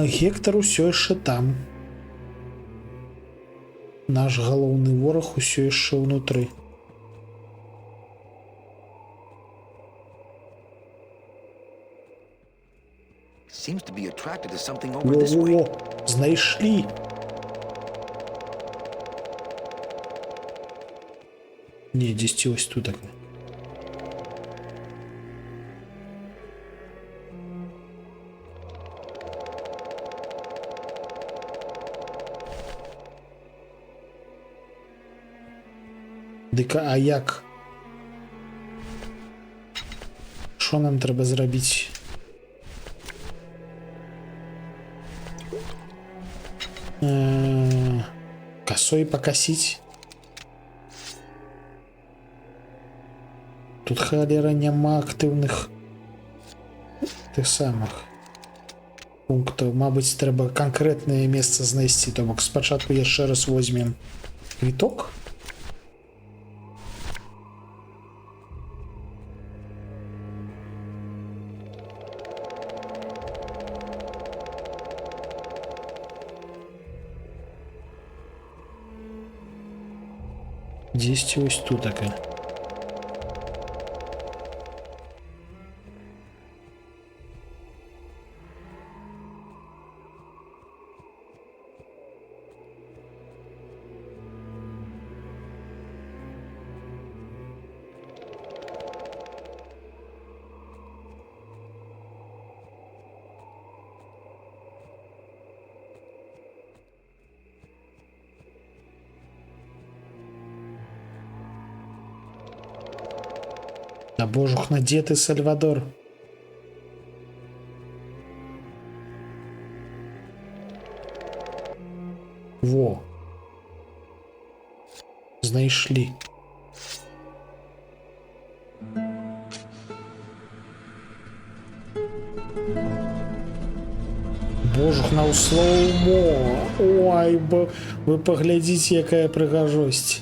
Гектар усё яшчэ там. Наш галоўны вораг усё яшчэ ўнутры. Seems to be attracted to something over this way. Во-во-во, знайшлі. Не, дзесьці ось тут так. Дык, а як? Що нам трэба зрабіць? Косой покосить. Тут холера няма активных тых самых пунктов. Мабуть, треба конкретное место знайсці. То бок спачатку яшчэ раз возьмем квиток. Здесь ось тут такая. Да божух, дзе ты, Сальвадор? Во. Знайшлі. Божух, на услоўмо. Ой, вы паглядзіце, якая прыгажосць.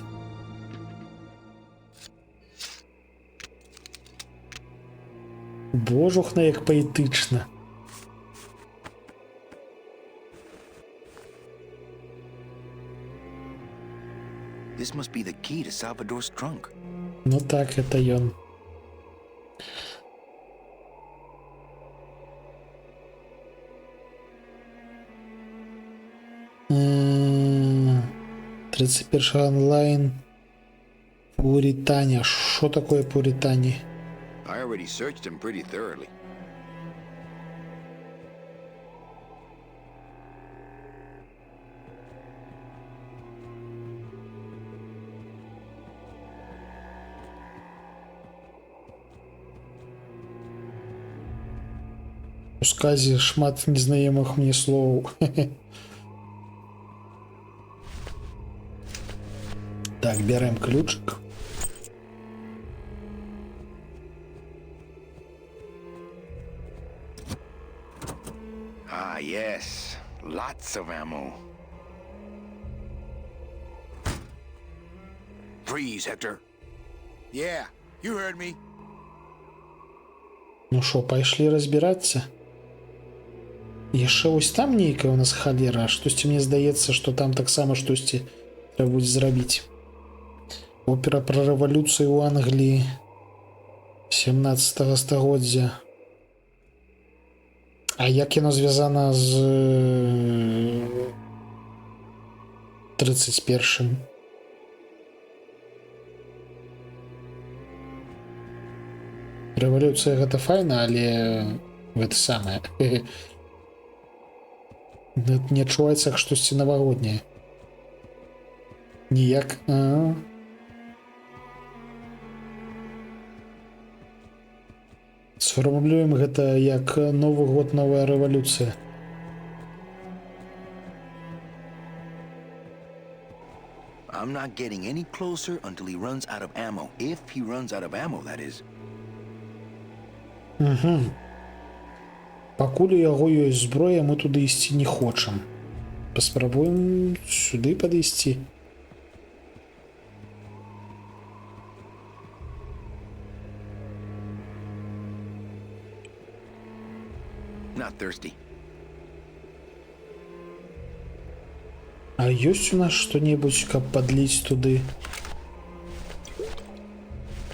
Божухна, як паэтычна. This must be the key to Salvador's trunk. Ну так, это ён. М-м-м. 31 онлайн. Пуритания. Что такое Пуритания? I already searched him pretty thoroughly. У сказе шмат незнаёмых мне слоў. Так, бярем ключик. Ah, yes. Lots of ammo. Freeze, Hector. Yeah, you heard me. Ну шо, пайшлі разбірацца? Яшчэ вось там нейкая у нас халера, штосьці мне здаецца, што там таксама штосьці трэба будзе зрабіць. Опера пра рэвалюцыю ў Англіі 17 стагоддзя. А як яно звязана з 31-м? Рэвалюцыя гэта файна, але гэта самае. Не адчуваецца штосьці навагодняе. Ніяк. Сфармулюем гэта як Новы год, новая рэвалюцыя. I'm not getting any closer until he runs out of ammo. If he runs out of ammo, that is. Пакуль у яго ёсць зброя, мы туды ісці не хочам. Паспрабуем сюды падысці. Not thirsty. А ёсць у нас што-небудзь, каб падліць туды?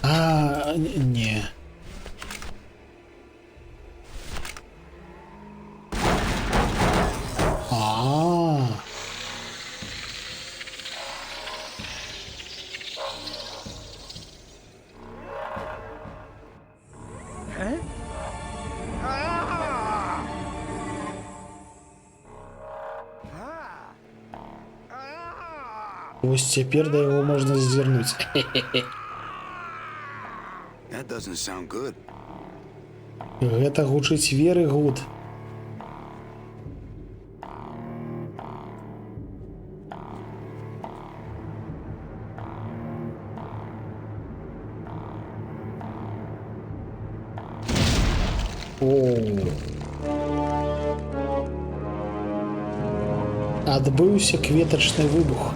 Не. Вось цяпер да яго можна зазірнуць. That doesn't sound good. Гэта гучыць very good. Адбыўся кветачны выбух.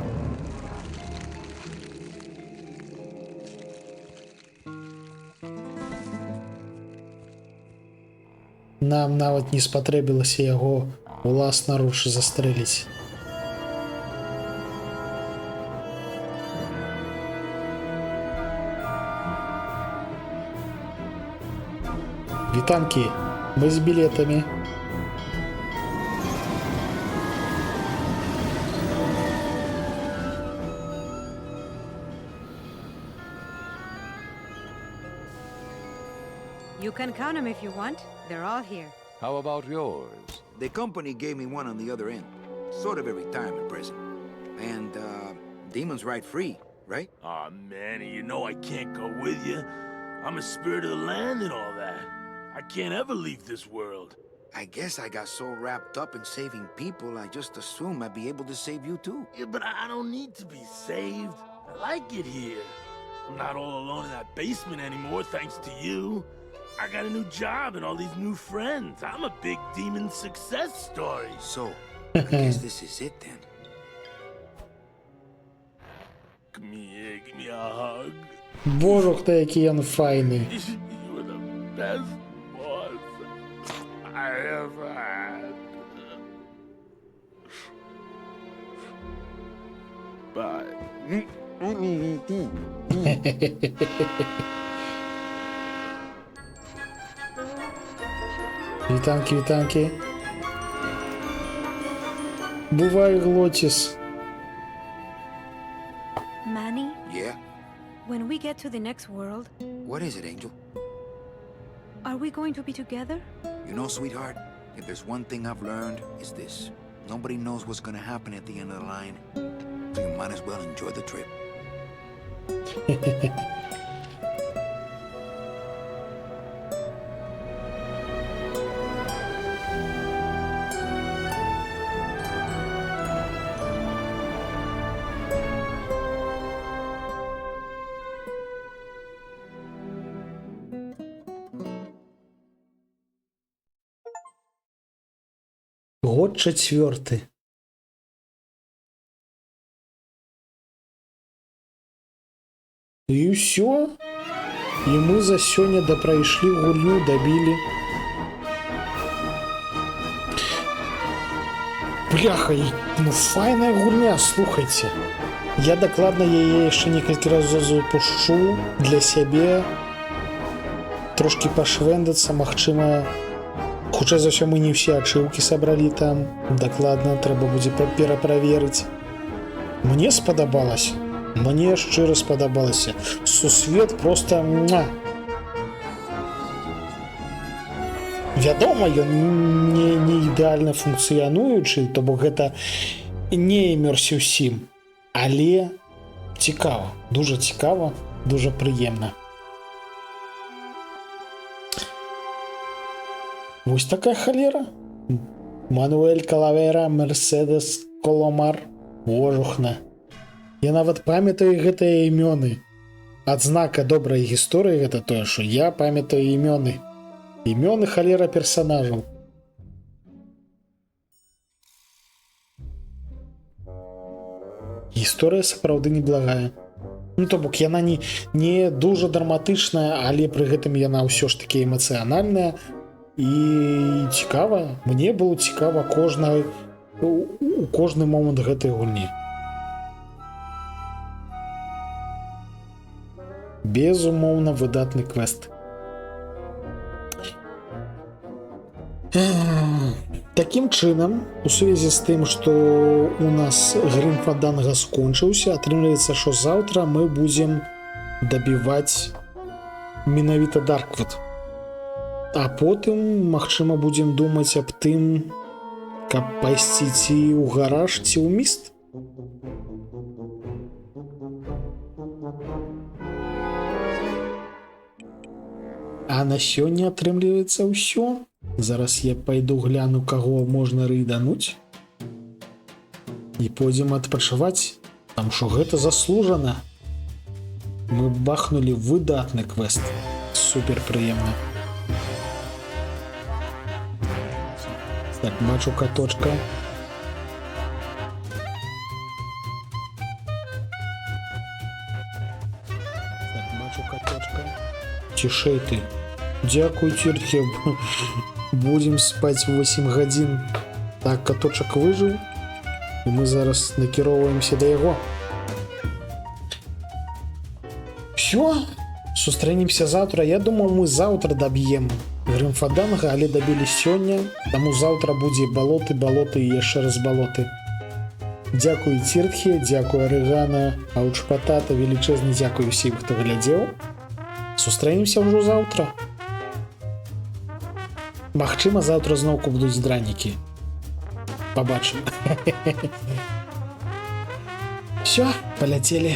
Нам нават не спатрэбілася яго уласнаруч застрэліць. Вітанкі, мы з білетамі. You can count them if you want. They're all here. How about yours? The company gave me one on the other end. Sort of a retirement present. And, demons ride free, right? Aw, Manny, you know I can't go with you. I'm a spirit of the land and all that. I can't ever leave this world. I guess I got so wrapped up in saving people, I just assumed I'd be able to save you too. Yeah, but I don't need to be saved. I like it here. I'm not all alone in that basement anymore, thanks to you. I got a new job and all these new friends. I'm a big demon success story. So, I guess this is it then. Come here, give me a hug. Божух ти, який він файний. You were the best boss I ever had. Bye. Вітанки, вітанки. Бувай, Глотіс. Manny? Yeah? When we get to the next world, What is it, Angel? are we going to be together? You know, sweetheart, if there's one thing I've learned, it's this. Nobody knows what's gonna happen at the end of the line. So you might as well enjoy the trip. Год 4. И все. И мы за сёння допрайшлі гульню, добили. Бляха, ну файная гульня, слухайте. Я докладно яе яшчэ некалькі разоў запушу для сябе. Трошки пашвендацца, магчыма, хутчэй за ўсё мы не ўсе ачыўкі сабралі там. Дакладна трэба будзе пераправерыць. Мне спадабалася. Мне шчыра спадабалася. Сусвет просто муа. Вядома, ён не ідэальна функцыянуючы, то бок гэта не Immersive Sim, але цікава, дуже цікава, дуже прыемна. Вось такая халера. Мануэль Калавера, Мерседес Коломар, Вожухна. Я нават памятаю гэтыя імёны. Адзнака добрай гісторыі гэта тое, што я памятаю імёны. Імёны халера персонажаў. Гісторыя сапраўды неблагая. Ну то бок яна не дуже драматычная, але пры гэтым яна ўсё ж такі эмацыянальная і цікавая. Мне было цікава у кожны момант гэтай гульні. Безумоўна, выдатны квест. Такім чынам, у сувязі з тым, што у нас Грым Фанданга скончыўся, атрымліваецца, што заўтра мы будзем дабіваць менавіта Дарквуд. А потым, магчыма, будзем думаць аб тым, каб пайсці ці ў гараж, ці ў міст. А на сёння атрымліваецца ўсё. Зараз я пайду гляну, каго можна рейдануць. І пойдзем адпачываць, там што гэта заслужана. Мы бахнули выдатны квест. Супер прыемна. Так, бачу каточка. Так, бачу каточка. Цішэй ты. Дзякуй, Ціртхе. Будем спать 8 гадзін. Так, каточак выжыў. І мы зараз накіроўваемся да яго. Всё, сустрэнемся заўтра. Я думаю, мы заўтра даб'ем Грым Фанданга, але дабілі сёння. Таму заўтра будзе балоты і яшчэ раз балоты. Дзякуй, Ціртхе, дзякуй, Арыгана, Ауч-Патата, велічэзны дзякуй усім, хто глядзеў. Сустрэнемся ўжо заўтра. Магчыма, заўтра зноўку будуць дранікі. Пабачым. Всё, паляцелі.